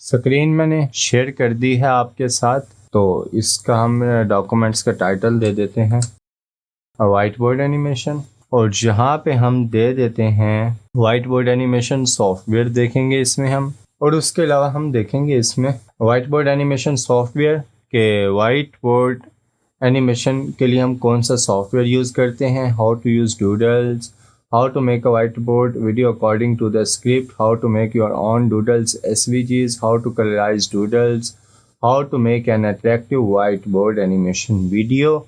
Screen मैंने share कर दी है आपके साथ। तो इसका हम डॉक्यूमेंट्स का टाइटल दे देते हैं वाइट बोर्ड एनिमेशन, और जहाँ पे हम दे देते हैं वाइट बोर्ड एनिमेशन सॉफ्टवेयर देखेंगे इसमें हम, और उसके अलावा हम देखेंगे इसमें वाइट बोर्ड एनिमेशन सॉफ्टवेयर के वाइट बोर्ड एनिमेशन के लिए हम कौन सा सॉफ्टवेयर यूज़ करते हैं, how to use doodles, how to make a whiteboard video according to the script, how to make your own doodles SVGs, how to colorize doodles, how to make an attractive whiteboard animation video,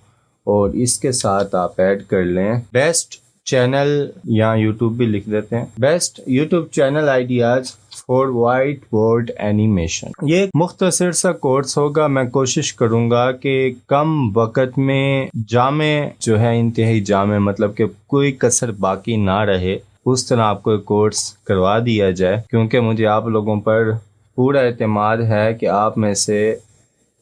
और इसके साथ आप add कर लें best channel, या YouTube भी लिख देते हैं, best YouTube channel ideas for white board animation. ये एक मुख्तसर सा कोर्स होगा। मैं कोशिश करूंगा कि कम वक्त में जामे जो है, इंतहाई जामे मतलब कि कोई कसर बाकी ना रहे, उस तरह आपको कोर्स करवा दिया जाए, क्योंकि मुझे आप लोगों पर पूरा एतमाद है कि आप में से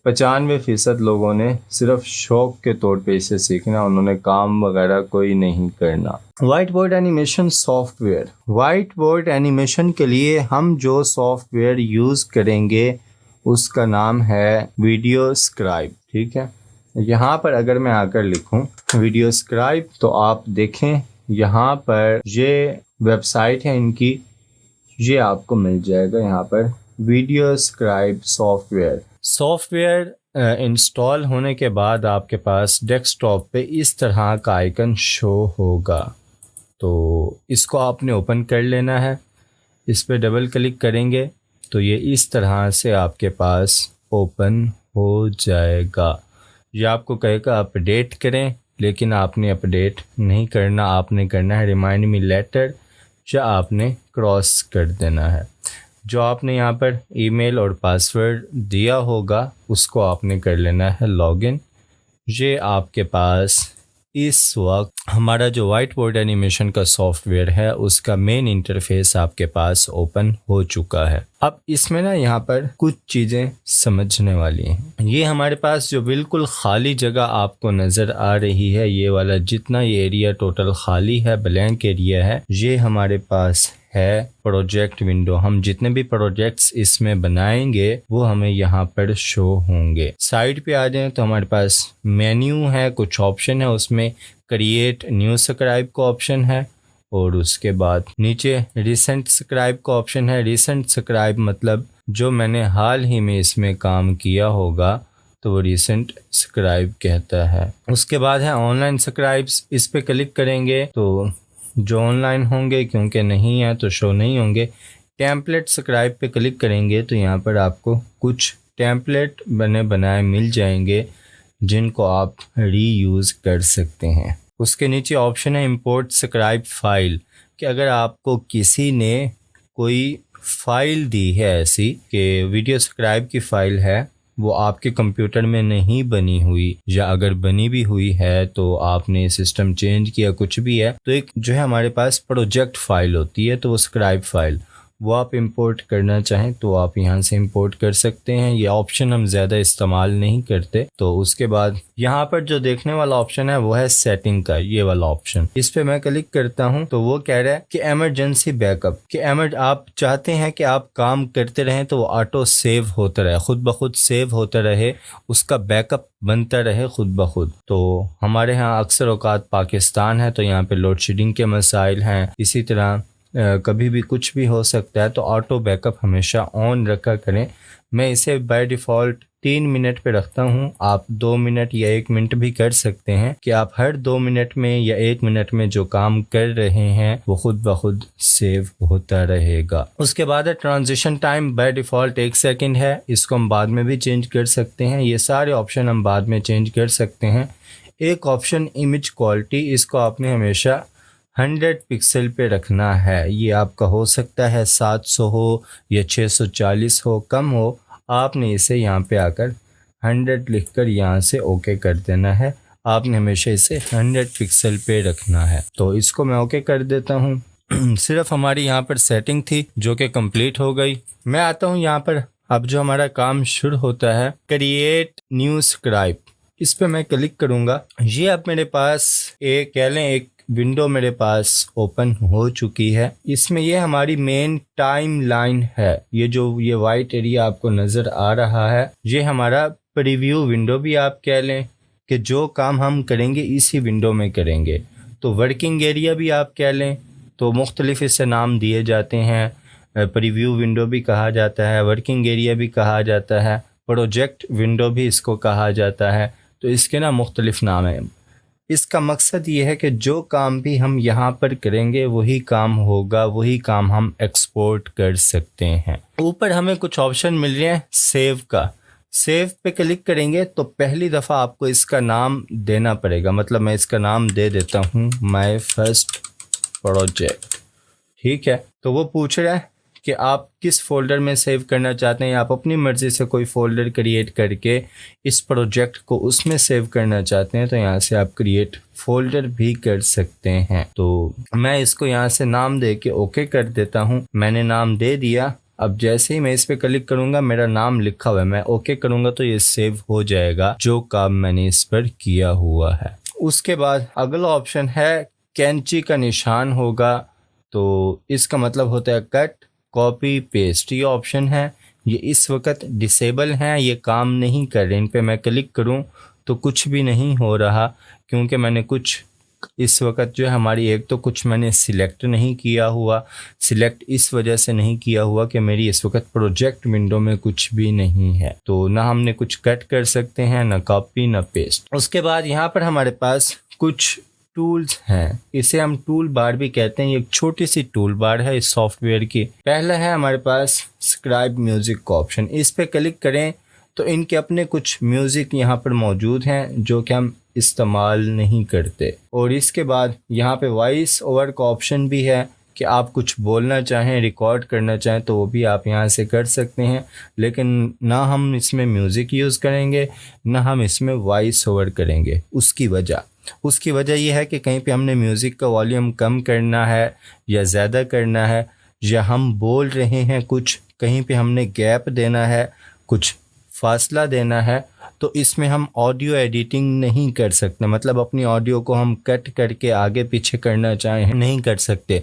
95% लोगों ने सिर्फ शौक के तौर पे इसे सीखना, उन्होंने काम वगैरह कोई नहीं करना। White board animation software, white board animation के लिए हम जो सॉफ्टवेयर यूज़ करेंगे उसका नाम है वीडियो स्क्राइब। ठीक है, यहाँ पर अगर मैं आकर लिखूँ वीडियो स्क्राइब तो आप देखें यहाँ पर ये वेबसाइट है इनकी, ये आपको मिल जाएगा यहाँ पर वीडियो स्क्राइब सॉफ्टवेयर इंस्टॉल होने के बाद आपके पास डेस्कटॉप पे इस तरह का आइकन शो होगा। तो इसको आपने ओपन कर लेना है। इस पर डबल क्लिक करेंगे तो ये इस तरह से आपके पास ओपन हो जाएगा। ये आपको कहेगा अपडेट करें, लेकिन आपने अपडेट नहीं करना, आपने करना है रिमाइंड मी लेटर, या आपने क्रॉस कर देना है। जो आपने यहाँ पर ईमेल और पासवर्ड दिया होगा उसको आपने कर लेना है लॉगिन। ये आपके पास इस वक्त हमारा जो वाइट बोर्ड एनिमेशन का सॉफ्टवेयर है उसका मेन इंटरफेस आपके पास ओपन हो चुका है। अब इसमें ना यहाँ पर कुछ चीज़ें समझने वाली हैं। ये हमारे पास जो बिल्कुल खाली जगह आपको नज़र आ रही है, ये वाला जितना ये एरिया टोटल खाली है, ब्लैंक एरिया है, ये हमारे पास है प्रोजेक्ट विंडो। हम जितने भी प्रोजेक्ट्स इसमें बनाएंगे वो हमें यहाँ पर शो होंगे। साइड पे आ जाएं तो हमारे पास मेन्यू है, कुछ ऑप्शन है, उसमें क्रिएट न्यू सब्सक्राइब का ऑप्शन है, और उसके बाद नीचे रिसेंट सब्सक्राइब का ऑप्शन है। रिसेंट सब्सक्राइब मतलब जो मैंने हाल ही में इसमें काम किया होगा तो वो रिसेंट सब्सक्राइब कहता है। उसके बाद है ऑनलाइन सब्सक्राइब्स, इस पे क्लिक करेंगे तो जो ऑनलाइन होंगे, क्योंकि नहीं है तो शो नहीं होंगे। टेम्पलेट सब्सक्राइब पे क्लिक करेंगे तो यहाँ पर आपको कुछ टेम्पलेट बने बनाए मिल जाएंगे जिनको आप रीयूज़ कर सकते हैं। उसके नीचे ऑप्शन है इंपोर्ट सब्सक्राइब फाइल, कि अगर आपको किसी ने कोई फ़ाइल दी है ऐसी कि वीडियो सब्सक्राइब की फ़ाइल है, वो आपके कंप्यूटर में नहीं बनी हुई, या अगर बनी भी हुई है तो आपने सिस्टम चेंज किया, कुछ भी है, तो एक जो है हमारे पास प्रोजेक्ट फ़ाइल होती है, तो वो सब्सक्राइब फ़ाइल वो आप इंपोर्ट करना चाहें तो आप यहाँ से इंपोर्ट कर सकते हैं। ये ऑप्शन हम ज़्यादा इस्तेमाल नहीं करते। तो उसके बाद यहाँ पर जो देखने वाला ऑप्शन है वो है सेटिंग का, ये वाला ऑप्शन। इस पे मैं क्लिक करता हूँ तो वो कह रहा है कि इमरजेंसी बैकअप, कि आप चाहते हैं कि आप काम करते रहें तो वो ऑटो सेव होता रहे, खुद ब खुद सेव होता रहे, उसका बैकअप बनता रहे खुद ब खुद। तो हमारे यहाँ अक्सर औकात पाकिस्तान है तो यहाँ पे लोड शेडिंग के मसाइल हैं, इसी तरह कभी भी कुछ भी हो सकता है, तो ऑटो बैकअप हमेशा ऑन रखा करें। मैं इसे बाय डिफ़ॉल्ट 3 मिनट पे रखता हूँ। आप 2 मिनट या 1 मिनट भी कर सकते हैं, कि आप हर 2 मिनट में या 1 मिनट में जो काम कर रहे हैं वो खुद ब खुद सेव होता रहेगा। उसके बाद है transition time, by default 1 second है, इसको हम बाद में भी चेंज कर सकते हैं। ये सारे ऑप्शन हम बाद में चेंज कर सकते हैं। एक ऑप्शन इमेज क्वालिटी, इसको आपने हमेशा 100 पिक्सल पे रखना है। ये आपका हो सकता है 700 हो या 640 हो, कम हो, आपने इसे यहाँ पे आकर 100 लिखकर यहाँ से ओके कर देना है। आपने हमेशा इसे 100 पिक्सल पे रखना है। तो इसको मैं ओके कर देता हूँ। सिर्फ हमारी यहाँ पर सेटिंग थी जो कि कंप्लीट हो गई। मैं आता हूँ यहाँ पर, अब जो हमारा काम शुरू होता है क्रिएट न्यू सब्सक्राइब, इस पे मैं क्लिक करूँगा। ये अब मेरे पास एक कह लें एक विंडो मेरे पास ओपन हो चुकी है। इसमें ये हमारी मेन टाइम लाइन है। ये वाइट एरिया आपको नज़र आ रहा है, ये हमारा प्रीव्यू विंडो भी आप कह लें कि जो काम हम करेंगे इसी विंडो में करेंगे। तो वर्किंग एरिया भी आप कह लें, तो मुख्तलिफ इससे नाम दिए जाते हैं। प्रीव्यू विंडो भी कहा जाता है, वर्किंग एरिया भी कहा जाता है, प्रोजेक्ट विंडो भी इसको कहा जाता है। तो इसके ना मुख्तलिफ नाम हैं। इसका मकसद ये है कि जो काम भी हम यहाँ पर करेंगे वही काम होगा, वही काम हम एक्सपोर्ट कर सकते हैं। ऊपर हमें कुछ ऑप्शन मिल रहे हैं सेव का। सेव पे क्लिक करेंगे तो पहली दफ़ा आपको इसका नाम देना पड़ेगा। मतलब मैं इसका नाम दे देता हूँ माय फर्स्ट प्रोजेक्ट। ठीक है, तो वो पूछ रहा है कि आप किस फोल्डर में सेव करना चाहते हैं। आप अपनी मर्ज़ी से कोई फ़ोल्डर क्रिएट करके इस प्रोजेक्ट को उसमें सेव करना चाहते हैं तो यहाँ से आप क्रिएट फ़ोल्डर भी कर सकते हैं। तो मैं इसको यहाँ से नाम दे के ओके कर देता हूँ। मैंने नाम दे दिया। अब जैसे ही मैं इस पर क्लिक करूँगा, मेरा नाम लिखा हुआ है, मैं ओके करूँगा तो ये सेव हो जाएगा जो काम मैंने इस पर किया हुआ है। उसके बाद अगला ऑप्शन है कैंची का निशान होगा। तो इसका मतलब होता है कट, कॉपी, पेस्ट। ये ऑप्शन है, ये इस वक्त डिसेबल हैं, ये काम नहीं कर रहे। इन पे मैं क्लिक करूं तो कुछ भी नहीं हो रहा, क्योंकि मैंने कुछ इस वक्त जो है हमारी एक तो कुछ मैंने सिलेक्ट नहीं किया हुआ। सिलेक्ट इस वजह से नहीं किया हुआ कि मेरी इस वक्त प्रोजेक्ट विंडो में कुछ भी नहीं है। तो ना हमने कुछ कट कर सकते हैं, ना कॉपी, ना पेस्ट। उसके बाद यहाँ पर हमारे पास कुछ टूल्स हैं, इसे हम टूल बार भी कहते हैं। एक छोटी सी टूल बार है इस सॉफ्टवेयर की। पहला है हमारे पास स्क्राइब म्यूज़िक का ऑप्शन। इस पे क्लिक करें तो इनके अपने कुछ म्यूज़िक यहाँ पर मौजूद हैं जो कि हम इस्तेमाल नहीं करते। और इसके बाद यहाँ पे वॉइस ओवर का ऑप्शन भी है कि आप कुछ बोलना चाहें, रिकॉर्ड करना चाहें तो वो भी आप यहाँ से कर सकते हैं। लेकिन ना हम इसमें म्यूज़िक यूज़ करेंगे, ना हम इसमें वॉइस ओवर करेंगे। उसकी वजह यह है कि कहीं पे हमने म्यूज़िक का वॉल्यूम कम करना है या ज़्यादा करना है, या हम बोल रहे हैं कुछ, कहीं पे हमने गैप देना है, कुछ फासला देना है, तो इसमें हम ऑडियो एडिटिंग नहीं कर सकते। मतलब अपनी ऑडियो को हम कट करके आगे पीछे करना चाहें नहीं कर सकते।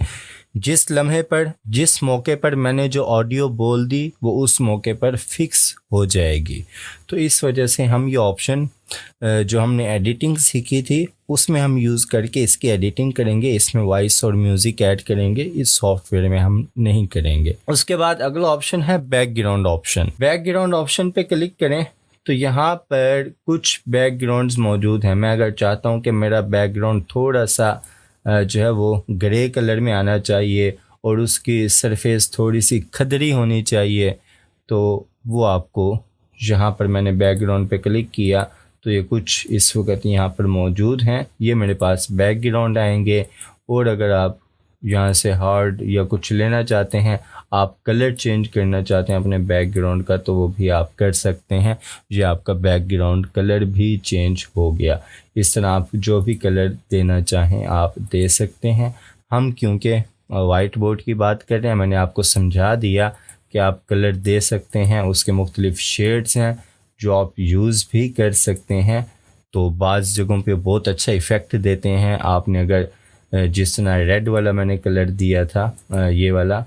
जिस लम्हे पर, जिस मौके पर मैंने जो ऑडियो बोल दी वो उस मौके पर फिक्स हो जाएगी। तो इस वजह से हम ये ऑप्शन जो हमने एडिटिंग सीखी थी उसमें हम यूज़ करके इसकी एडिटिंग करेंगे। इसमें वॉइस और म्यूज़िक ऐड करेंगे, इस सॉफ्टवेयर में हम नहीं करेंगे। उसके बाद अगला ऑप्शन है बैकग्राउंड ऑप्शन। बैकग्राउंड ऑप्शन पे क्लिक करें तो यहाँ पर कुछ बैकग्राउंड्स मौजूद हैं। मैं अगर चाहता हूँ कि मेरा बैकग्राउंड थोड़ा सा जो है वो ग्रे कलर में आना चाहिए और उसकी सरफेस थोड़ी सी खदरी होनी चाहिए, तो वो आपको यहाँ पर मैंने बैकग्राउंड पे क्लिक किया तो ये कुछ इस वक्त यहाँ पर मौजूद हैं। ये मेरे पास बैकग्राउंड आएंगे। और अगर आप यहाँ से हार्ड या कुछ लेना चाहते हैं, आप कलर चेंज करना चाहते हैं अपने बैकग्राउंड का, तो वो भी आप कर सकते हैं। ये आपका बैकग्राउंड कलर भी चेंज हो गया। इस तरह आप जो भी कलर देना चाहें आप दे सकते हैं। हम क्योंकि वाइट बोर्ड की बात कर रहे हैं, मैंने आपको समझा दिया कि आप कलर दे सकते हैं। उसके मुख्तलिफ शेड्स हैं जो आप यूज़ भी कर सकते हैं। तो बाज़ जगहों पे बहुत अच्छा इफ़ेक्ट देते हैं। आपने अगर जिस तरह रेड वाला मैंने कलर दिया था ये वाला,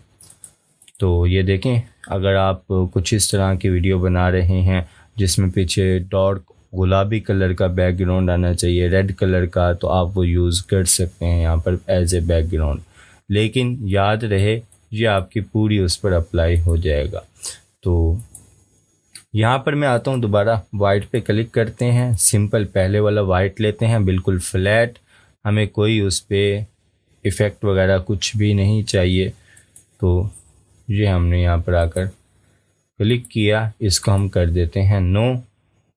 तो ये देखें, अगर आप कुछ इस तरह की वीडियो बना रहे हैं जिसमें पीछे डार्क गुलाबी कलर का बैकग्राउंड आना चाहिए, रेड कलर का, तो आप वो यूज़ कर सकते हैं यहाँ पर एज ए बैकग्राउंड। लेकिन याद रहे ये आपकी पूरी उस पर अप्लाई हो जाएगा। तो यहाँ पर मैं आता हूँ, दोबारा वाइट पे क्लिक करते हैं। सिंपल पहले वाला वाइट लेते हैं, बिल्कुल फ्लैट, हमें कोई उस पर इफ़ेक्ट वगैरह कुछ भी नहीं चाहिए। तो ये हमने यहाँ पर आकर क्लिक किया, इसको हम कर देते हैं नो,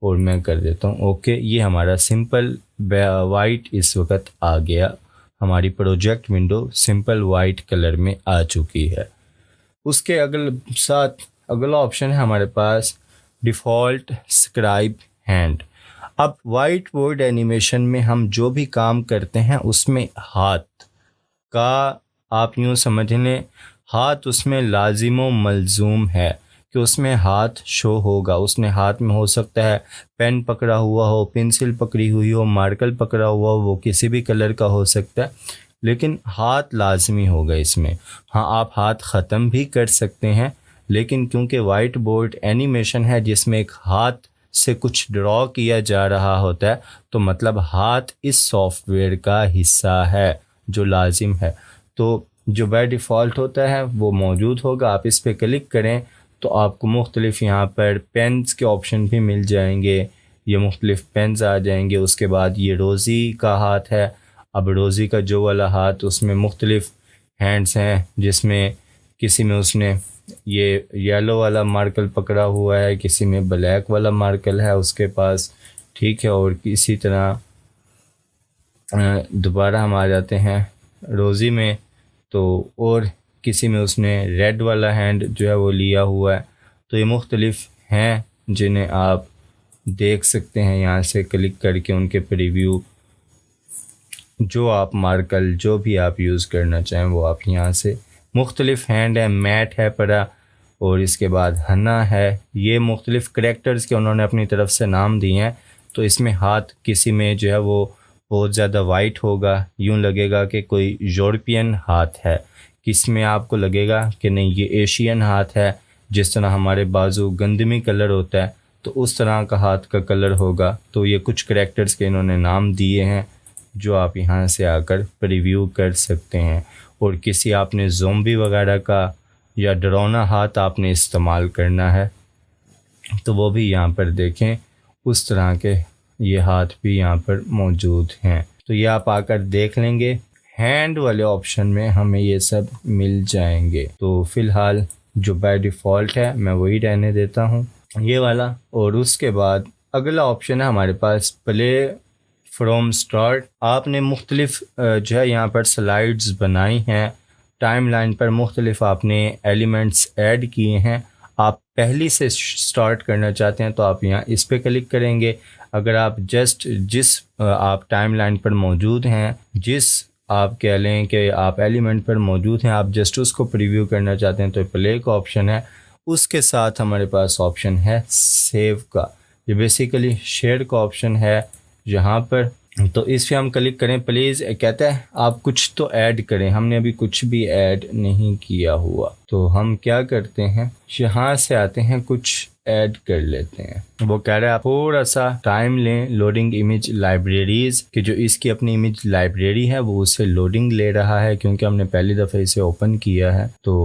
और मैं कर देता हूँ ओके। ये हमारा सिंपल वाइट इस वक्त आ गया। हमारी project window simple white colour में आ चुकी है। उसके अगला ऑप्शन है हमारे पास डिफ़ॉल्ट स्क्राइब हैंड। अब वाइट बोर्ड एनिमेशन में हम जो भी काम करते हैं उसमें हाथ का, आप यूँ समझ लें, हाथ उसमें लाजिम व मलजूम है, कि उसमें हाथ शो होगा। उसने हाथ में हो सकता है पेन पकड़ा हुआ हो, पेंसिल पकड़ी हुई हो, मार्कर पकड़ा हुआ हो, वो किसी भी कलर का हो सकता है, लेकिन हाथ लाजमी होगा इसमें। हाँ, आप हाथ ख़त्म भी कर सकते हैं, लेकिन क्योंकि वाइट बोर्ड एनिमेशन है जिसमें एक हाथ से कुछ ड्रॉ किया जा रहा होता है, तो मतलब हाथ इस सॉफ्टवेयर का हिस्सा है जो लाजिम है। तो जो बाय डिफ़ॉल्ट होता है वो मौजूद होगा। आप इस पर क्लिक करें तो आपको मुख्तलिफ यहाँ पर पेन्स के ऑप्शन भी मिल जाएंगे, ये मुख्तलिफ पेन्स आ जाएंगे। उसके बाद ये रोज़ी का हाथ है। अब रोज़ी का जो वाला हाथ, उसमें मुख्तलिफ हैंड्स हैं, जिसमें किसी में उसने ये येलो वाला मार्कर पकड़ा हुआ है, किसी में ब्लैक वाला मार्कर है उसके पास, ठीक है। और इसी तरह दोबारा हम आ जाते हैं रोज़ी में, तो और किसी में उसने रेड वाला हैंड जो है वो लिया हुआ है। तो ये मुख्तलिफ हैं जिन्हें आप देख सकते हैं यहाँ से क्लिक करके, उनके प्रीव्यू, जो आप मार्कर जो भी आप यूज़ करना चाहें वो आप यहाँ से, मुख्तलिफ हैंड है, मैट है पड़ा, और इसके बाद हन्ना है। ये मुख्तलिफ करैक्टर्स के उन्होंने अपनी तरफ से नाम दिए हैं। तो इसमें हाथ किसी में जो है वो बहुत ज़्यादा वाइट होगा, यूँ लगेगा कि कोई यूरोपियन हाथ है, किस में आपको लगेगा कि नहीं ये एशियन हाथ है। जिस तरह हमारे बाजू गंदमी कलर होता है तो उस तरह का हाथ का कलर होगा। तो ये कुछ करैक्टर्स के इन्होंने नाम दिए हैं जो आप यहाँ से आकर प्रीव्यू कर सकते हैं। और किसी आपने ज़ोंबी वगैरह का या डरावना हाथ आपने इस्तेमाल करना है तो वो भी यहाँ पर देखें, उस तरह के ये हाथ भी यहाँ पर मौजूद हैं। तो ये आप आकर देख लेंगे। हैंड वाले ऑप्शन में हमें ये सब मिल जाएंगे। तो फ़िलहाल जो बाय डिफ़ॉल्ट है मैं वही रहने देता हूँ, ये वाला। और उसके बाद अगला ऑप्शन है हमारे पास प्ले फ्रॉम स्टार्ट। आपने मुख्तलिफ जो है यहाँ पर स्लाइड्स बनाई हैं, टाइमलाइन पर मुख्तलिफ आपने एलिमेंट्स ऐड किए हैं। आप पहली से स्टार्ट करना चाहते हैं तो आप यहाँ इस पर क्लिक करेंगे। अगर आप जस्ट जिस आप टाइमलाइन पर मौजूद हैं, जिस आप कह लें कि आप एलिमेंट पर मौजूद हैं, आप जस्ट उसको प्रीव्यू करना चाहते हैं तो प्ले का ऑप्शन है। उसके साथ हमारे पास ऑप्शन है सेव का, ये बेसिकली शेयर का ऑप्शन है यहाँ पर। तो इस पर हम क्लिक करें। प्लीज़ कहता है आप कुछ तो ऐड करें, हमने अभी कुछ भी ऐड नहीं किया हुआ। तो हम क्या करते हैं, यहाँ से आते हैं, कुछ ऐड कर लेते हैं। वो कह रहा है आप थोड़ा सा टाइम लें, लोडिंग इमेज लाइब्रेरीज, कि जो इसकी अपनी इमेज लाइब्रेरी है वो उससे लोडिंग ले रहा है क्योंकि हमने पहली दफ़ा इसे ओपन किया है। तो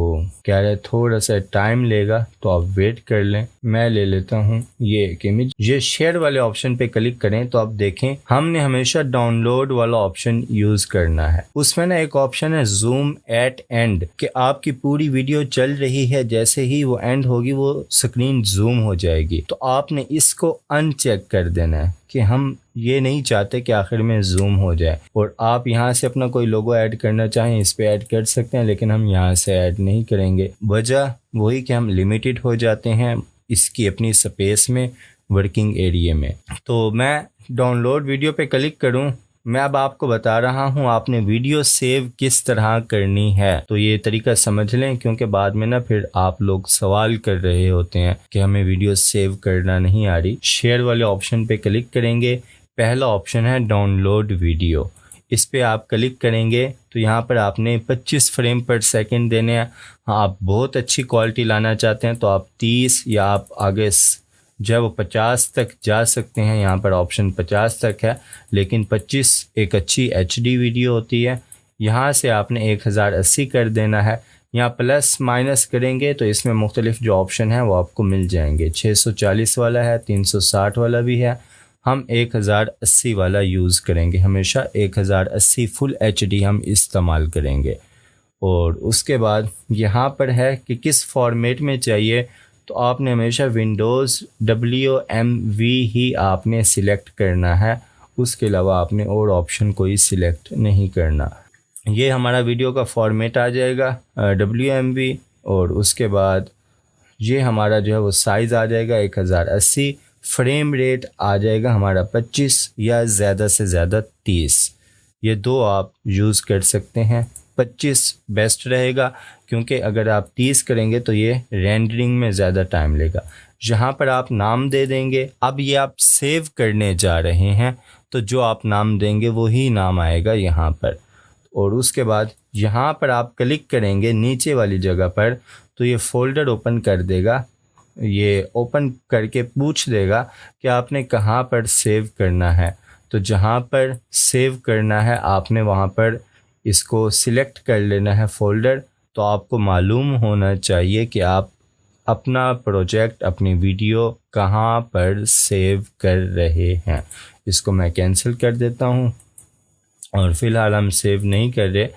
कह रहा है थोड़ा सा टाइम लेगा, तो आप वेट कर लें। मैं ले लेता हूँ ये एक इमेज। ये शेयर वाले ऑप्शन पे क्लिक करें तो आप देखें हमने हमेशा डाउनलोड वाला ऑप्शन यूज़ करना है। उसमें ना एक ऑप्शन है जूम एट एंड, कि आपकी पूरी वीडियो चल रही है, जैसे ही वो एंड होगी वो स्क्रीन जूम हो जाएगी। तो आपने इसको अनचेक कर देना है कि हम ये नहीं चाहते कि आखिर में जूम हो जाए। और आप यहाँ से अपना कोई लोगो ऐड करना चाहें इस पे ऐड कर सकते हैं, लेकिन हम यहाँ से ऐड नहीं करेंगे। वजह वही कि हम लिमिटेड हो जाते हैं इसकी अपनी स्पेस में, वर्किंग एरिया में। तो मैं डाउनलोड वीडियो पे क्लिक करूँ। मैं अब आपको बता रहा हूँ आपने वीडियो सेव किस तरह करनी है। तो ये तरीका समझ लें, क्योंकि बाद में ना फिर आप लोग सवाल कर रहे होते हैं कि हमें वीडियो सेव करना नहीं आ रही। शेयर वाले ऑप्शन पे क्लिक करेंगे। पहला ऑप्शन है डाउनलोड वीडियो, इस पे आप क्लिक करेंगे तो यहाँ पर आपने 25 फ्रेम पर सेकंड देने हैं। हाँ, आप बहुत अच्छी क्वालिटी लाना चाहते हैं तो आप 30 या आप आगे जो है वो 50 तक जा सकते हैं। यहाँ पर ऑप्शन 50 तक है, लेकिन 25 एक अच्छी HD वीडियो होती है। यहाँ से आपने 1080 कर देना है। यहाँ प्लस माइनस करेंगे तो इसमें मुख्तलिफ जो ऑप्शन है वो आपको मिल जाएंगे। 640 वाला है, 360 वाला भी है। हम 1080 वाला यूज़ करेंगे, हमेशा 1080 फुल HD हम इस्तेमाल करेंगे। और उसके बाद यहाँ पर है कि किस फॉर्मेट में चाहिए, तो आपने हमेशा विंडोज़ WMV ही आपने सिलेक्ट करना है, उसके अलावा आपने और ऑप्शन कोई सिलेक्ट नहीं करना। ये हमारा वीडियो का फॉर्मेट आ जाएगा WMV, और उसके बाद ये हमारा जो है वो साइज़ आ जाएगा 1080, फ्रेम रेट आ जाएगा हमारा 25 या ज़्यादा से ज़्यादा 30। ये दो आप यूज़ कर सकते हैं। 25 बेस्ट रहेगा, क्योंकि अगर आप 30 करेंगे तो ये रेंडरिंग में ज़्यादा टाइम लेगा। यहाँ पर आप नाम दे देंगे। अब ये आप सेव करने जा रहे हैं तो जो आप नाम देंगे वही नाम आएगा यहाँ पर, और उसके बाद यहाँ पर आप क्लिक करेंगे नीचे वाली जगह पर तो ये फ़ोल्डर ओपन कर देगा। ये ओपन करके पूछ देगा कि आपने कहाँ पर सेव करना है। तो जहाँ पर सेव करना है आपने वहाँ पर इसको सिलेक्ट कर लेना है फ़ोल्डर। तो आपको मालूम होना चाहिए कि आप अपना प्रोजेक्ट, अपनी वीडियो कहाँ पर सेव कर रहे हैं। इसको मैं कैंसिल कर देता हूँ और फ़िलहाल हम सेव नहीं कर रहे।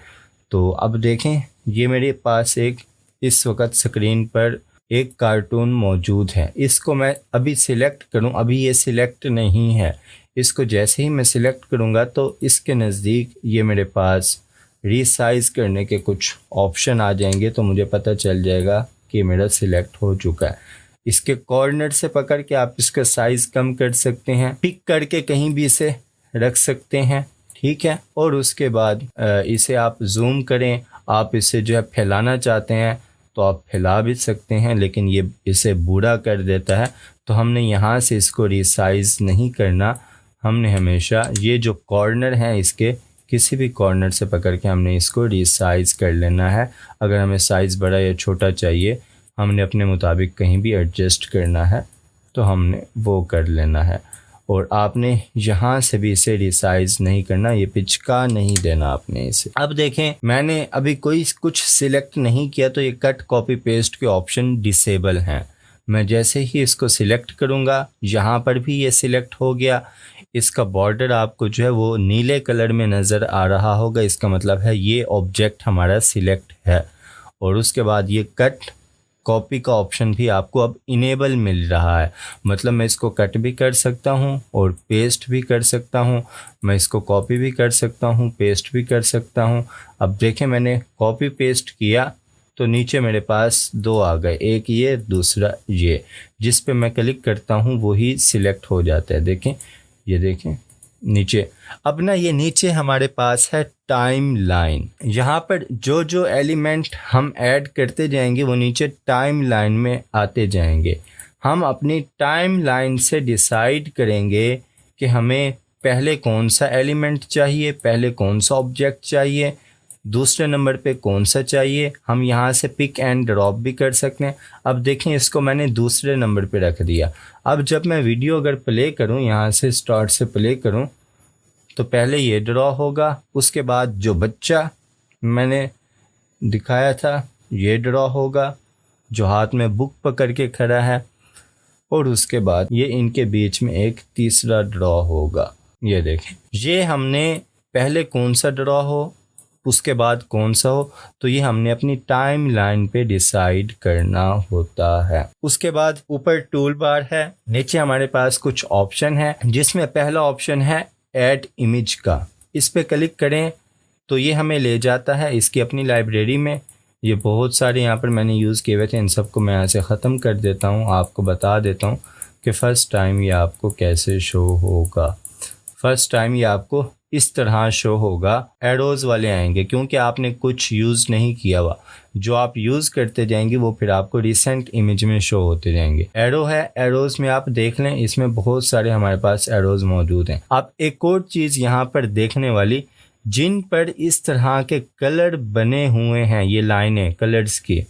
तो अब देखें, ये मेरे पास एक इस वक्त स्क्रीन पर एक कार्टून मौजूद है। इसको मैं अभी सिलेक्ट करूं, अभी ये सिलेक्ट नहीं है। इसको जैसे ही मैं सिलेक्ट करूंगा तो इसके नज़दीक ये मेरे पास रीसाइज़ करने के कुछ ऑप्शन आ जाएंगे, तो मुझे पता चल जाएगा कि मेरा सिलेक्ट हो चुका है। इसके कॉर्नर से पकड़ के आप इसका साइज़ कम कर सकते हैं, पिक करके कहीं भी इसे रख सकते हैं, ठीक है। और उसके बाद इसे आप जूम करें, आप इसे जो है फैलाना चाहते हैं तो आप फैला भी सकते हैं, लेकिन ये इसे बूढ़ा कर देता है। तो हमने यहाँ से इसको रिसाइज़ नहीं करना, हमने हमेशा ये जो कॉर्नर हैं इसके किसी भी कॉर्नर से पकड़ के हमने इसको रिसाइज़ कर लेना है। अगर हमें साइज़ बड़ा या छोटा चाहिए, हमने अपने मुताबिक कहीं भी एडजस्ट करना है तो हमने वो कर लेना है। और आपने यहाँ से भी इसे रिसाइज़ नहीं करना, ये पिचका नहीं देना आपने इसे। अब देखें, मैंने अभी कोई कुछ सिलेक्ट नहीं किया तो ये कट कॉपी पेस्ट के ऑप्शन डिसेबल हैं। मैं जैसे ही इसको सिलेक्ट करूँगा यहाँ पर भी ये सिलेक्ट हो गया। इसका बॉर्डर आपको जो है वो नीले कलर में नज़र आ रहा होगा, इसका मतलब है ये ऑब्जेक्ट हमारा सिलेक्ट है। और उसके बाद ये कट कॉपी का ऑप्शन भी आपको अब इनेबल मिल रहा है, मतलब मैं इसको कट भी कर सकता हूं और पेस्ट भी कर सकता हूं। मैं इसको कॉपी भी कर सकता हूं, पेस्ट भी कर सकता हूं। अब देखें, मैंने कॉपी पेस्ट किया तो नीचे मेरे पास दो आ गए, एक ये, दूसरा ये। जिस पे मैं क्लिक करता हूं वही सिलेक्ट हो जाता है। देखें, ये देखें नीचे। अब ना ये नीचे हमारे पास है टाइम लाइन। यहाँ पर जो जो एलिमेंट हम ऐड करते जाएंगे वो नीचे टाइम लाइन में आते जाएंगे। हम अपनी टाइम लाइन से डिसाइड करेंगे कि हमें पहले कौन सा एलिमेंट चाहिए, पहले कौन सा ऑब्जेक्ट चाहिए, दूसरे नंबर पे कौन सा चाहिए। हम यहाँ से पिक एंड ड्रॉप भी कर सकते हैं। अब देखें, इसको मैंने दूसरे नंबर पे रख दिया। अब जब मैं वीडियो अगर प्ले करूँ, यहाँ से स्टार्ट से प्ले करूँ, तो पहले ये ड्रॉ होगा, उसके बाद जो बच्चा मैंने दिखाया था ये ड्रॉ होगा, जो हाथ में बुक पकड़ के खड़ा है, और उसके बाद ये इनके बीच में एक तीसरा ड्रॉ होगा। ये देखें, ये हमने पहले कौन सा ड्रॉ हो उसके बाद कौन सा हो, तो ये हमने अपनी टाइम लाइन पे डिसाइड करना होता है। उसके बाद ऊपर टूल बार है, नीचे हमारे पास कुछ ऑप्शन है, जिसमें पहला ऑप्शन है ऐड इमेज का। इस पे क्लिक करें तो ये हमें ले जाता है इसकी अपनी लाइब्रेरी में। ये बहुत सारे यहाँ पर मैंने यूज़ किए हुए थे, इन सबको मैं यहाँ से ख़त्म कर देता हूँ। आपको बता देता हूँ कि फ़र्स्ट टाइम ये आपको कैसे शो होगा। फ़र्स्ट टाइम ये आपको इस तरह शो होगा, एरोज़ वाले आएंगे, क्योंकि आपने कुछ यूज़ नहीं किया हुआ। जो आप यूज़ करते जाएंगे वो फिर आपको रिसेंट इमेज में शो होते जाएंगे। एरो है, एरोज़ में आप देख लें, इसमें बहुत सारे हमारे पास एरोज़ मौजूद हैं। आप एक और चीज़ यहाँ पर देखने वाली, जिन पर इस तरह के कलर बने हुए हैं, ये लाइनें कलर्स की,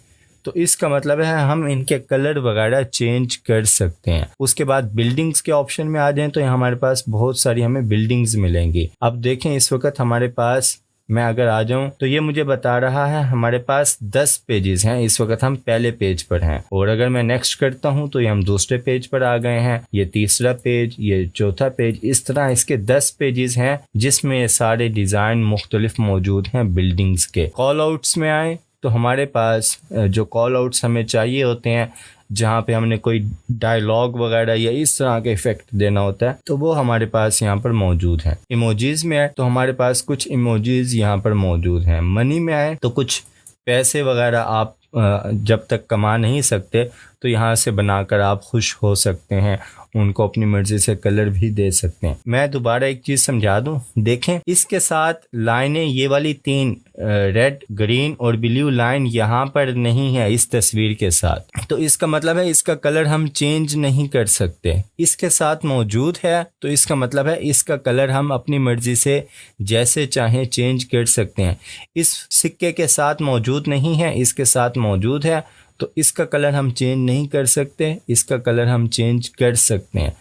तो इसका मतलब है हम इनके कलर वगैरह चेंज कर सकते हैं। उसके बाद बिल्डिंग्स के ऑप्शन में आ जाएं तो हमारे पास बहुत सारी हमें बिल्डिंग्स मिलेंगी। अब देखें, इस वक्त हमारे पास, मैं अगर आ जाऊं तो ये मुझे बता रहा है हमारे पास 10 पेजेस हैं। इस वक्त हम पहले पेज पर हैं, और अगर मैं नेक्स्ट करता हूं तो ये हम दूसरे पेज पर आ गए हैं। ये तीसरा पेज, ये चौथा पेज, इस तरह इसके 10 पेजेस हैं, जिसमें ये सारे डिज़ाइन मुख्तलिफ मौजूद हैं बिल्डिंग्स के। कॉल आउट्स में आए तो हमारे पास जो कॉल आउट्स हमें चाहिए होते हैं, जहाँ पे हमने कोई डायलॉग वगैरह या इस तरह के इफेक्ट देना होता है, तो वो हमारे पास यहाँ पर मौजूद हैं। इमोजीज में आए तो हमारे पास कुछ इमोजीज यहाँ पर मौजूद हैं। मनी में आए तो कुछ पैसे वगैरह आप जब तक कमा नहीं सकते तो यहाँ से बनाकर आप खुश हो सकते हैं। उनको अपनी मर्जी से कलर भी दे सकते हैं। मैं दोबारा एक चीज़ समझा दूं, देखें इसके साथ लाइनें ये वाली 3 रेड, ग्रीन और ब्लू लाइन यहाँ पर नहीं है इस तस्वीर के साथ, तो इसका मतलब है इसका कलर हम चेंज नहीं कर सकते। इसके साथ मौजूद है तो इसका मतलब है इसका कलर हम अपनी मर्जी से जैसे चाहें चेंज कर सकते हैं। इस सिक्के के साथ मौजूद नहीं है, इसके साथ मौजूद है, तो इसका कलर हम चेंज नहीं कर सकते, इसका कलर हम चेंज कर सकते हैं।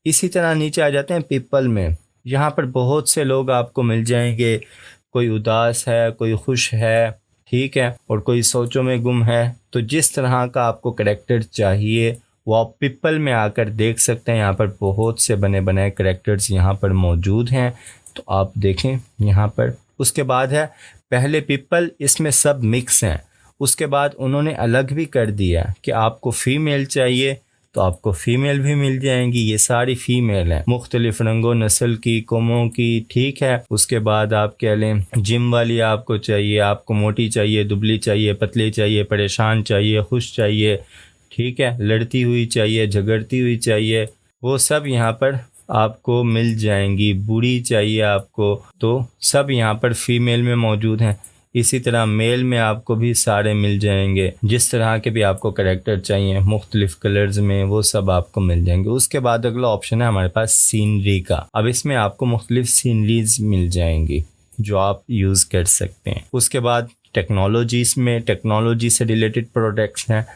इसी तरह नीचे आ जाते हैं पीपल में। यहाँ पर बहुत से लोग आपको मिल जाएंगे, कोई उदास है, कोई खुश है, ठीक है, और कोई सोचों में गुम है। तो जिस तरह का आपको करैक्टर चाहिए वो आप पीपल में आकर देख सकते हैं। यहाँ पर बहुत से बने बनाए करैक्टर्स यहाँ पर मौजूद हैं, तो आप देखें यहाँ पर। उसके बाद है पहले पीपल, इसमें सब मिक्स हैं। उसके बाद उन्होंने अलग भी कर दिया कि आपको फ़ीमेल चाहिए तो आपको फ़ीमेल भी मिल जाएंगी। ये सारी फ़ीमेल हैं, मुख्तलिफ़ रंगों नस्ल की, कौमों की, ठीक है। उसके बाद आप कह लें जिम वाली आपको चाहिए, आपको मोटी चाहिए, दुबली चाहिए, पतली चाहिए, परेशान चाहिए, खुश चाहिए, ठीक है, लड़ती हुई चाहिए, झगड़ती हुई चाहिए, वो सब यहाँ पर आपको मिल जाएंगी। बूढ़ी चाहिए आपको, तो सब यहाँ पर फ़ीमेल में मौजूद हैं। इसी तरह मेल में आपको भी सारे मिल जाएंगे, जिस तरह के भी आपको करैक्टर चाहिए मुख्तलिफ कलर्स में, वो सब आपको मिल जाएंगे। उसके बाद अगला ऑप्शन है हमारे पास सीनरी का। अब इसमें आपको मुख्तलिफ सीनरीज मिल जाएंगी जो आप यूज़ कर सकते हैं। उसके बाद टेक्नोलॉजीज़ में, टेक्नोलॉजी से रिलेटेड प्रोडक्ट्स हैं।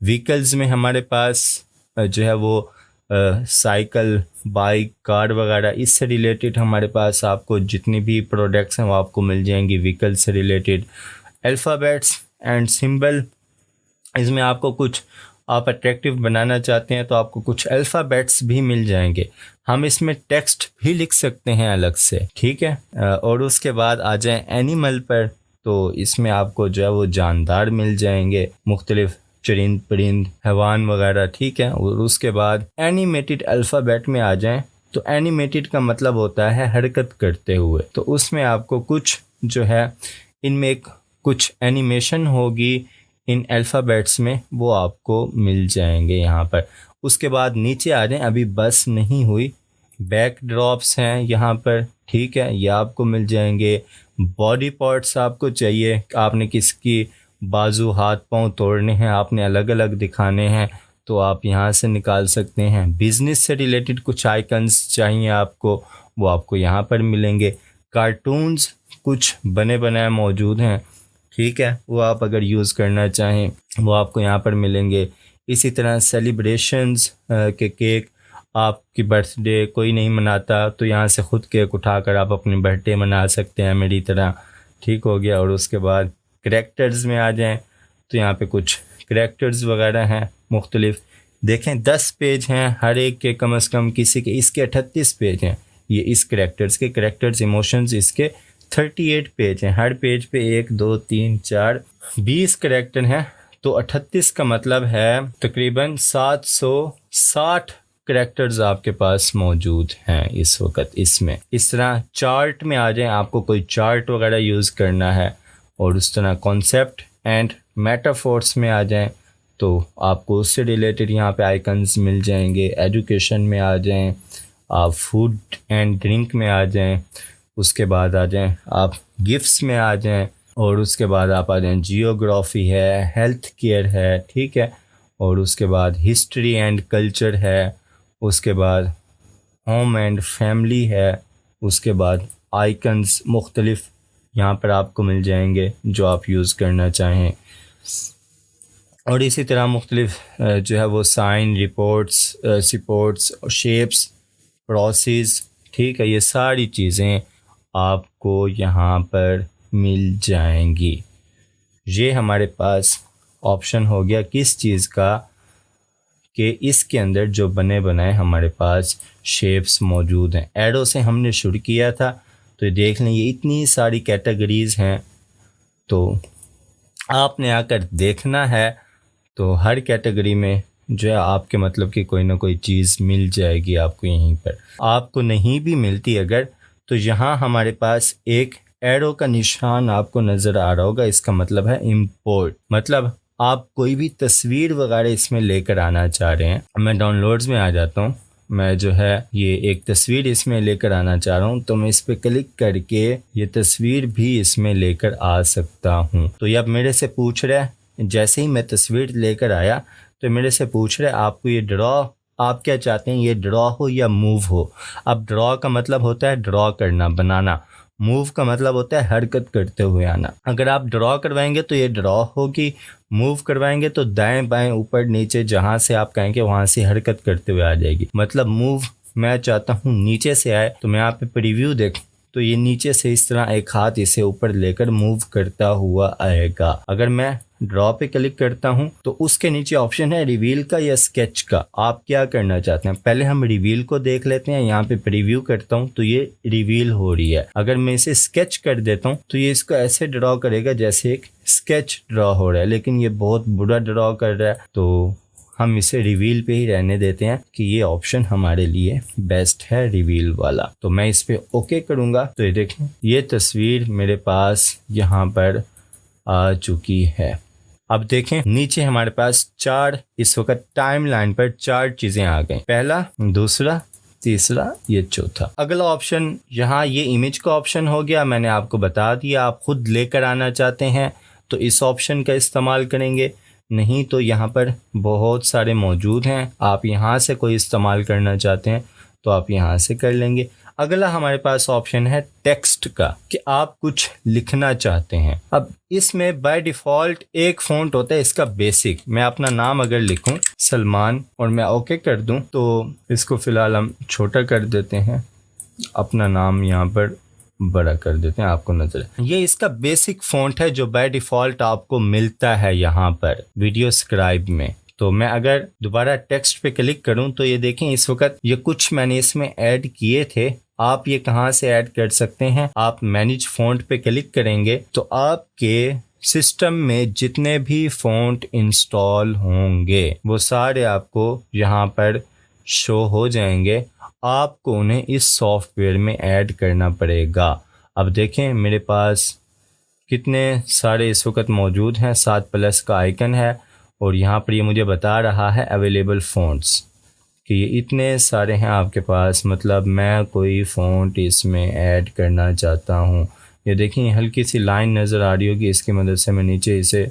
व्हीकल्स में हमारे पास जो है वो साइकिल, बाइक, कार वगैरह, इससे रिलेटेड हमारे पास आपको जितनी भी प्रोडक्ट्स हैं वो आपको मिल जाएंगी व्हीकल से रिलेटेड। अल्फ़ाबेट्स एंड सिंबल, इसमें आपको कुछ आप अट्रैक्टिव बनाना चाहते हैं तो आपको कुछ अल्फ़ाबेट्स भी मिल जाएंगे। हम इसमें टेक्स्ट भी लिख सकते हैं अलग से, ठीक है। और उसके बाद आ जाएं एनिमल पर, तो इसमें आपको जो है वो जानदार मिल जाएंगे, मुख्तलिफ चरिंद परिंद हैवान वगैरह, ठीक है। और उसके बाद एनिमेटेड अल्फ़ाबेट में आ जाएं, तो एनिमेटेड का मतलब होता है हरकत करते हुए, तो उसमें आपको कुछ जो है इनमें कुछ एनिमेशन होगी इन अल्फ़ाबेट्स में, वो आपको मिल जाएंगे यहाँ पर। उसके बाद नीचे आ जाएं, अभी बस नहीं हुई, बैक ड्रॉप्स हैं यहाँ पर, ठीक है, ये आपको मिल जाएंगे। बॉडी पार्ट्स आपको चाहिए, आपने किसकी बाजू, हाथ, पाँव तोड़ने हैं, आपने अलग अलग दिखाने हैं, तो आप यहाँ से निकाल सकते हैं। बिज़नेस से रिलेटेड कुछ आइकन्स चाहिए आपको, वो आपको यहाँ पर मिलेंगे। कार्टून्स कुछ बने बनाए मौजूद हैं, ठीक है, वो आप अगर यूज़ करना चाहें वो आपको यहाँ पर मिलेंगे। इसी तरह सेलिब्रेशंस के केक, आपकी बर्थडे कोई नहीं मनाता तो यहाँ से ख़ुद केक उठाकर आप अपनी बर्थडे मना सकते हैं मेरी तरह, ठीक हो गया। और उसके बाद करैक्टर्स में आ जाएं, तो यहाँ पे कुछ करैक्टर्स वगैरह हैं मुख्तलिफ। देखें 10 पेज हैं, हर एक के कम से कम किसी के, इसके 38 पेज हैं, ये इस करैक्टर्स के, करैक्टर्स इमोशंस इसके 38 पेज हैं। हर पेज पे 1 2 3 4 20 करैक्टर हैं, तो 38 का मतलब है तकरीबन 760 करैक्टर्स आपके पास मौजूद हैं इस वक्त इसमें। इस तरह चार्ट में आ जाएं, आपको कोई चार्ट वगैरह यूज़ करना है, और उस तरह कॉन्सेप्ट एंड मेटाफोर्स में आ जाएं, तो आपको उससे रिलेटेड यहाँ पे आइकन्स मिल जाएंगे। एजुकेशन में आ जाएं, आप फूड एंड ड्रिंक में आ जाएं, उसके बाद आ जाएं आप गिफ्ट्स में आ जाएं, और उसके बाद आप आ जाएं जियोग्राफी है, हेल्थ केयर है, ठीक है, और उसके बाद हिस्ट्री एंड कल्चर है, उसके बाद होम एंड फैमिली है, उसके बाद आइकन्स मुख्तलिफ यहाँ पर आपको मिल जाएंगे जो आप यूज़ करना चाहें। और इसी तरह मुख्तलिफ जो है वो साइन, रिपोर्ट्स, सिपोर्ट्स, शेप्स, प्रोसेस, ठीक है, ये सारी चीज़ें आपको यहाँ पर मिल जाएंगी। ये हमारे पास ऑप्शन हो गया किस चीज़ का, कि इसके अंदर जो बने बनाए हमारे पास शेप्स मौजूद हैं। एरो से हमने शुरू किया था, तो देख लें ये इतनी सारी कैटेगरीज़ हैं, तो आपने आकर देखना है, तो हर कैटेगरी में जो है आपके मतलब कि कोई ना कोई चीज़ मिल जाएगी आपको यहीं पर। आपको नहीं भी मिलती अगर, तो यहाँ हमारे पास एक एरो का निशान आपको नज़र आ रहा होगा, इसका मतलब है इंपोर्ट, मतलब आप कोई भी तस्वीर वगैरह इसमें लेकर आना चाह रहे हैं। मैं डाउनलोड्स में आ जाता हूँ, मैं जो है ये एक तस्वीर इसमें लेकर आना चाह रहा हूँ, तो मैं इस पर क्लिक करके ये तस्वीर भी इसमें लेकर आ सकता हूँ। तो ये अब मेरे से पूछ रहा है, जैसे ही मैं तस्वीर लेकर आया तो मेरे से पूछ रहा है आपको ये ड्रॉ, आप क्या चाहते हैं, ये ड्रॉ हो या मूव हो। अब ड्रॉ का मतलब होता है ड्रॉ करना, बनाना। मूव का मतलब होता है हरकत करते हुए आना। अगर आप ड्रॉ करवाएंगे तो ये ड्रॉ होगी, मूव करवाएंगे तो दाएं बाएं ऊपर नीचे जहां से आप कहेंगे वहां से हरकत करते हुए आ जाएगी। मतलब मूव मैं चाहता हूं नीचे से आए, तो मैं यहाँ पे प्रीव्यू देखूं तो ये नीचे से इस तरह एक हाथ इसे ऊपर लेकर मूव करता हुआ आएगा। अगर मैं ड्रॉ पे क्लिक करता हूं तो उसके नीचे ऑप्शन है रिवील का या स्केच का, आप क्या करना चाहते हैं। पहले हम रिवील को देख लेते हैं। यहाँ पे प्रीव्यू करता हूं तो ये रिवील हो रही है। अगर मैं इसे स्केच कर देता हूं तो ये इसको ऐसे ड्रॉ करेगा जैसे एक स्केच ड्रॉ हो रहा है, लेकिन ये बहुत बुरा ड्रॉ कर रहा है, तो हम इसे रिवील पे ही रहने देते हैं कि ये ऑप्शन हमारे लिए बेस्ट है, रिवील वाला। तो मैं इस पे ओके करूंगा तो ये देखें ये तस्वीर मेरे पास यहाँ पर आ चुकी है। अब देखें नीचे हमारे पास 4 इस वक्त टाइमलाइन पर 4 चीजें आ गई, पहला, दूसरा, तीसरा, ये चौथा। अगला ऑप्शन यहाँ ये इमेज का ऑप्शन हो गया। मैंने आपको बता दिया, आप खुद लेकर आना चाहते हैं तो इस ऑप्शन का इस्तेमाल करेंगे, नहीं तो यहाँ पर बहुत सारे मौजूद हैं। आप यहाँ से कोई इस्तेमाल करना चाहते हैं तो आप यहाँ से कर लेंगे। अगला हमारे पास ऑप्शन है टेक्स्ट का, कि आप कुछ लिखना चाहते हैं। अब इसमें बाय डिफ़ॉल्ट एक फ़ॉन्ट होता है इसका बेसिक। मैं अपना नाम अगर लिखूं सलमान और मैं ओके कर दूं तो इसको फ़िलहाल हम छोटा कर देते हैं, अपना नाम यहाँ पर बड़ा कर देते हैं, आपको नजर है। ये इसका बेसिक फ़ॉन्ट है जो बाय डिफ़ॉल्ट आपको मिलता है यहाँ पर वीडियो स्क्राइब में। तो मैं अगर दोबारा टेक्स्ट पे क्लिक करूं तो ये देखें इस वक्त ये कुछ मैंने इसमें ऐड किए थे। आप ये कहाँ से ऐड कर सकते हैं, आप मैनेज फ़ॉन्ट पे क्लिक करेंगे तो आपके सिस्टम में जितने भी फ़ॉन्ट इंस्टॉल होंगे वो सारे आपको यहाँ पर शो हो जाएंगे। आपको उन्हें इस सॉफ्टवेयर में ऐड करना पड़ेगा। अब देखें मेरे पास कितने सारे इस वक्त मौजूद हैं, 7+ का आइकन है और यहाँ पर ये मुझे बता रहा है अवेलेबल फ़ॉन्ट्स कि ये इतने सारे हैं आपके पास। मतलब मैं कोई फ़ॉन्ट इसमें ऐड करना चाहता हूँ, ये देखिए हल्की सी लाइन नज़र आ रही होगी, इसकी मदद से मैं नीचे इसे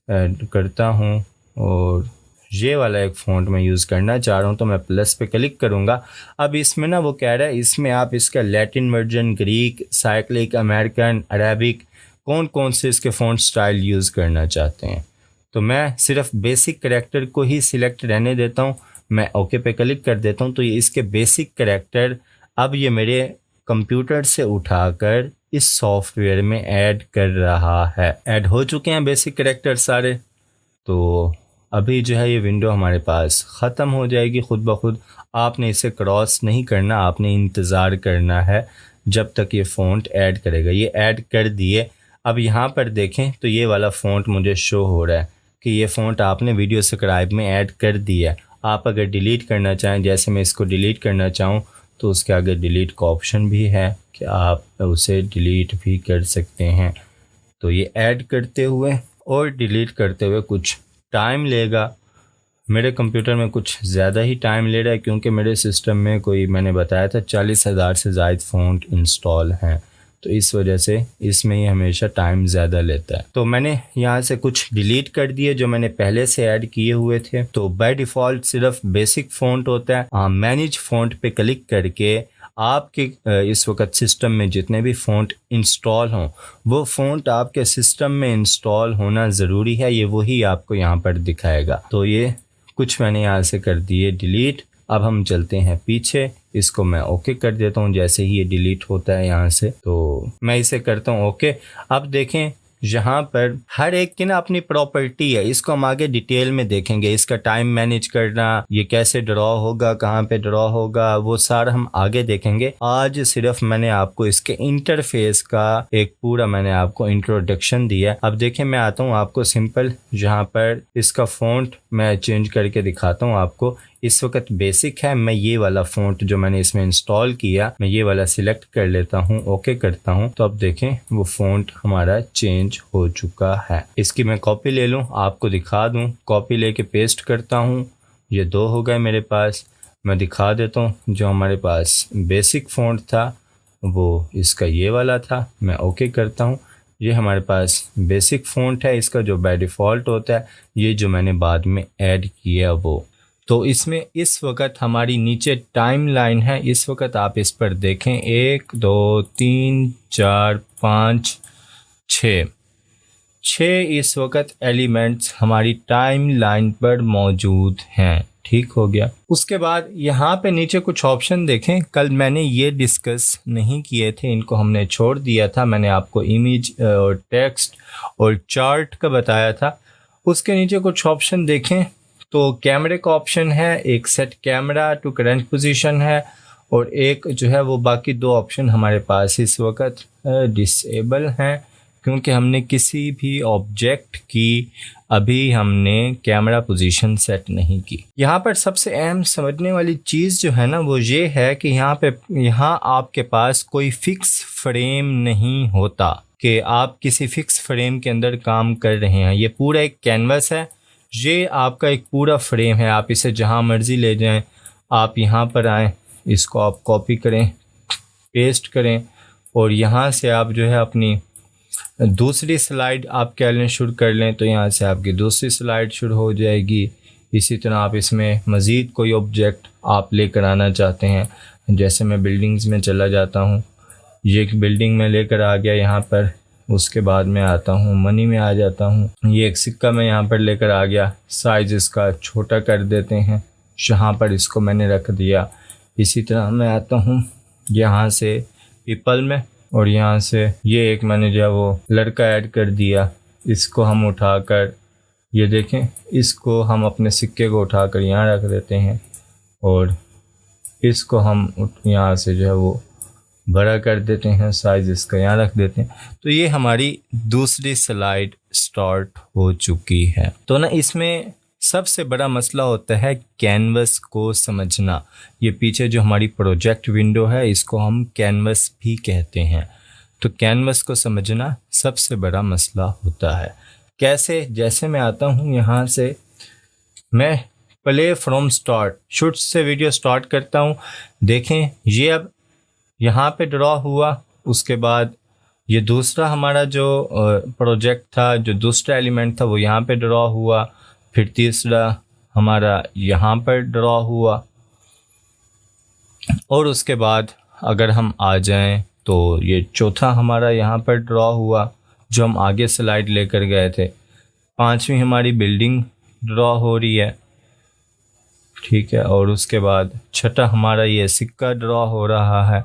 ऐड करता हूँ और ये वाला एक फ़ॉन्ट मैं यूज़ करना चाह रहा हूँ तो मैं प्लस पे क्लिक करूँगा। अब इसमें ना वो कह रहा है इसमें आप इसका Latin version, Greek, cyclic, American, Arabic, कौन कौन से इसके फ़ॉन्ट स्टाइल यूज़ करना चाहते हैं। तो मैं सिर्फ बेसिक करैक्टर को ही सिलेक्ट रहने देता हूँ, मैं ओके पे क्लिक कर देता हूँ तो ये इसके बेसिक करैक्टर अब ये मेरे कंप्यूटर से उठाकर इस सॉफ्टवेयर में ऐड कर रहा है। ऐड हो चुके हैं बेसिक करैक्टर सारे। तो अभी जो है ये विंडो हमारे पास ख़त्म हो जाएगी खुद ब खुद। आपने इसे क्रॉस नहीं करना, आपने इंतज़ार करना है जब तक ये फ़ॉन्ट ऐड करेगा। ये ऐड कर दिए। अब यहाँ पर देखें तो ये वाला फ़ॉन्ट मुझे शो हो रहा है कि ये फ़ॉन्ट आपने वीडियो स्क्राइब में ऐड कर दिया है। आप अगर डिलीट करना चाहें, जैसे मैं इसको डिलीट करना चाहूँ तो उसके आगे डिलीट का ऑप्शन भी है कि आप उसे डिलीट भी कर सकते हैं। तो ये ऐड करते हुए और डिलीट करते हुए कुछ टाइम लेगा। मेरे कंप्यूटर में कुछ ज़्यादा ही टाइम ले रहा है क्योंकि मेरे सिस्टम में कोई मैंने बताया था 40,000 से ज़ायद फ़ॉन्ट इंस्टॉल हैं, तो इस वजह से इसमें ये हमेशा टाइम ज़्यादा लेता है। तो मैंने यहाँ से कुछ डिलीट कर दिए जो मैंने पहले से ऐड किए हुए थे। तो बाय डिफ़ॉल्ट सिर्फ बेसिक फ़ॉन्ट होता है। मैनेज फ़ॉन्ट पे क्लिक करके आपके इस वक्त सिस्टम में जितने भी फ़ॉन्ट इंस्टॉल हों वो फ़ॉन्ट आपके सिस्टम में इंस्टॉल होना ज़रूरी है, ये वही आपको यहाँ पर दिखाएगा। तो ये कुछ मैंने यहाँ से कर दिए डिलीट। अब हम चलते हैं पीछे, इसको मैं ओके कर देता हूँ जैसे ही ये डिलीट होता है यहाँ से। तो मैं इसे करता हूँ ओके। अब देखें यहाँ पर हर एक की ना अपनी प्रॉपर्टी है, इसको हम आगे डिटेल में देखेंगे। इसका टाइम मैनेज करना, ये कैसे ड्रॉ होगा, कहाँ पे ड्रॉ होगा, वो सारा हम आगे देखेंगे। आज सिर्फ मैंने आपको इसके इंटरफेस का एक पूरा मैंने आपको इंट्रोडक्शन दिया। अब देखें मैं आता हूँ आपको सिंपल, यहाँ पर इसका फ़ॉन्ट मैं चेंज करके दिखाता हूँ आपको। इस वक्त बेसिक है, मैं ये वाला फ़ॉन्ट जो मैंने इसमें इंस्टॉल किया मैं ये वाला सिलेक्ट कर लेता हूँ, ओके करता हूँ। तो अब देखें वो फ़ॉन्ट हमारा चेंज हो चुका है। इसकी मैं कॉपी ले लूँ आपको दिखा दूँ, कॉपी लेके पेस्ट करता हूँ, ये 2 हो गए मेरे पास। मैं दिखा देता हूँ। जो हमारे पास बेसिक फ़ॉन्ट था वो इसका ये वाला था। मैं ओके करता हूँ। ये हमारे पास बेसिक फ़ॉन्ट है, इसका जो बाय डिफ़ॉल्ट होता है। ये जो मैंने बाद में ऐड किया वो, तो इसमें इस वक्त हमारी नीचे टाइम लाइन है। इस वक्त आप इस पर देखें, 1 2 3 4 5 6 इस वक्त एलिमेंट्स हमारी टाइम लाइन पर मौजूद हैं। ठीक हो गया। उसके बाद यहाँ पे नीचे कुछ ऑप्शन देखें। कल मैंने ये डिस्कस नहीं किए थे, इनको हमने छोड़ दिया था। मैंने आपको इमेज और टेक्स्ट और चार्ट का बताया था। उसके नीचे कुछ ऑप्शन देखें तो कैमरे का ऑप्शन है, एक set camera to current position है, और एक जो है वो बाकी 2 ऑप्शन हमारे पास इस वक्त डिसेबल हैं, क्योंकि हमने किसी भी ऑब्जेक्ट की अभी हमने कैमरा पोजीशन सेट नहीं की। यहाँ पर सबसे अहम समझने वाली चीज़ जो है ना वो ये है कि यहाँ आपके पास कोई फिक्स फ्रेम नहीं होता कि आप किसी फिक्स फ्रेम के अंदर काम कर रहे हैं। ये पूरा एक कैनवस है, ये आपका एक पूरा फ्रेम है। आप इसे जहाँ मर्ज़ी ले जाएं। आप यहाँ पर आएँ, इसको आप कॉपी करें, पेस्ट करें, और यहाँ से आप जो है अपनी दूसरी स्लाइड आप कह लें शुरू कर लें, तो यहाँ से आपकी दूसरी स्लाइड शुरू हो जाएगी। इसी तरह आप इसमें मज़ीद कोई ऑब्जेक्ट आप लेकर आना चाहते हैं, जैसे मैं बिल्डिंग्स में चला जाता हूँ, ये एक बिल्डिंग में लेकर आ गया यहाँ पर। उसके बाद मैं आता हूँ मनी में आ जाता हूँ, ये एक सिक्का मैं यहाँ पर लेकर आ गया, साइज़ इसका छोटा कर देते हैं, यहाँ पर इसको मैंने रख दिया। इसी तरह मैं आता हूँ यहाँ से पीपल में, और यहाँ से ये एक मैंने जो है वो लड़का ऐड कर दिया। इसको हम उठाकर, ये देखें, इसको हम अपने सिक्के को उठाकर यहाँ रख देते हैं, और इसको हम यहाँ से जो है वो बड़ा कर देते हैं, साइज़ इसका यहाँ रख देते हैं। तो ये हमारी दूसरी स्लाइड स्टार्ट हो चुकी है। तो ना इसमें सबसे बड़ा मसला होता है कैनवस को समझना। ये पीछे जो हमारी प्रोजेक्ट विंडो है इसको हम कैनवस भी कहते हैं। तो कैनवस को समझना सबसे बड़ा मसला होता है। कैसे? जैसे मैं आता हूँ यहाँ से, मैं प्ले फ्रॉम स्टार्ट, शुरू से वीडियो स्टार्ट करता हूँ। देखें ये अब यहाँ पे ड्रॉ हुआ। उसके बाद ये दूसरा हमारा जो प्रोजेक्ट था, जो दूसरा एलिमेंट था वो यहाँ पे ड्रॉ हुआ। फिर तीसरा हमारा यहाँ पर ड्रॉ हुआ, और उसके बाद अगर हम आ जाएं तो ये चौथा हमारा यहाँ पर ड्रॉ हुआ जो हम आगे स्लाइड लेकर गए थे। 5वीं हमारी बिल्डिंग ड्रॉ हो रही है, ठीक है। और उसके बाद छठा हमारा ये सिक्का ड्रॉ हो रहा है।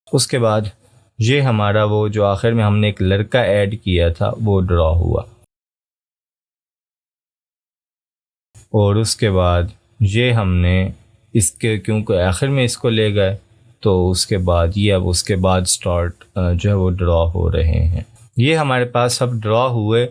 उसके बाद ये हमारा वो जो आखिर में हमने एक लड़का ऐड किया था वो ड्रॉ हुआ। और उसके बाद ये हमने इसके क्योंकि आखिर में इसको ले गए, तो उसके बाद ये अब उसके बाद स्टार्ट जो है वो ड्रॉ हो रहे हैं। ये हमारे पास अब ड्रॉ हुए।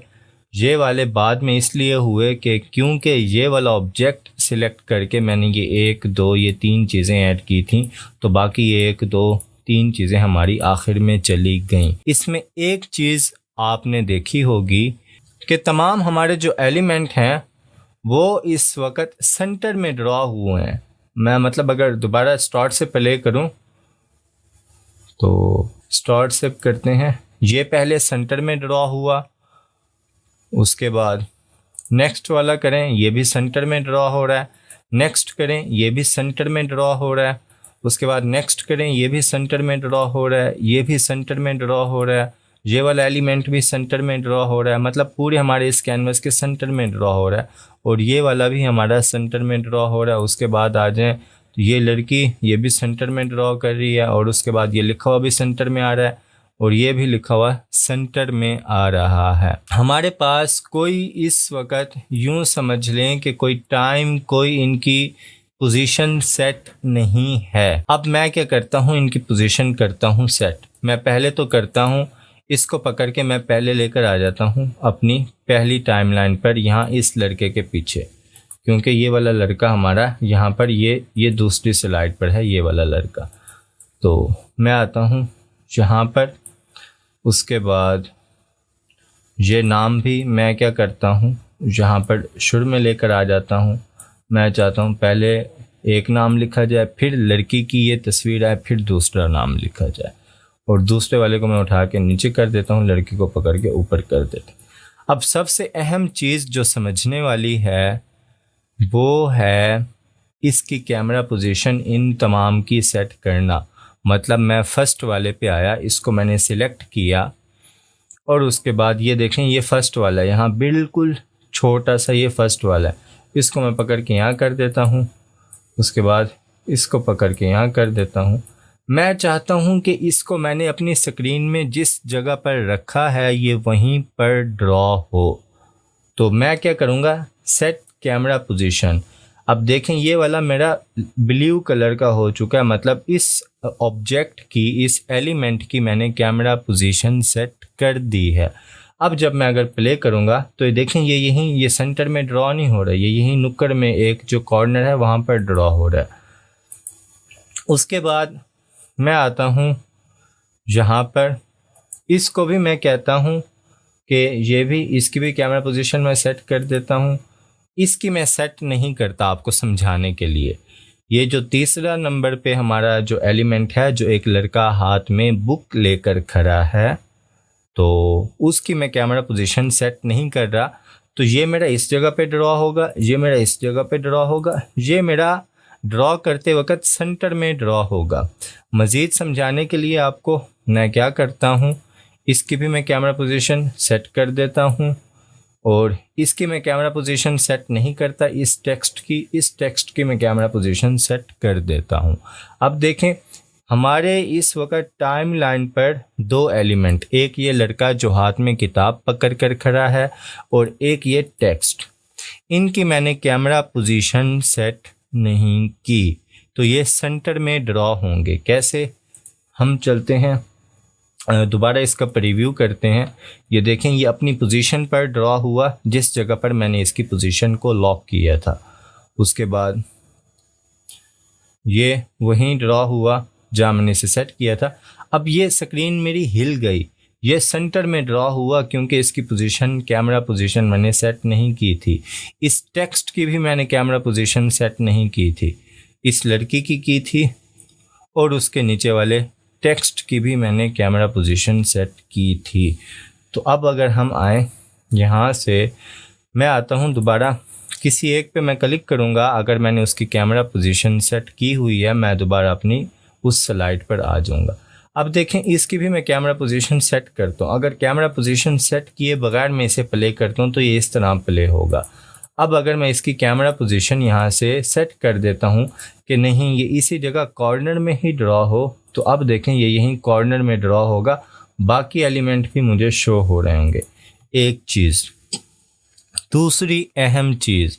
ये वाले बाद में इसलिए हुए कि क्योंकि ये वाला ऑब्जेक्ट सिलेक्ट करके मैंने ये 1 2 ये 3 चीज़ें ऐड की थी, तो बाकी 1 2 3 चीज़ें हमारी आखिर में चली गईं। इसमें एक चीज़ आपने देखी होगी कि तमाम हमारे जो एलिमेंट हैं वो इस वक्त सेंटर में ड्रॉ हुए हैं। मैं मतलब अगर दोबारा स्टार्ट से प्ले करूं तो स्टार्ट से करते हैं। ये पहले सेंटर में ड्रॉ हुआ, उसके बाद नेक्स्ट वाला करें, ये भी सेंटर में ड्रॉ हो रहा है। नेक्स्ट करें, ये भी सेंटर में ड्रॉ हो रहा है। उसके बाद नेक्स्ट करें, ये भी सेंटर में ड्रॉ हो रहा है, ये भी सेंटर में ड्रॉ हो रहा है, ये वाला एलिमेंट भी सेंटर में ड्रॉ हो रहा है। मतलब पूरे हमारे इस कैनवस के सेंटर में ड्रॉ हो रहा है, और ये वाला भी हमारा सेंटर में ड्रॉ हो रहा है। उसके बाद आ जाएं तो ये लड़की, ये भी सेंटर में ड्रॉ कर रही है, और उसके बाद ये लिखा हुआ भी सेंटर में आ रहा है, और ये भी लिखा हुआ सेंटर में आ रहा है। हमारे पास कोई इस वक्त यूं समझ लें कि कोई टाइम, कोई इनकी पोजीशन सेट नहीं है। अब मैं क्या करता हूं, इनकी पोजीशन करता हूं सेट। मैं पहले तो करता हूं, इसको पकड़ के मैं पहले लेकर आ जाता हूं अपनी पहली टाइमलाइन पर, यहाँ इस लड़के के पीछे, क्योंकि ये वाला लड़का हमारा यहाँ पर ये दूसरी स्लाइड पर है, ये वाला लड़का। तो मैं आता हूँ यहाँ पर। उसके बाद ये नाम भी मैं क्या करता हूँ, यहाँ पर शुरू में लेकर आ जाता हूँ। मैं चाहता हूँ पहले एक नाम लिखा जाए, फिर लड़की की ये तस्वीर आए, फिर दूसरा नाम लिखा जाए, और दूसरे वाले को मैं उठा के नीचे कर देता हूँ, लड़की को पकड़ के ऊपर कर देता हूँ। अब सबसे अहम चीज़ जो समझने वाली है वो है इसकी कैमरा पोजीशन इन तमाम की सेट करना। मतलब मैं फ़र्स्ट वाले पे आया, इसको मैंने सिलेक्ट किया, और उसके बाद ये देखें ये फ़र्स्ट वाला है, यहाँ बिल्कुल छोटा सा ये फ़र्स्ट वाला है, इसको मैं पकड़ के यहाँ कर देता हूँ, उसके बाद इसको पकड़ के यहाँ कर देता हूँ। मैं चाहता हूँ कि इसको मैंने अपनी स्क्रीन में जिस जगह पर रखा है ये वहीं पर ड्रॉ हो, तो मैं क्या करूँगा, सेट कैमरा पोजीशन। अब देखें ये वाला मेरा ब्लू कलर का हो चुका है, मतलब इस ऑब्जेक्ट की, इस एलिमेंट की मैंने कैमरा पोजीशन सेट कर दी है। अब जब मैं अगर प्ले करूँगा तो ये देखें ये यहीं, ये सेंटर में ड्रॉ नहीं हो रहा है, ये यहीं नुक्कड़ में एक जो कॉर्नर है वहाँ पर ड्रॉ हो रहा है। उसके बाद मैं आता हूँ यहाँ पर, इसको भी मैं कहता हूँ कि ये भी, इसकी भी कैमरा पोजीशन मैं सेट कर देता हूँ। इसकी मैं सेट नहीं करता आपको समझाने के लिए। ये जो तीसरा नंबर पे हमारा जो एलिमेंट है, जो एक लड़का हाथ में बुक लेकर खड़ा है, तो उसकी मैं कैमरा पोजीशन सेट नहीं कर रहा। तो ये मेरा इस जगह पे ड्रॉ होगा, ये मेरा इस जगह पे ड्रॉ होगा, ये मेरा ड्रॉ करते वक्त सेंटर में ड्रॉ होगा। मज़ीद समझाने के लिए आपको मैं क्या करता हूँ, इसकी भी मैं कैमरा पोजीशन सेट कर देता हूँ, और इसकी मैं कैमरा पोजीशन सेट नहीं करता, इस टेक्स्ट की मैं कैमरा पोजीशन सेट कर देता हूँ। अब देखें हमारे इस वक्त टाइम लाइन पर दो एलिमेंट, एक ये लड़का जो हाथ में किताब पकड़ कर खड़ा है, और एक ये टेक्स्ट, इनकी मैंने कैमरा पोजीशन सेट नहीं की, तो ये सेंटर में ड्रॉ होंगे। कैसे, हम चलते हैं दोबारा इसका प्रीव्यू करते हैं। ये देखें ये अपनी पोजीशन पर ड्रॉ हुआ जिस जगह पर मैंने इसकी पोजीशन को लॉक किया था। उसके बाद ये वहीं ड्रॉ हुआ जहाँ मैंने इसे सेट किया था। अब ये स्क्रीन मेरी हिल गई, ये सेंटर में ड्रॉ हुआ क्योंकि इसकी पोजीशन, कैमरा पोजीशन मैंने सेट नहीं की थी। इस टेक्स्ट की भी मैंने कैमरा पोजीशन सेट नहीं की थी, इस लड़की की थी, और उसके नीचे वाले टेक्स्ट की भी मैंने कैमरा पोजीशन सेट की थी। तो अब अगर हम आए यहाँ से, मैं आता हूँ दोबारा, किसी एक पे मैं क्लिक करूँगा, अगर मैंने उसकी कैमरा पोजीशन सेट की हुई है मैं दोबारा अपनी उस स्लाइड पर आ जाऊँगा। अब देखें इसकी भी मैं कैमरा पोजीशन सेट करता हूँ। अगर कैमरा पोजीशन सेट किए बगैर मैं इसे प्ले करता हूँ तो ये इस तरह प्ले होगा। अब अगर मैं इसकी कैमरा पोजीशन यहाँ से सेट कर देता हूँ कि नहीं ये इसी जगह कॉर्नर में ही ड्रॉ हो, तो अब देखें ये यहीं कॉर्नर में ड्रॉ होगा, बाकी एलिमेंट भी मुझे शो हो रहे होंगे। एक चीज़, दूसरी अहम चीज़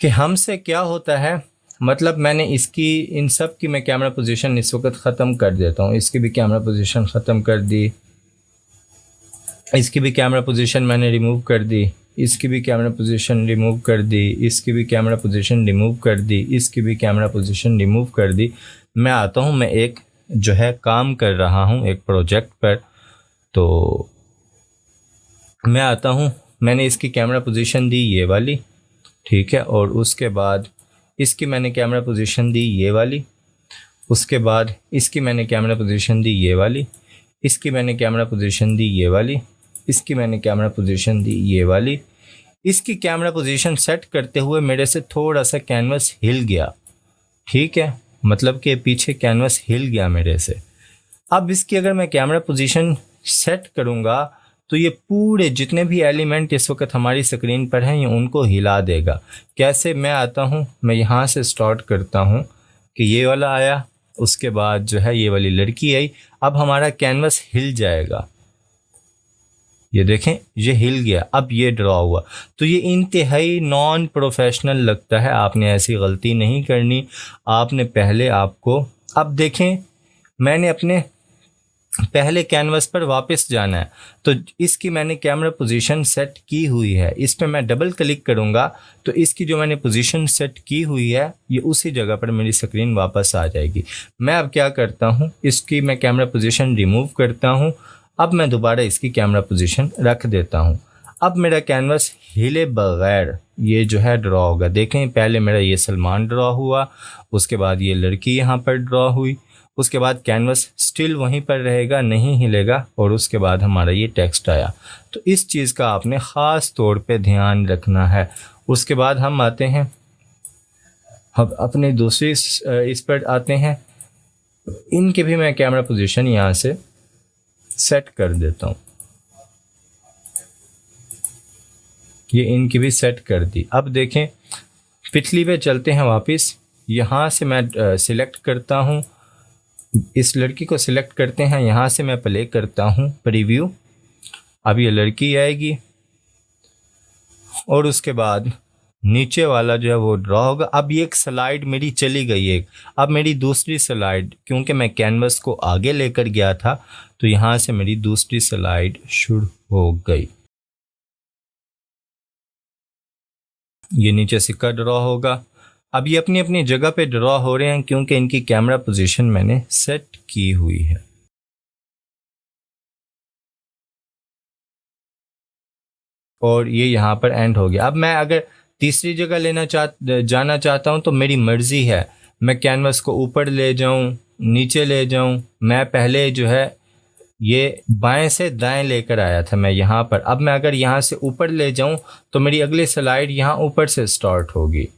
कि हमसे क्या होता है, मतलब मैंने इसकी, इन सब की मैं कैमरा पोजीशन इस वक्त ख़त्म कर देता हूँ। इसकी भी कैमरा पोजीशन ख़त्म कर दी, इसकी भी कैमरा पोजीशन मैंने रिमूव कर दी, इसकी भी कैमरा पोजीशन रिमूव कर दी, इसकी भी कैमरा पोजीशन रिमूव कर दी, इसकी भी कैमरा पोजीशन रिमूव कर दी। मैं आता हूँ, मैं एक जो है काम कर रहा हूँ एक प्रोजेक्ट पर, तो मैं आता हूँ, मैंने इसकी कैमरा पोजीशन दी ये वाली, ठीक है, और उसके बाद इसकी मैंने कैमरा पोजीशन दी ये वाली, उसके बाद इसकी मैंने कैमरा पोजीशन दी ये वाली, इसकी मैंने कैमरा पोजीशन दी ये वाली, इसकी मैंने कैमरा पोजीशन दी ये वाली। इसकी कैमरा पोजीशन सेट करते हुए मेरे से थोड़ा सा कैनवस हिल गया, ठीक है, मतलब कि पीछे कैनवस हिल गया मेरे से। अब इसकी अगर मैं कैमरा पोजीशन सेट करूँगा तो ये पूरे जितने भी एलिमेंट इस वक्त हमारी स्क्रीन पर हैं ये उनको हिला देगा। कैसे, मैं आता हूँ, मैं यहाँ से स्टार्ट करता हूँ कि ये वाला आया, उसके बाद जो है ये वाली लड़की आई, अब हमारा कैनवस हिल जाएगा, ये देखें ये हिल गया, अब ये ड्रॉ हुआ। तो ये इंतहाई नॉन प्रोफेशनल लगता है, आपने ऐसी गलती नहीं करनी। आपने पहले आपको, अब देखें मैंने अपने पहले कैनवस पर वापस जाना है, तो इसकी मैंने कैमरा पोजीशन सेट की हुई है, इस पर मैं डबल क्लिक करूँगा तो इसकी जो मैंने पोजीशन सेट की हुई है ये उसी जगह पर मेरी स्क्रीन वापस आ जाएगी। मैं अब क्या करता हूँ, इसकी मैं कैमरा पोजीशन रिमूव करता हूँ, अब मैं दोबारा इसकी कैमरा पोजीशन रख देता हूँ। अब मेरा कैनवस हिले बगैर ये जो है ड्रॉ होगा। देखें पहले मेरा ये सलमान ड्रॉ हुआ, उसके बाद ये लड़की यहाँ पर ड्रॉ हुई, उसके बाद कैनवस स्टिल वहीं पर रहेगा, नहीं हिलेगा, और उसके बाद हमारा ये टेक्स्ट आया। तो इस चीज़ का आपने ख़ास तौर पे ध्यान रखना है। उसके बाद हम आते हैं, हम अपने दूसरी इस पर आते हैं। इनके भी मैं कैमरा पोजीशन यहाँ से सेट कर देता हूँ। ये इनकी भी सेट कर दी। अब देखें पिछली पे चलते हैं वापस। यहाँ से मैं सिलेक्ट करता हूँ, इस लड़की को सिलेक्ट करते हैं, यहाँ से मैं प्ले करता हूँ प्रीव्यू। अब ये लड़की आएगी और उसके बाद नीचे वाला जो है वो ड्रॉ होगा। अब ये एक स्लाइड मेरी चली गई एक। अब मेरी दूसरी स्लाइड, क्योंकि मैं कैनवस को आगे लेकर गया था, तो यहाँ से मेरी दूसरी स्लाइड शुरू हो गई। ये नीचे सिक्का ड्रॉ होगा। अब ये अपनी अपनी जगह पे ड्रॉ हो रहे हैं क्योंकि इनकी कैमरा पोजीशन मैंने सेट की हुई है। और ये यहाँ पर एंड हो गया। अब मैं अगर तीसरी जगह जाना चाहता हूँ तो मेरी मर्जी है, मैं कैनवस को ऊपर ले जाऊँ, नीचे ले जाऊँ। मैं पहले जो है ये बाएं से दाएं लेकर आया था मैं यहाँ पर। अब मैं अगर यहाँ से ऊपर ले जाऊँ तो मेरी अगली स्लाइड यहाँ ऊपर से स्टार्ट होगी।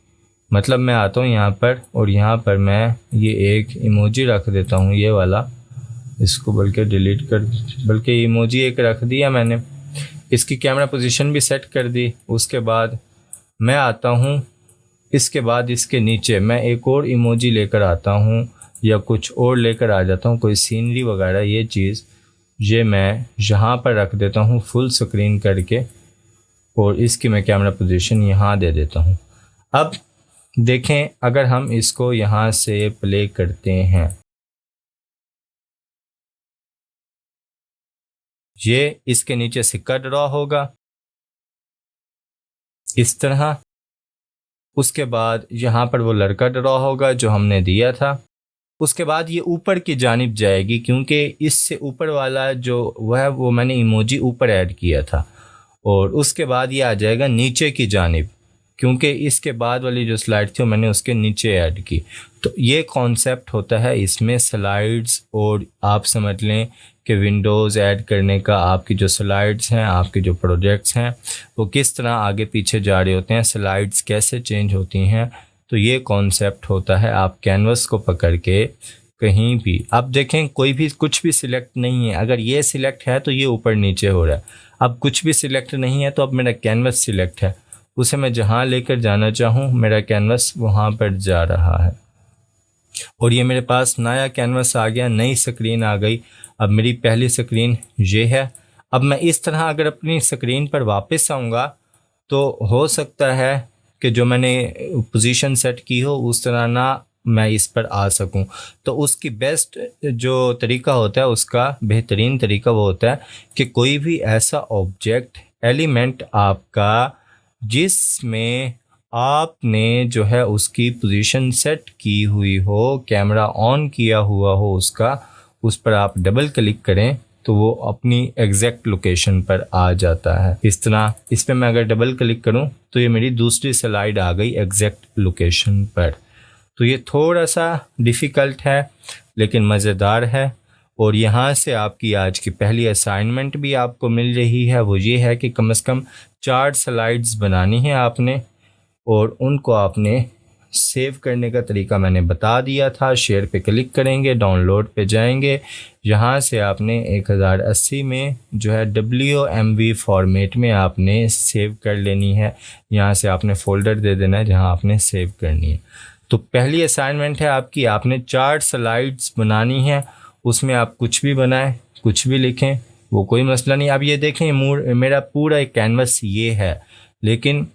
मतलब मैं आता हूँ यहाँ पर और यहाँ पर मैं ये एक इमोजी रख देता हूँ, ये वाला, इसको बल्कि डिलीट कर, बल्कि इमोजी एक रख दिया मैंने। इसकी कैमरा पोजीशन भी सेट कर दी। उसके बाद मैं आता हूँ, इसके बाद इसके नीचे मैं एक और इमोजी लेकर आता हूँ या कुछ और लेकर आ जाता हूँ, कोई सीनरी वगैरह, ये चीज़ ये मैं यहाँ पर रख देता हूँ फुल स्क्रीन करके, और इसकी मैं कैमरा पोजीशन यहाँ दे देता हूँ। अब देखें अगर हम इसको यहाँ से प्ले करते हैं, ये इसके नीचे सिक्का ड्रॉ होगा इस तरह। उसके बाद यहाँ पर वो लड़का ड्रॉ होगा जो हमने दिया था। उसके बाद ये ऊपर की जानिब जाएगी क्योंकि इससे ऊपर वाला जो वो मैंने इमोजी ऊपर ऐड किया था। और उसके बाद ये आ जाएगा नीचे की जानिब क्योंकि इसके बाद वाली जो स्लाइड थी वो मैंने उसके नीचे ऐड की। तो ये कॉन्सेप्ट होता है इसमें स्लाइड्स, और आप समझ लें कि विंडोज़ ऐड करने का, आपकी जो स्लाइड्स हैं, आपके जो प्रोजेक्ट्स हैं वो किस तरह आगे पीछे जा रहे होते हैं, स्लाइड्स कैसे चेंज होती हैं। तो ये कॉन्सेप्ट होता है। आप कैनवस को पकड़ के कहीं भी, अब देखें कोई भी कुछ भी सिलेक्ट नहीं है। अगर ये सिलेक्ट है तो ये ऊपर नीचे हो रहा है। अब कुछ भी सिलेक्ट नहीं है तो अब मेरा कैनवस सिलेक्ट है, उसे मैं जहाँ लेकर जाना चाहूँ मेरा कैनवस वहाँ पर जा रहा है। और ये मेरे पास नया कैनवस आ गया, नई स्क्रीन आ गई। अब मेरी पहली स्क्रीन ये है। अब मैं इस तरह अगर अपनी स्क्रीन पर वापस आऊँगा तो हो सकता है कि जो मैंने पोजीशन सेट की हो उस तरह ना मैं इस पर आ सकूं। तो उसकी बेस्ट जो तरीका होता है, उसका बेहतरीन तरीका वो होता है कि कोई भी ऐसा ऑब्जेक्ट एलिमेंट आपका जिसमें आपने जो है उसकी पोजीशन सेट की हुई हो, कैमरा ऑन किया हुआ हो उसका, उस पर आप डबल क्लिक करें तो वो अपनी एग्जैक्ट लोकेशन पर आ जाता है। इस तरह इस पर मैं अगर डबल क्लिक करूं तो ये मेरी दूसरी स्लाइड आ गई एग्जैक्ट लोकेशन पर। तो ये थोड़ा सा डिफ़िकल्ट है लेकिन मज़ेदार है। और यहाँ से आपकी आज की पहली असाइनमेंट भी आपको मिल रही है, वो ये है कि कम से कम 4 स्लाइड्स बनानी है आपने, और उनको आपने सेव करने का तरीका मैंने बता दिया था। शेयर पे क्लिक करेंगे, डाउनलोड पे जाएंगे, यहाँ से आपने 1080 में जो है WMV फॉर्मेट में आपने सेव कर लेनी है। यहाँ से आपने फ़ोल्डर दे देना है जहाँ आपने सेव करनी है। तो पहली असाइनमेंट है आपकी, आपने 4 स्लाइड्स बनानी है। उसमें आप कुछ भी बनाएं, कुछ भी लिखें, वो कोई मसला नहीं। अब ये देखें मेरा पूरा एक कैनवस ये है, लेकिन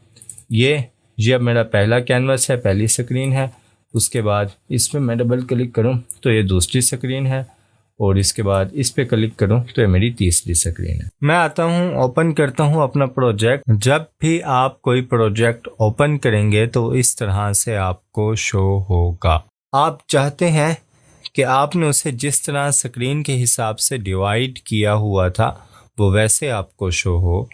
ये अब मेरा पहला कैनवस है, पहली स्क्रीन है। उसके बाद इस पर मैं डबल क्लिक करूं तो ये दूसरी स्क्रीन है, और इसके बाद इस पे क्लिक करूं तो ये मेरी तीसरी स्क्रीन है। मैं आता हूं, ओपन करता हूं अपना प्रोजेक्ट। जब भी आप कोई प्रोजेक्ट ओपन करेंगे तो इस तरह से आपको शो होगा। आप चाहते हैं कि आपने उसे जिस तरह स्क्रीन के हिसाब से डिवाइड किया हुआ था वो वैसे आपको शो हो,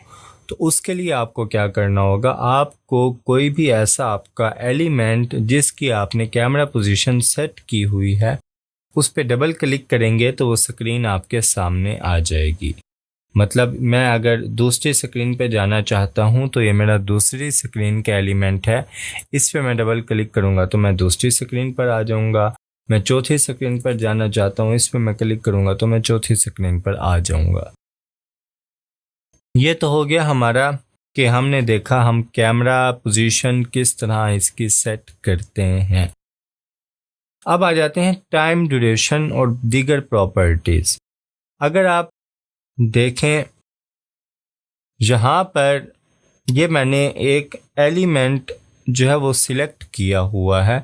तो उसके लिए आपको क्या करना होगा, आपको कोई भी ऐसा आपका एलिमेंट जिसकी आपने कैमरा पोजीशन सेट की हुई है उस पर डबल क्लिक करेंगे तो वो स्क्रीन आपके सामने आ जाएगी। मतलब मैं अगर दूसरी स्क्रीन पे जाना चाहता हूँ तो ये मेरा दूसरी स्क्रीन का एलिमेंट है, इस पे मैं डबल क्लिक करूँगा तो मैं दूसरी स्क्रीन पर आ जाऊँगा। मैं चौथी स्क्रीन पर जाना चाहता हूँ, इस पे मैं क्लिक करूँगा तो मैं चौथी स्क्रीन पर आ जाऊँगा। ये तो हो गया हमारा कि हमने देखा हम कैमरा पोजीशन किस तरह इसकी सेट करते हैं। अब आ जाते हैं टाइम ड्यूरेशन और दीगर प्रॉपर्टीज़। अगर आप देखें यहाँ पर ये मैंने एक एलिमेंट जो है वो सिलेक्ट किया हुआ है,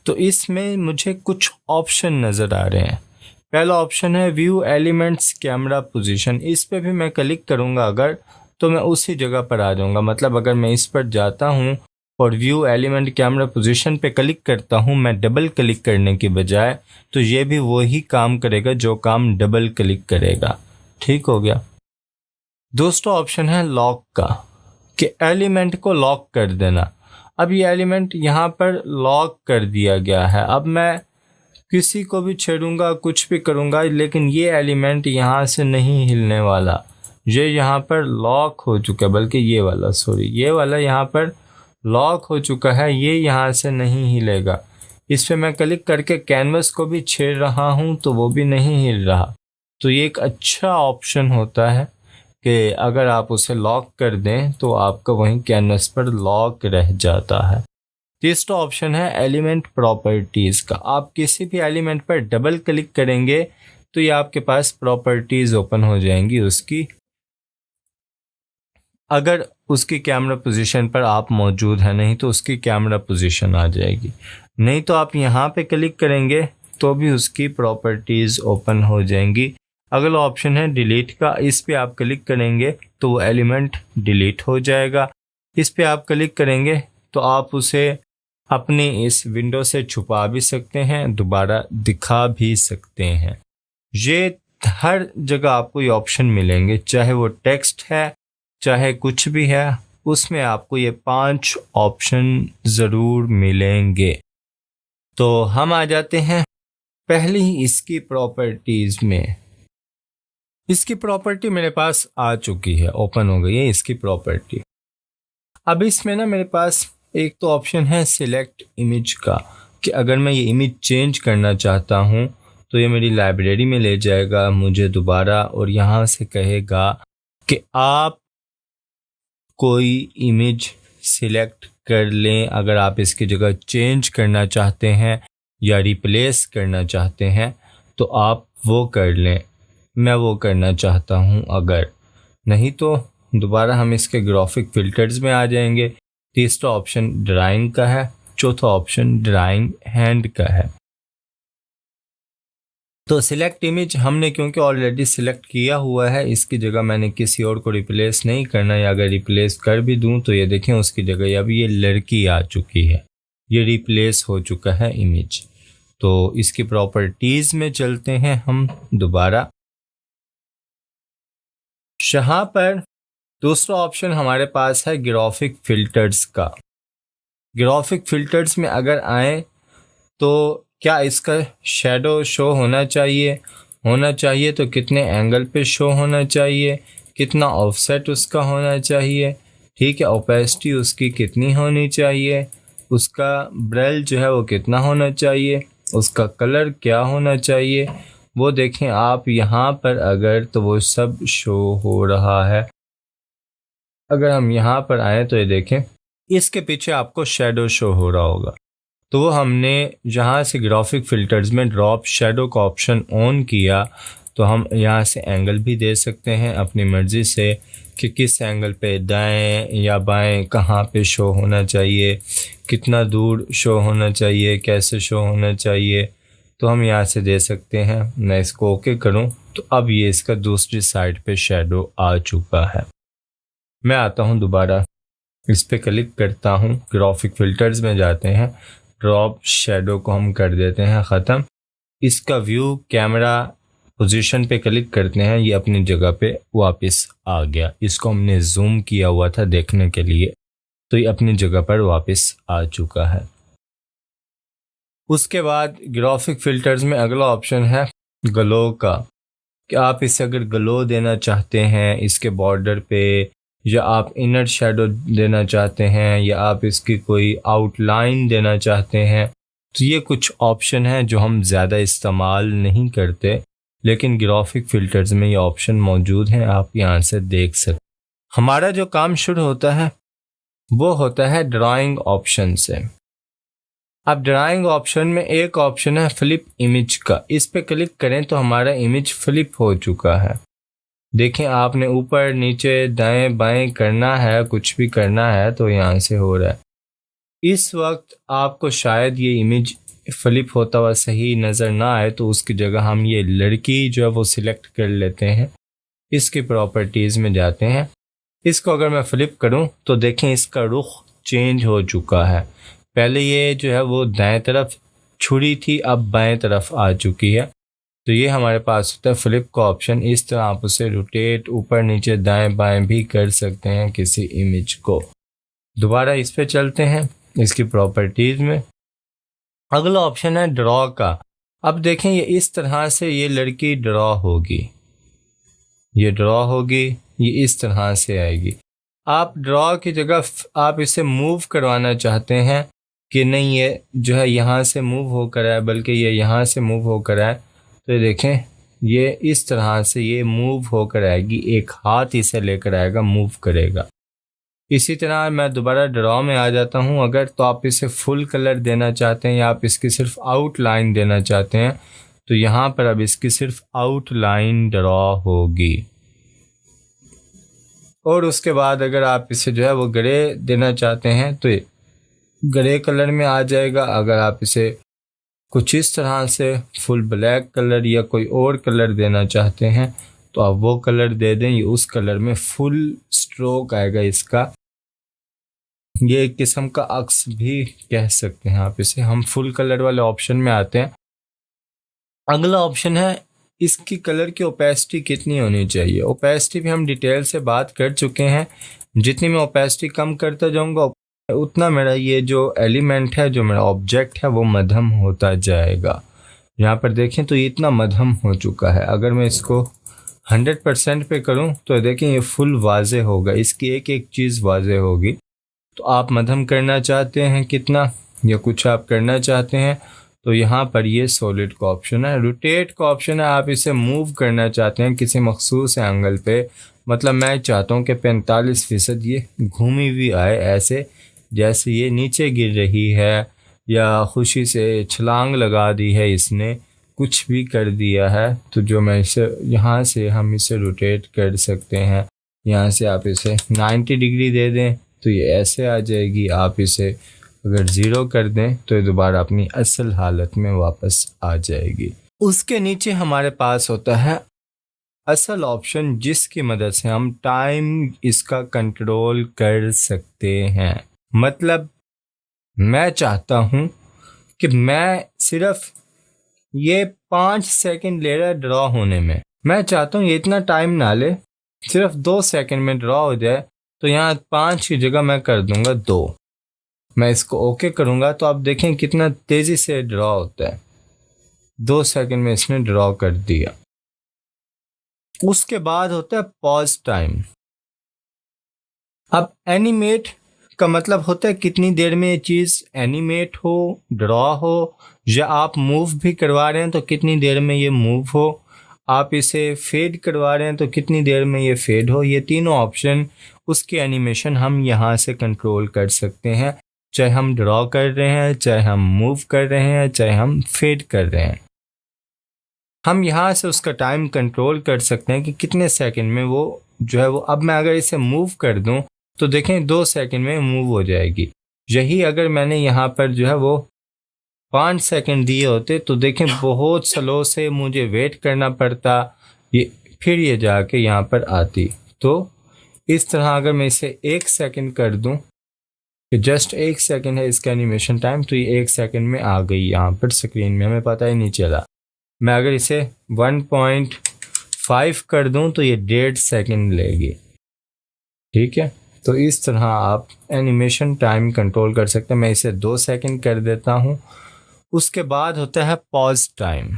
तो इसमें मुझे कुछ ऑप्शन नज़र आ रहे हैं। पहला ऑप्शन है व्यू एलिमेंट्स कैमरा पोजीशन, इस पे भी मैं क्लिक करूँगा अगर तो मैं उसी जगह पर आ जाऊँगा। मतलब अगर मैं इस पर जाता हूँ और व्यू एलिमेंट कैमरा पोजीशन पे क्लिक करता हूँ मैं डबल क्लिक करने की बजाय, तो ये भी वही काम करेगा जो काम डबल क्लिक करेगा। ठीक हो गया। दूसरा ऑप्शन है लॉक का, कि एलिमेंट को लॉक कर देना। अब ये एलिमेंट यहाँ पर लॉक कर दिया गया है, अब मैं किसी को भी छेड़ूंगा कुछ भी करूँगा लेकिन ये एलिमेंट यहाँ से नहीं हिलने वाला, ये यहाँ पर लॉक हो चुका है। बल्कि ये वाला यहाँ पर लॉक हो चुका है, ये यहाँ से नहीं हिलेगा। इस पर मैं क्लिक करके कैनवस को भी छेड़ रहा हूँ तो वो भी नहीं हिल रहा। तो ये एक अच्छा ऑप्शन होता है कि अगर आप उसे लॉक कर दें तो आपका वहीं कैनवस पर लॉक रह जाता है। तीसरा ऑप्शन है एलिमेंट प्रॉपर्टीज़ का। आप किसी भी एलिमेंट पर डबल क्लिक करेंगे तो ये आपके पास प्रॉपर्टीज़ ओपन हो जाएंगी उसकी। अगर उसकी कैमरा पोजीशन पर आप मौजूद हैं, नहीं तो उसकी कैमरा पोजीशन आ जाएगी। नहीं तो आप यहाँ पे क्लिक करेंगे तो भी उसकी प्रॉपर्टीज़ ओपन हो जाएंगी। अगला ऑप्शन है डिलीट का, इस पे आप क्लिक करेंगे तो वो एलिमेंट डिलीट हो जाएगा। इस पे आप क्लिक करेंगे तो आप उसे अपनी इस विंडो से छुपा भी सकते हैं, दोबारा दिखा भी सकते हैं। ये हर जगह आपको ये ऑप्शन मिलेंगे, चाहे वो टेक्स्ट है चाहे कुछ भी है, उसमें आपको ये 5 ऑप्शन ज़रूर मिलेंगे। तो हम आ जाते हैं पहली इसकी प्रॉपर्टीज़ में। इसकी प्रॉपर्टी मेरे पास आ चुकी है, ओपन हो गई है इसकी प्रॉपर्टी। अब इसमें ना मेरे पास एक तो ऑप्शन है सिलेक्ट इमेज का, कि अगर मैं ये इमेज चेंज करना चाहता हूँ तो ये मेरी लाइब्रेरी में ले जाएगा मुझे दोबारा, और यहाँ से कहेगा कि आप कोई इमेज सिलेक्ट कर लें। अगर आप इसकी जगह चेंज करना चाहते हैं या रिप्लेस करना चाहते हैं तो आप वो कर लें। मैं वो करना चाहता हूँ, अगर नहीं तो दोबारा हम इसके ग्राफिक फिल्टर्स में आ जाएंगे। तीसरा ऑप्शन ड्राइंग का है, चौथा ऑप्शन ड्राइंग हैंड का है। तो सिलेक्ट इमेज हमने क्योंकि ऑलरेडी सिलेक्ट किया हुआ है, इसकी जगह मैंने किसी और को रिप्लेस नहीं करना, या अगर रिप्लेस कर भी दूं तो ये देखें उसकी जगह अब ये लड़की आ चुकी है, ये रिप्लेस हो चुका है इमेज। तो इसकी प्रॉपर्टीज़ में चलते हैं हम दोबारा। यहाँ पर दूसरा ऑप्शन हमारे पास है ग्राफिक फिल्टर्स का। ग्राफिक फिल्टर्स में अगर आए तो क्या इसका शैडो शो होना चाहिए तो कितने एंगल पे शो होना चाहिए, कितना ऑफसेट उसका होना चाहिए, ठीक है, ओपेसिटी उसकी कितनी होनी चाहिए, उसका ब्रेल जो है वो कितना होना चाहिए, उसका कलर क्या होना चाहिए, वो देखें आप यहाँ पर अगर तो वो सब शो हो रहा है। अगर हम यहाँ पर आए तो ये देखें इसके पीछे आपको शैडो शो हो रहा होगा। तो वो हमने यहाँ से ग्राफिक फिल्टर्स में ड्रॉप शैडो का ऑप्शन ऑन किया तो हम यहाँ से एंगल भी दे सकते हैं अपनी मर्ज़ी से कि किस एंगल पे दाएं या बाएं कहाँ पे शो होना चाहिए, कितना दूर शो होना चाहिए, कैसे शो होना चाहिए, तो हम यहाँ से दे सकते हैं। मैं इसको ओके करूँ तो अब ये इसका दूसरी साइड पे शैडो आ चुका है। मैं आता हूँ दोबारा, इस पर क्लिक करता हूँ, ग्राफिक फिल्टर्स में जाते हैं, ड्रॉप शैडो को हम कर देते हैं ख़त्म। इसका व्यू कैमरा पोजीशन पे क्लिक करते हैं, ये अपनी जगह पे वापस आ गया। इसको हमने जूम किया हुआ था देखने के लिए, तो ये अपनी जगह पर वापस आ चुका है। उसके बाद ग्राफिक फिल्टर्स में अगला ऑप्शन है ग्लो का, कि आप इसे अगर ग्लो देना चाहते हैं इसके बॉर्डर पे, या आप इनर शेडो देना चाहते हैं, या आप इसकी कोई आउटलाइन देना चाहते हैं, तो ये कुछ ऑप्शन हैं जो हम ज़्यादा इस्तेमाल नहीं करते, लेकिन ग्राफिक फ़िल्टर्स में ये ऑप्शन मौजूद हैं, आप यहाँ से देख सकते। हमारा जो काम शुरू होता है वो होता है ड्राइंग ऑप्शन से। अब ड्राइंग ऑप्शन में एक ऑप्शन है फ्लिप इमेज का, इस पे क्लिक करें तो हमारा इमेज फ्लिप हो चुका है। देखें, आपने ऊपर नीचे दाएं बाएं करना है, कुछ भी करना है तो यहाँ से हो रहा है। इस वक्त आपको शायद ये इमेज फ्लिप होता हुआ सही नज़र ना आए, तो उसकी जगह हम ये लड़की जो है वो सिलेक्ट कर लेते हैं, इसकी प्रॉपर्टीज़ में जाते हैं। इसको अगर मैं फ्लिप करूं तो देखें इसका रुख चेंज हो चुका है। पहले ये जो है वो दाएं तरफ छुरी थी, अब बाएं तरफ आ चुकी है। तो ये हमारे पास होता है फ्लिप का ऑप्शन। इस तरह आप उसे रोटेट ऊपर नीचे दाएं बाएं भी कर सकते हैं किसी इमेज को। दोबारा इस पे चलते हैं इसकी प्रॉपर्टीज़ में। अगला ऑप्शन है ड्रॉ का। अब देखें ये इस तरह से ये लड़की ड्रॉ होगी, ये ड्रॉ होगी, ये इस तरह से आएगी। आप ड्रॉ की जगह आप इसे मूव करवाना चाहते हैं कि नहीं ये जो है यहाँ से मूव होकर आए, बल्कि ये यहाँ से मूव होकर आए, तो ये देखें ये इस तरह से ये मूव होकर आएगी, एक हाथ इसे लेकर आएगा, मूव करेगा। इसी तरह मैं दोबारा ड्रॉ में आ जाता हूँ अगर, तो आप इसे फुल कलर देना चाहते हैं या आप इसकी सिर्फ आउटलाइन देना चाहते हैं, तो यहाँ पर अब इसकी सिर्फ आउटलाइन ड्रॉ होगी। और उसके बाद अगर आप इसे जो है वो ग्रे देना चाहते हैं तो ये ग्रे कलर में आ जाएगा। अगर आप इसे कुछ इस तरह से फुल ब्लैक कलर या कोई और कलर देना चाहते हैं तो आप वो कलर दे दें, ये उस कलर में फुल स्ट्रोक आएगा इसका। ये एक किस्म का अक्स भी कह सकते हैं आप इसे। हम फुल कलर वाले ऑप्शन में आते हैं। अगला ऑप्शन है इसकी कलर की ओपेसिटी कितनी होनी चाहिए। ओपेसिटी भी हम डिटेल से बात कर चुके हैं। जितनी मैं ओपेसिटी कम करता जाऊंगा उतना मेरा ये जो एलिमेंट है, जो मेरा ऑब्जेक्ट है, वो मध्यम होता जाएगा। यहाँ पर देखें तो ये इतना मध्यम हो चुका है। अगर मैं इसको 100% पे करूँ तो देखें ये फुल वाजे होगा, इसकी एक एक चीज़ वाजे होगी। तो आप मध्यम करना चाहते हैं कितना, या कुछ आप करना चाहते हैं, तो यहाँ पर ये सॉलिड का ऑप्शन है। रोटेट का ऑप्शन है, आप इसे मूव करना चाहते हैं किसी मखसूस एंगल पे। मतलब मैं चाहता हूँ कि 45% ये घूमी हुई आए, ऐसे जैसे ये नीचे गिर रही है या खुशी से छलांग लगा दी है, इसने कुछ भी कर दिया है। तो जो मैं इसे यहाँ से हम इसे रोटेट कर सकते हैं। यहाँ से आप इसे 90 डिग्री दे दें तो ये ऐसे आ जाएगी। आप इसे अगर 0 कर दें तो ये दोबारा अपनी असल हालत में वापस आ जाएगी। उसके नीचे हमारे पास होता है असल ऑप्शन, जिसकी मदद से हम टाइम इसका कंट्रोल कर सकते हैं। मतलब मैं चाहता हूँ कि मैं सिर्फ ये 5 सेकंड ले रहा है ड्रॉ होने में, मैं चाहता हूँ ये इतना टाइम ना ले, सिर्फ 2 सेकंड में ड्रॉ हो जाए। तो यहाँ 5 की जगह मैं कर दूंगा 2। मैं इसको ओके करूँगा तो आप देखें कितना तेज़ी से ड्रॉ होता है। 2 सेकंड में इसने ड्रॉ कर दिया। उसके बाद होता है पॉज टाइम। अब एनिमेट का मतलब होता है कितनी देर में ये चीज़ एनिमेट हो, ड्रॉ हो, या आप मूव भी करवा रहे हैं तो कितनी देर में ये मूव हो, आप इसे फेड करवा रहे हैं तो कितनी देर में ये फेड हो। ये तीनों ऑप्शन उसकी एनिमेशन हम यहाँ से कंट्रोल कर सकते हैं, चाहे हम ड्रॉ कर रहे हैं, चाहे हम मूव कर रहे हैं, चाहे हम फेड कर रहे हैं। हम यहाँ से उसका टाइम कंट्रोल कर सकते हैं कि कितने सेकंड में वो जो है वो, अब मैं अगर इसे मूव कर दूं तो देखें 2 सेकंड में मूव हो जाएगी। यही अगर मैंने यहाँ पर जो है वो 5 सेकंड दिए होते तो देखें बहुत स्लो से मुझे वेट करना पड़ता, ये फिर ये जाके यहाँ पर आती। तो इस तरह अगर मैं इसे 1 सेकंड कर दूं, जस्ट 1 सेकंड है इसका एनिमेशन टाइम, तो ये 1 सेकंड में आ गई यहाँ पर स्क्रीन में, हमें पता ही नहीं चला। मैं अगर इसे 1.5 कर दूं तो ये 1.5 सेकंड लेगी। ठीक है, तो इस तरह आप एनिमेशन टाइम कंट्रोल कर सकते हैं। मैं इसे 2 सेकंड कर देता हूं। उसके बाद होता है पॉज टाइम।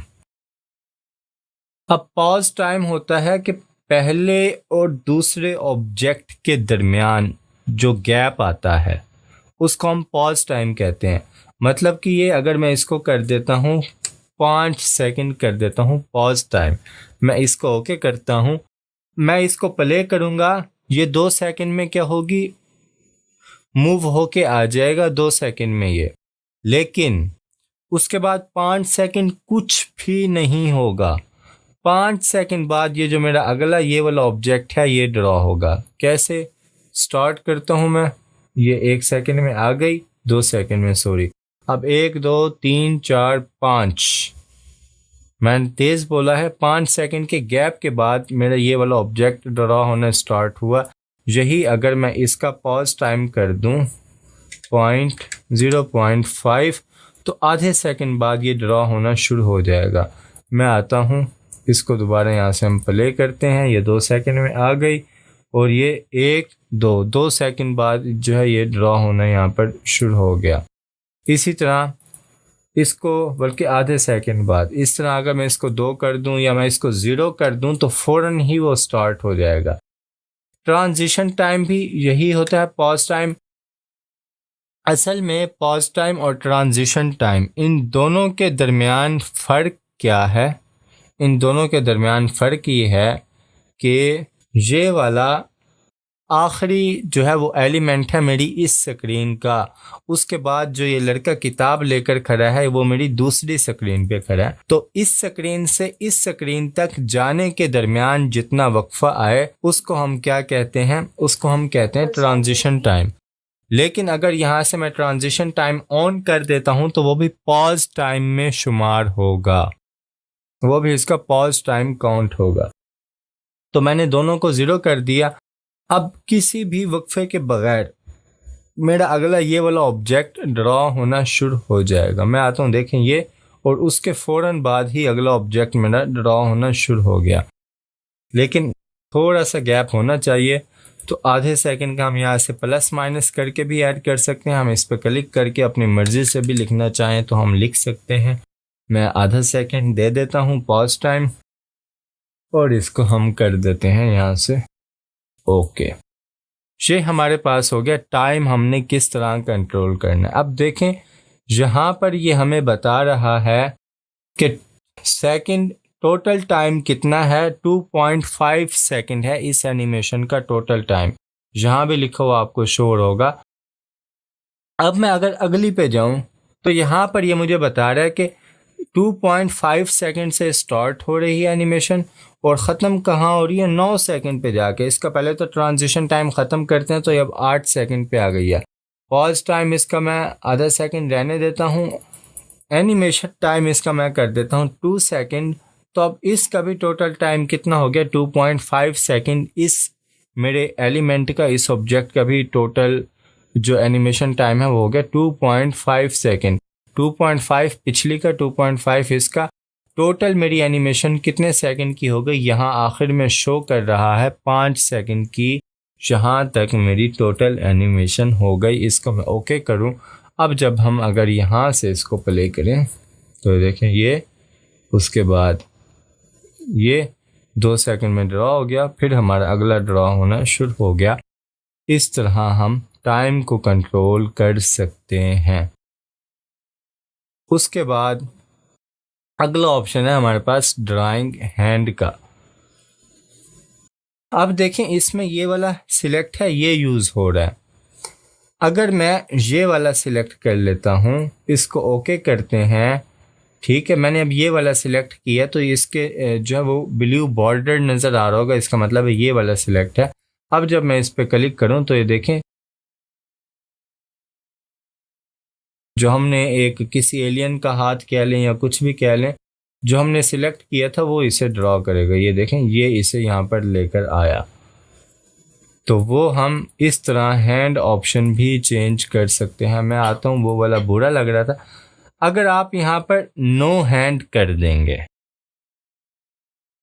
अब पॉज टाइम होता है कि पहले और दूसरे ऑब्जेक्ट के दरमियान जो गैप आता है उसको हम पॉज टाइम कहते हैं। मतलब कि ये अगर मैं इसको कर देता हूँ 5 सेकंड कर देता हूँ पॉज टाइम, मैं इसको ओके करता हूँ, मैं इसको प्ले करूँगा, ये 2 सेकंड में क्या होगी, मूव होके आ जाएगा 2 सेकंड में ये। लेकिन उसके बाद 5 सेकंड कुछ भी नहीं होगा। 5 सेकंड बाद ये जो मेरा अगला ये वाला ऑब्जेक्ट है ये ड्रॉ होगा। कैसे, स्टार्ट करता हूँ मैं, ये 1 सेकंड में आ गई, 2 सेकंड में, सॉरी, अब 1 2 3 4 5, मैंने तेज बोला है। 5 सेकंड के गैप के बाद मेरा ये वाला ऑब्जेक्ट ड्रॉ होना स्टार्ट हुआ। यही अगर मैं इसका पॉज टाइम कर दूं 0.5 तो आधे सेकंड बाद ये ड्रॉ होना शुरू हो जाएगा। मैं आता हूँ, इसको दोबारा यहाँ से हम प्ले करते हैं, ये 2 सेकंड में आ गई और ये 1 2 सेकंड बाद जो है ये ड्रॉ होना यहाँ पर शुरू हो गया। इसी तरह इसको बल्कि आधे सेकंड बाद, इस तरह अगर मैं इसको 2 कर दूं या मैं इसको 0 कर दूं तो फ़ौरन ही वो स्टार्ट हो जाएगा। ट्रांजिशन टाइम भी यही होता है, पॉज टाइम। असल में पॉज टाइम और ट्रांजिशन टाइम, इन दोनों के दरमियान फ़र्क क्या है? इन दोनों के दरमियान फ़र्क ये है कि ये वाला आखिरी जो है वो एलिमेंट है मेरी इस स्क्रीन का, उसके बाद जो ये लड़का किताब लेकर खड़ा है वो मेरी दूसरी स्क्रीन पे खड़ा है। तो इस स्क्रीन से इस स्क्रीन तक जाने के दरमियान जितना वक्फा आए उसको हम क्या कहते हैं? उसको हम कहते हैं ट्रांजिशन टाइम। लेकिन अगर यहाँ से मैं ट्रांजिशन टाइम ऑन कर देता हूँ तो वो भी पॉज टाइम में शुमार होगा, वो भी इसका पॉज टाइम काउंट होगा। तो मैंने दोनों को 0 कर दिया। अब किसी भी वक्फे के बगैर मेरा अगला ये वाला ऑब्जेक्ट ड्रॉ होना शुरू हो जाएगा। मैं आता हूँ, देखें ये, और उसके फ़ौरन बाद ही अगला ऑब्जेक्ट मेरा ड्रॉ होना शुरू हो गया। लेकिन थोड़ा सा गैप होना चाहिए, तो आधे सेकंड का हम यहाँ से प्लस माइनस करके भी ऐड कर सकते हैं। हम इस पर क्लिक करके अपनी मर्ज़ी से भी लिखना चाहें तो हम लिख सकते हैं। मैं आधा सेकंड दे देता हूँ पॉज टाइम और इसको हम कर देते हैं यहाँ से ओके। ये हमारे पास हो गया टाइम हमने किस तरह कंट्रोल करना है। अब देखें यहाँ पर ये हमें बता रहा है कि सेकंड टोटल टाइम कितना है, 2.5 सेकंड है इस एनिमेशन का टोटल टाइम। यहाँ भी लिखा हुआ आपको शोर होगा। अब मैं अगर अगली पे जाऊं तो यहाँ पर ये मुझे बता रहा है कि 2.5 सेकंड से स्टार्ट हो रही है एनिमेशन और ख़त्म कहाँ हो रही है, 9 सेकंड पे जाके। इसका पहले तो ट्रांजिशन टाइम ख़त्म करते हैं तो ये अब 8 सेकंड पे आ गई है। पॉज टाइम इसका मैं आधा सेकंड रहने देता हूँ, एनिमेशन टाइम इसका मैं कर देता हूँ 2 सेकंड। तो अब इसका भी टोटल टाइम कितना हो गया, 2.5 सेकंड। इस मेरे एलिमेंट का, इस ऑब्जेक्ट का भी टोटल जो एनिमेशन टाइम है वो हो गया 2.5 सेकंड। 2.5 पिछली का, 2.5 इसका, टोटल मेरी एनिमेशन कितने सेकंड की हो गई, यहाँ आखिर में शो कर रहा है 5 सेकंड की। यहाँ तक मेरी टोटल एनिमेशन हो गई। इसको मैं ओके करूँ। अब जब हम अगर यहाँ से इसको प्ले करें तो देखें ये, उसके बाद ये 2 सेकंड में ड्रॉ हो गया, फिर हमारा अगला ड्रॉ होना शुरू हो गया। इस तरह हम टाइम को कंट्रोल कर सकते हैं। उसके बाद अगला ऑप्शन है हमारे पास ड्राइंग हैंड का। अब देखें इसमें ये वाला सिलेक्ट है, ये यूज़ हो रहा है। अगर मैं ये वाला सिलेक्ट कर लेता हूँ, इसको ओके करते हैं, ठीक है, मैंने अब ये वाला सिलेक्ट किया तो इसके जो है वो ब्लू बॉर्डर नज़र आ रहा होगा, इसका मतलब है ये वाला सिलेक्ट है। अब जब मैं इस पर क्लिक करूँ तो ये देखें जो हमने एक किसी एलियन का हाथ कह लें या कुछ भी कह लें, जो हमने सिलेक्ट किया था वो इसे ड्रॉ करेगा। ये देखें ये इसे यहाँ पर लेकर आया। तो वो हम इस तरह हैंड ऑप्शन भी चेंज कर सकते हैं। मैं आता हूँ, वो वाला बुरा लग रहा था। अगर आप यहाँ पर नो हैंड कर देंगे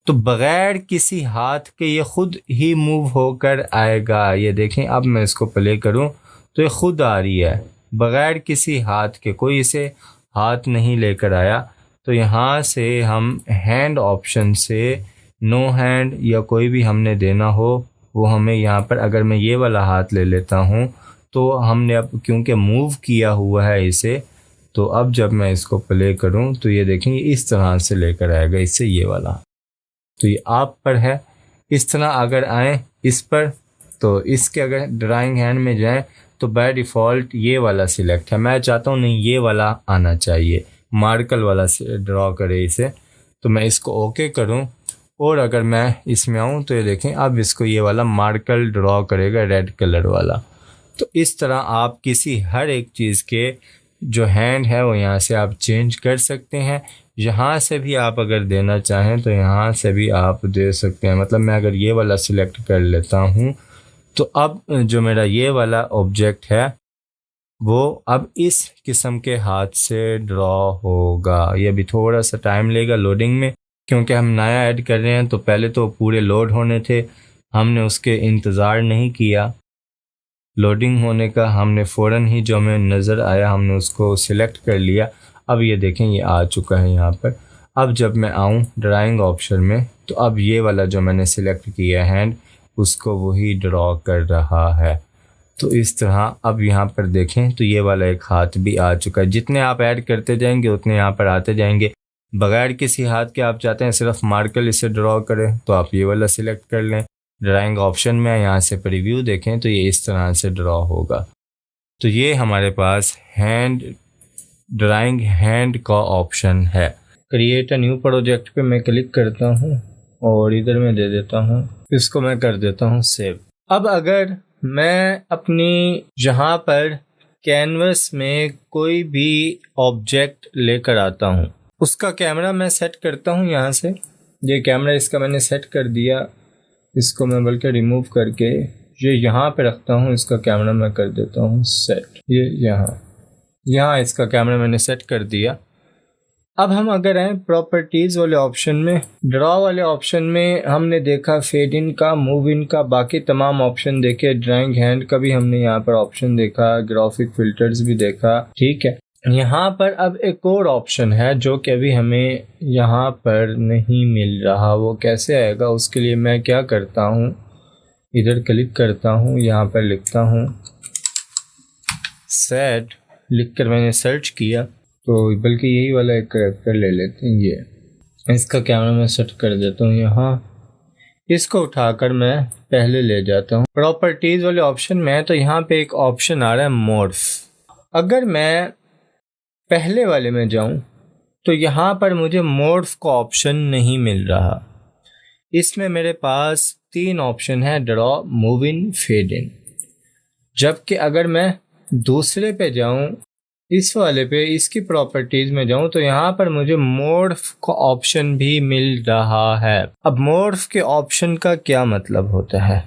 तो बग़ैर किसी हाथ के ये ख़ुद ही मूव होकर आएगा। ये देखें, अब मैं इसको प्ले करूं तो ये ख़ुद आ रही है बग़ैर किसी हाथ के, कोई इसे हाथ नहीं लेकर आया। तो यहाँ से हम हैंड ऑप्शन से नो हैंड या कोई भी हमने देना हो वो हमें यहाँ पर, अगर मैं ये वाला हाथ ले लेता हूँ तो हमने अब क्योंकि मूव किया हुआ है इसे, तो अब जब मैं इसको प्ले करूँ तो ये देखेंगे इस तरह से लेकर आएगा इससे ये वाला। तो ये आप पर है, इस तरह अगर आए इस पर, तो इसके अगर ड्राइंग हैंड में जाएं तो बाय डिफ़ॉल्ट ये वाला सिलेक्ट है। मैं चाहता हूँ नहीं ये वाला आना चाहिए, मार्कल वाला से ड्रॉ करे इसे। तो मैं इसको ओके करूँ और अगर मैं इसमें आऊँ तो ये देखें अब इसको ये वाला मार्कल ड्रॉ करेगा रेड कलर वाला। तो इस तरह आप किसी हर एक चीज़ के जो हैंड है वो यहाँ से आप चेंज कर सकते हैं। यहाँ से भी आप अगर देना चाहें तो यहाँ से भी आप दे सकते हैं। मतलब मैं अगर ये वाला सिलेक्ट कर लेता हूँ तो अब जो मेरा ये वाला ऑब्जेक्ट है वो अब इस किस्म के हाथ से ड्रॉ होगा। ये भी थोड़ा सा टाइम लेगा लोडिंग में, क्योंकि हम नया ऐड कर रहे हैं। तो पहले तो पूरे लोड होने थे, हमने उसके इंतज़ार नहीं किया लोडिंग होने का, हमने फ़ौरन ही जो हमें नज़र आया हमने उसको सिलेक्ट कर लिया। अब ये देखें ये आ चुका है यहाँ पर। अब जब मैं आऊँ ड्राइंग ऑप्शन में तो अब ये वाला जो मैंने सिलेक्ट किया हैंड उसको वही ड्रॉ कर रहा है। तो इस तरह अब यहाँ पर देखें तो ये वाला एक हाथ भी आ चुका है। जितने आप ऐड करते जाएंगे उतने यहाँ पर आते जाएंगे। बगैर किसी हाथ के आप चाहते हैं सिर्फ मार्कल इसे ड्रॉ करें तो आप ये वाला सिलेक्ट कर लें। ड्राइंग ऑप्शन में यहाँ से प्रीव्यू देखें तो ये इस तरह से ड्रॉ होगा। तो ये हमारे पास ड्राइंग हैंड का ऑप्शन है। क्रिएट अ न्यू प्रोजेक्ट पे मैं क्लिक करता हूँ और इधर मैं दे देता हूँ, इसको मैं कर देता हूँ सेव। अब अगर मैं अपनी जहाँ पर कैनवस में कोई भी ऑब्जेक्ट लेकर आता हूँ उसका कैमरा मैं सेट करता हूँ। यहाँ से ये कैमरा इसका मैंने सेट कर दिया, इसको मैं बल्कि रिमूव करके ये यहाँ पे रखता हूँ। इसका कैमरा मैं कर देता हूँ सेट, ये यहाँ इसका कैमरा मैंने सेट कर दिया। अब हम अगर आए प्रॉपर्टीज़ वाले ऑप्शन में, ड्रॉ वाले ऑप्शन में हमने देखा फेड इन का, मूव इन का, बाकी तमाम ऑप्शन देखे, ड्राइंग हैंड का भी हमने यहाँ पर ऑप्शन देखा, ग्राफिक फिल्टर्स भी देखा, ठीक है। यहाँ पर अब एक और ऑप्शन है जो कि अभी हमें यहाँ पर नहीं मिल रहा, वो कैसे आएगा उसके लिए मैं क्या करता हूँ, इधर क्लिक करता हूँ, यहाँ पर लिखता हूँ सेट, लिख कर मैंने सर्च किया तो बल्कि यही वाला एक करेक्टर ले लेते हैं। ये इसका कैमरा मैं सेट कर देता हूँ यहाँ, इसको उठाकर मैं पहले ले जाता हूँ प्रॉपर्टीज़ वाले ऑप्शन में। तो यहाँ पे एक ऑप्शन आ रहा है मॉर्फ। अगर मैं पहले वाले में जाऊं तो यहाँ पर मुझे मॉर्फ का ऑप्शन नहीं मिल रहा। इसमें मेरे पास 3 ऑप्शन है, draw, move in, fade in. जबकि अगर मैं दूसरे पे जाऊं, इस वाले पे, इसकी प्रॉपर्टीज़ में जाऊं तो यहाँ पर मुझे मॉर्फ का ऑप्शन भी मिल रहा है। अब मॉर्फ के ऑप्शन का क्या मतलब होता है?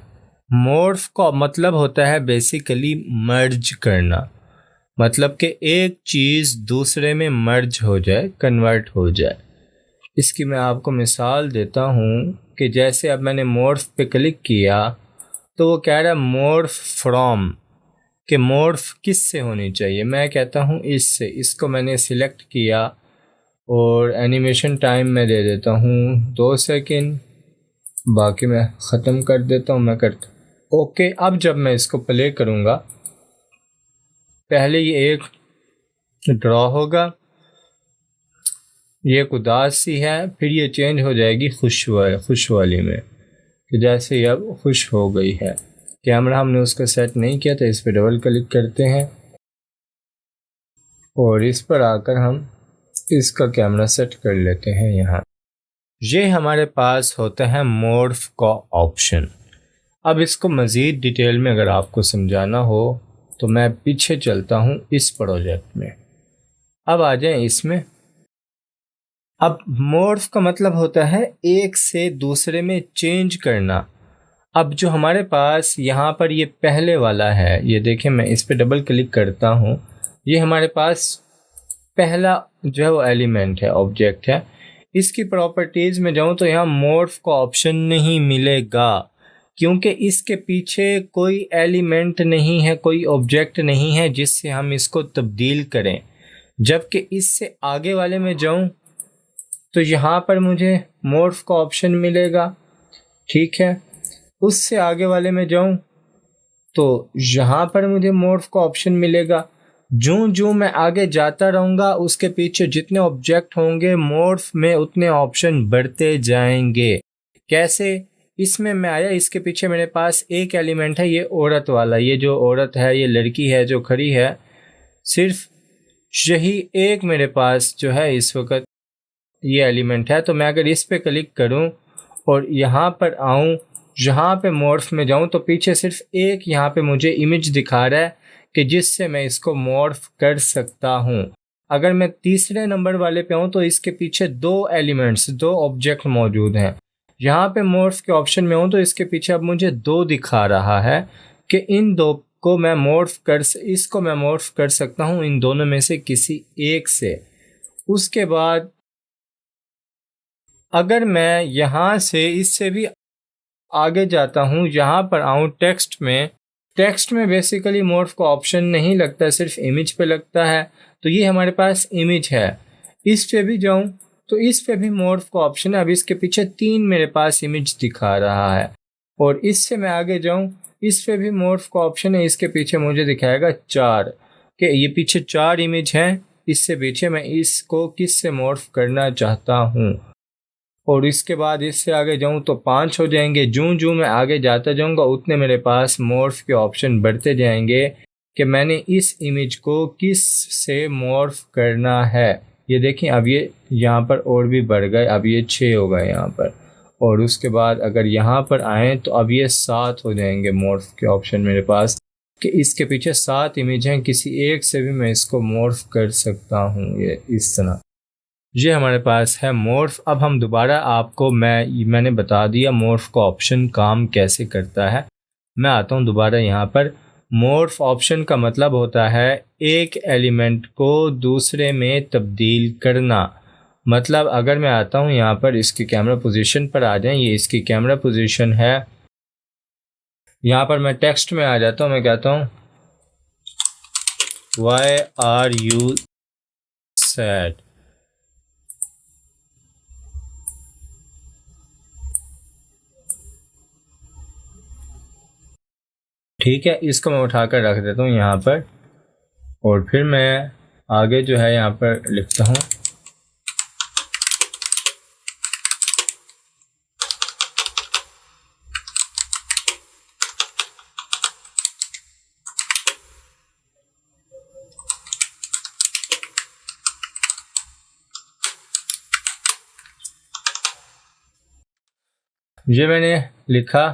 मॉर्फ का मतलब होता है बेसिकली मर्ज करना, मतलब कि एक चीज़ दूसरे में मर्ज हो जाए, कन्वर्ट हो जाए। इसकी मैं आपको मिसाल देता हूँ कि जैसे अब मैंने मॉर्फ पे क्लिक किया तो वो कह रहा है मॉर्फ फ्रॉम, कि मॉर्फ किस से होनी चाहिए। मैं कहता हूँ इससे। इसको मैंने सिलेक्ट किया और एनिमेशन टाइम में दे देता हूँ 2 सेकंड, बाकी मैं ख़त्म कर देता हूँ। मैं करता ओके। अब जब मैं इसको प्ले करूँगा, पहले ये एक ड्रॉ होगा, ये एक उदास सी है, फिर ये चेंज हो जाएगी खुश वाली में, कि जैसे ये अब खुश हो गई है। कैमरा हमने उसका सेट नहीं किया तो इस पर डबल क्लिक करते हैं और इस पर आकर हम इसका कैमरा सेट कर लेते हैं। यहाँ ये हमारे पास होता है मॉर्फ का ऑप्शन। अब इसको मज़ीद डिटेल में अगर आपको समझाना हो तो मैं पीछे चलता हूँ इस प्रोजेक्ट में। अब आ जाएं इसमें। अब मॉर्फ का मतलब होता है एक से दूसरे में चेंज करना। अब जो हमारे पास यहाँ पर ये पहले वाला है, ये देखें, मैं इस पर डबल क्लिक करता हूँ, ये हमारे पास पहला जो है वो एलिमेंट है, ऑब्जेक्ट है। इसकी प्रॉपर्टीज़ में जाऊं तो यहाँ मॉर्फ का ऑप्शन नहीं मिलेगा, क्योंकि इसके पीछे कोई एलिमेंट नहीं है, कोई ऑब्जेक्ट नहीं है जिससे हम इसको तब्दील करें। जबकि इससे आगे वाले में जाऊं तो यहाँ पर मुझे मॉर्फ का ऑप्शन मिलेगा, ठीक है। उससे आगे वाले में जाऊं तो यहाँ पर मुझे मॉर्फ का ऑप्शन मिलेगा। जो मैं आगे जाता रहूँगा उसके पीछे जितने ऑब्जेक्ट होंगे मॉर्फ में उतने ऑप्शन बढ़ते जाएंगे। कैसे? इसमें मैं आया, इसके पीछे मेरे पास एक एलिमेंट है, ये औरत वाला, ये जो औरत है, ये लड़की है जो खड़ी है, सिर्फ यही एक मेरे पास जो है इस वक्त ये एलिमेंट है। तो मैं अगर इस पे क्लिक करूं और यहाँ पर आऊं, यहाँ पे मॉर्फ में जाऊं तो पीछे सिर्फ एक यहाँ पे मुझे इमेज दिखा रहा है कि जिससे मैं इसको मॉर्फ कर सकता हूँ। अगर मैं तीसरे नंबर वाले पे आऊँ तो इसके पीछे दो एलिमेंट्स, दो ऑब्जेक्ट मौजूद हैं। यहाँ पे मॉर्फ के ऑप्शन में हूँ तो इसके पीछे अब मुझे दो दिखा रहा है कि इन दो को मैं इसको मैं मॉर्फ कर सकता हूँ इन दोनों में से किसी एक से। उसके बाद अगर मैं यहाँ से इससे भी आगे जाता हूँ, यहाँ पर आऊँ टेक्स्ट में बेसिकली मॉर्फ का ऑप्शन नहीं लगता, सिर्फ इमेज पे लगता है। तो ये हमारे पास इमेज है। इस पे भी जाऊँ तो इस पे भी मॉर्फ का ऑप्शन है। अब इसके पीछे 3 मेरे पास इमेज दिखा रहा है। और इससे मैं आगे जाऊँ, इस पे भी मॉर्फ का ऑप्शन है, इसके पीछे मुझे दिखाएगा 4 कि ये पीछे 4 इमेज हैं। इससे पीछे मैं इसको किस से मॉर्फ करना चाहता हूँ। और इसके बाद इससे आगे जाऊं तो 5 हो जाएंगे। जो मैं आगे जाता जाऊंगा उतने मेरे पास मॉर्फ के ऑप्शन बढ़ते जाएंगे कि मैंने इस इमेज को किस से मॉर्फ करना है। ये देखें, अब ये यहाँ पर और भी बढ़ गए, अब ये 6 हो गए यहाँ पर। और उसके बाद अगर यहाँ पर आएँ तो अब ये 7 हो जाएंगे मॉर्फ के ऑप्शन मेरे पास कि इसके पीछे 7 इमेज हैं, किसी एक से भी मैं इसको मॉर्फ कर सकता हूँ। ये इस तरह ये हमारे पास है मॉर्फ। अब हम दोबारा आपको मैंने बता दिया मॉर्फ का ऑप्शन काम कैसे करता है। मैं आता हूँ दोबारा यहाँ पर। मॉर्फ ऑप्शन का मतलब होता है एक एलिमेंट को दूसरे में तब्दील करना। मतलब अगर मैं आता हूँ यहाँ पर, इसकी कैमरा पोजीशन पर आ जाएं, ये इसकी कैमरा पोजीशन है। यहाँ पर मैं टेक्स्ट में आ जाता हूँ, मैं कहता हूँ वाई आर यू सैड। ठीक है, इसको मैं उठाकर रख देता हूँ यहाँ पर। और फिर मैं आगे जो है यहाँ पर लिखता हूँ ये मैंने लिखा।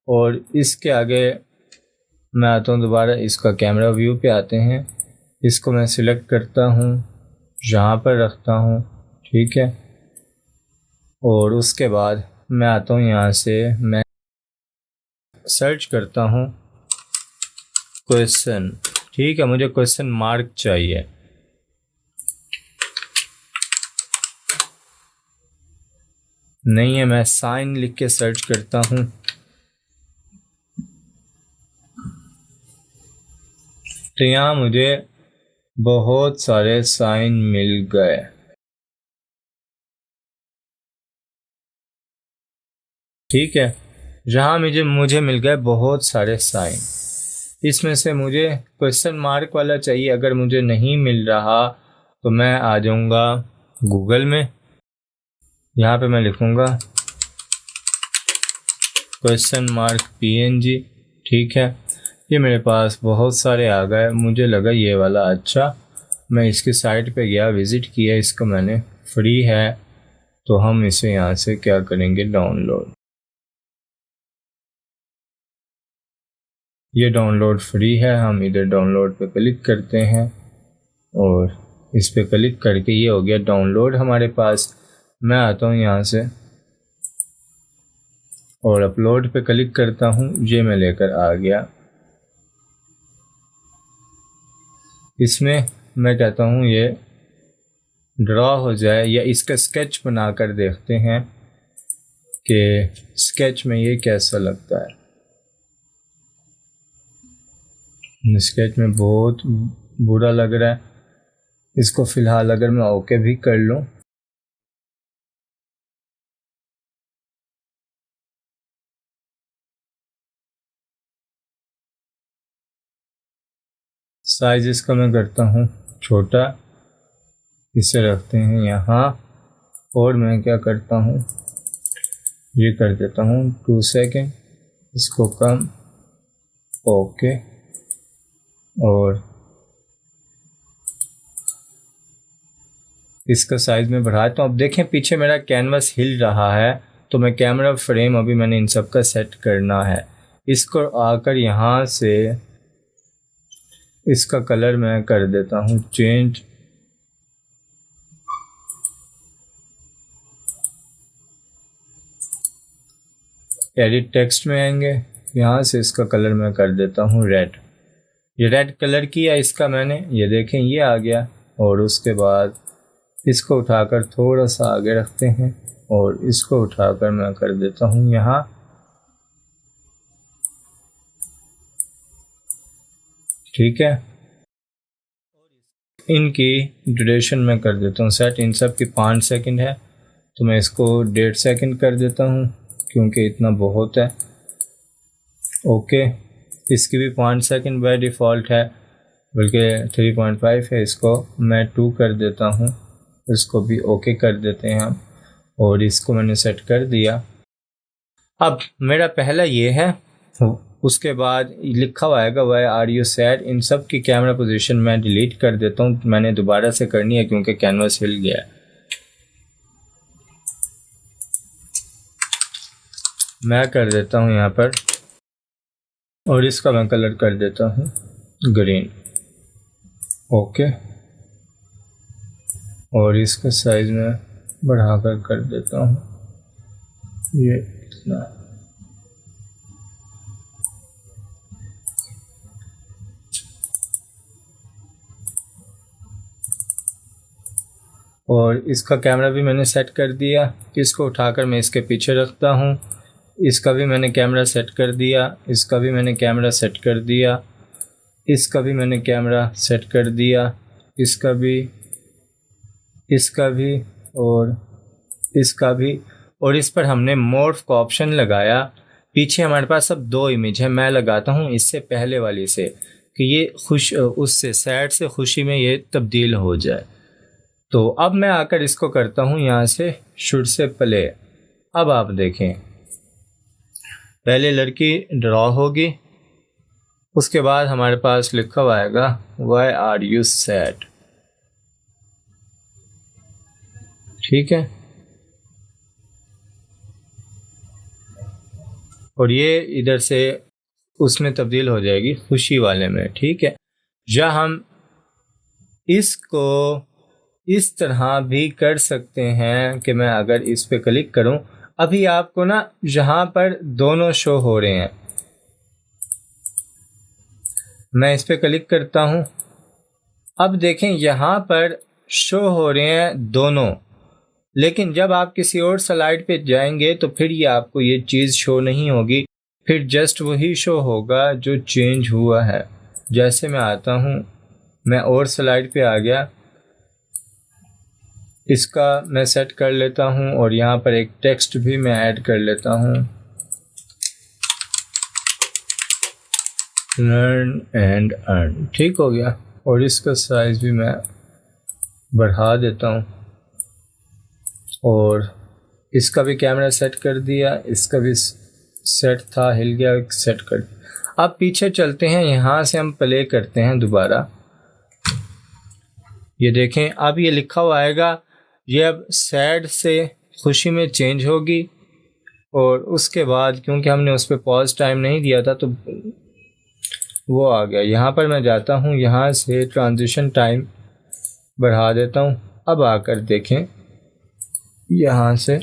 और इसके आगे मैं आता हूँ दोबारा, इसका कैमरा व्यू पे आते हैं। इसको मैं सिलेक्ट करता हूँ, यहाँ पर रखता हूँ, ठीक है। और उसके बाद मैं आता हूँ यहाँ से, मैं सर्च करता हूँ क्वेश्चन, ठीक है। मुझे क्वेश्चन मार्क चाहिए। नहीं है, मैं साइन लिख के सर्च करता हूँ। तो यहाँ मुझे बहुत सारे साइन मिल गए। ठीक है, यहाँ मुझे मिल गए बहुत सारे साइन। इसमें से मुझे क्वेश्चन मार्क वाला चाहिए। अगर मुझे नहीं मिल रहा तो मैं आ जाऊँगा गूगल में। यहाँ पे मैं लिखूँगा क्वेश्चन मार्क PNG, ठीक है। ये मेरे पास बहुत सारे आ गए। मुझे लगा ये वाला अच्छा। मैं इसकी साइट पे गया, विज़िट किया, इसको मैंने, फ्री है तो हम इसे यहाँ से क्या करेंगे, डाउनलोड। ये डाउनलोड फ्री है, हम इधर डाउनलोड पे क्लिक करते हैं और इस पे क्लिक करके ये हो गया डाउनलोड हमारे पास। मैं आता हूँ यहाँ से और अपलोड पे क्लिक करता हूँ, ये मैं लेकर आ गया। इसमें मैं कहता हूँ ये ड्रॉ हो जाए, या इसका स्केच बना कर देखते हैं कि स्केच में ये कैसा लगता है। स्केच में बहुत बुरा लग रहा है। इसको फ़िलहाल अगर मैं ओके भी कर लूँ, साइज इसका मैं करता हूँ छोटा, इसे रखते हैं यहाँ, और मैं क्या करता हूँ, ये कर देता हूँ 2 सेकेंड, इसको कम, ओके, और इसका साइज़ में बढ़ाता हूँ। अब देखें पीछे मेरा कैनवास हिल रहा है, तो मैं कैमरा फ्रेम अभी मैंने इन सब का सेट करना है। इसको आकर यहाँ से इसका कलर मैं कर देता हूँ चेंज, एडिट टेक्स्ट में आएंगे, यहाँ से इसका कलर मैं कर देता हूँ रेड। ये रेड कलर किया इसका मैंने, ये देखें ये आ गया। और उसके बाद इसको उठाकर थोड़ा सा आगे रखते हैं, और इसको उठाकर मैं कर देता हूँ यहाँ, ठीक है। इनकी ड्यूरेशन मैं कर देता हूँ सेट, इन सब की 5 सेकंड है, तो मैं इसको 1.5 सेकंड कर देता हूँ क्योंकि इतना बहुत है। ओके, इसकी भी 5 सेकंड बाय डिफ़ॉल्ट है, बल्कि 3.5 है, इसको मैं 2 कर देता हूँ। इसको भी ओके कर देते हैं हम, और इसको मैंने सेट कर दिया। अब मेरा पहला ये है, उसके बाद लिखा हुआ आएगा वाई आर यू सैड। इन सब की कैमरा पोजीशन मैं डिलीट कर देता हूँ, मैंने दोबारा से करनी है क्योंकि कैनवास हिल गया है। मैं कर देता हूँ यहाँ पर, और इसका मैं कलर कर देता हूँ ग्रीन, ओके, और इसका साइज मैं बढ़ाकर कर देता हूँ ये इतना। और इसका कैमरा भी मैंने सेट कर दिया, इसको उठाकर मैं इसके पीछे रखता हूँ। इसका भी मैंने कैमरा सेट कर दिया, इसका भी मैंने कैमरा सेट कर दिया, इसका भी मैंने कैमरा सेट कर दिया, इसका भी, इसका भी, और इसका भी। और इस पर हमने मोर्फ का ऑप्शन लगाया। पीछे हमारे पास अब 2 इमेज है, मैं लगाता हूँ इससे पहले वाली से कि ये उससे सैड से खुशी में ये तब्दील हो जाए। तो अब मैं आकर इसको करता हूँ यहाँ से शुड से प्ले। अब आप देखें, पहले लड़की ड्रॉ होगी, उसके बाद हमारे पास लिखा हुआ आएगा वाई आर यू सैड, ठीक है। और ये इधर से उसमें तब्दील हो जाएगी खुशी वाले में, ठीक है। या हम इसको इस तरह भी कर सकते हैं कि मैं अगर इस पे क्लिक करूं, अभी आपको ना यहाँ पर दोनों शो हो रहे हैं। मैं इस पे क्लिक करता हूं, अब देखें यहाँ पर शो हो रहे हैं दोनों, लेकिन जब आप किसी और स्लाइड पे जाएंगे तो फिर ये आपको ये चीज़ शो नहीं होगी, फिर जस्ट वही शो होगा जो चेंज हुआ है। जैसे मैं आता हूँ, मैं और स्लाइड पे आ गया, इसका मैं सेट कर लेता हूँ, और यहाँ पर एक टेक्स्ट भी मैं ऐड कर लेता हूँ, लर्न एंड अर्न, ठीक हो गया। और इसका साइज भी मैं बढ़ा देता हूँ, और इसका भी कैमरा सेट कर दिया, इसका भी सेट था, हिल गया, सेट कर। अब पीछे चलते हैं, यहाँ से हम प्ले करते हैं दोबारा। ये देखें, अब ये लिखा हुआ आएगा, ये अब सैड से खुशी में चेंज होगी। और उसके बाद क्योंकि हमने उस पर पॉज टाइम नहीं दिया था तो वो आ गया। यहाँ पर मैं जाता हूँ, यहाँ से ट्रांजिशन टाइम बढ़ा देता हूँ। अब आकर देखें, यहाँ से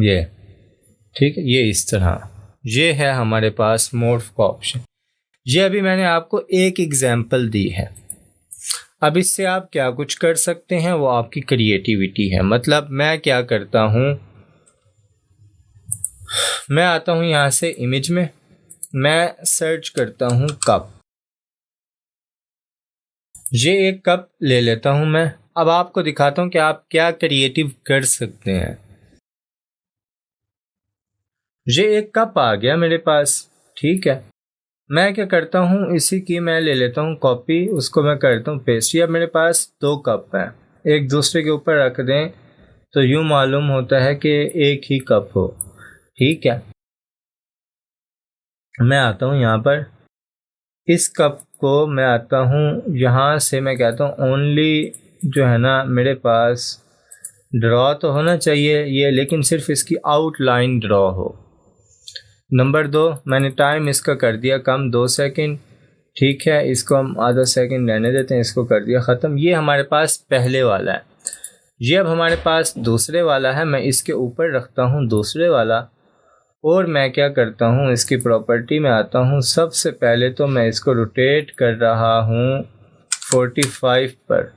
ये, ठीक है, ये इस तरह, ये है हमारे पास मोड का ऑप्शन। ये अभी मैंने आपको एक एग्जाम्पल दी है। अब इससे आप क्या कुछ कर सकते हैं वो आपकी क्रिएटिविटी है। मतलब मैं क्या करता हूँ, मैं आता हूँ यहाँ से इमेज में, मैं सर्च करता हूँ कप। ये एक कप ले लेता हूँ मैं। अब आपको दिखाता हूँ कि आप क्या क्रिएटिव कर सकते हैं। ये एक कप आ गया मेरे पास, ठीक है। मैं क्या करता हूँ, इसी की मैं ले लेता हूँ कॉपी, उसको मैं करता हूँ पेस्ट। अब मेरे पास दो कप हैं, एक दूसरे के ऊपर रख दें तो यूँ मालूम होता है कि एक ही कप हो, ठीक है। मैं आता हूँ यहाँ पर, इस कप को मैं आता हूँ यहाँ से, मैं कहता हूँ ओनली जो है ना मेरे पास ड्रॉ तो होना चाहिए ये, लेकिन सिर्फ इसकी आउटलाइन ड्रॉ हो। नंबर 2, मैंने टाइम इसका कर दिया कम, 2 सेकंड, ठीक है। इसको हम आधा सेकंड रहने देते हैं, इसको कर दिया ख़त्म। ये हमारे पास पहले वाला है। ये अब हमारे पास दूसरे वाला है, मैं इसके ऊपर रखता हूँ दूसरे वाला, और मैं क्या करता हूँ, इसकी प्रॉपर्टी में आता हूँ। सबसे पहले तो मैं इसको रोटेट कर रहा हूँ 45 पर।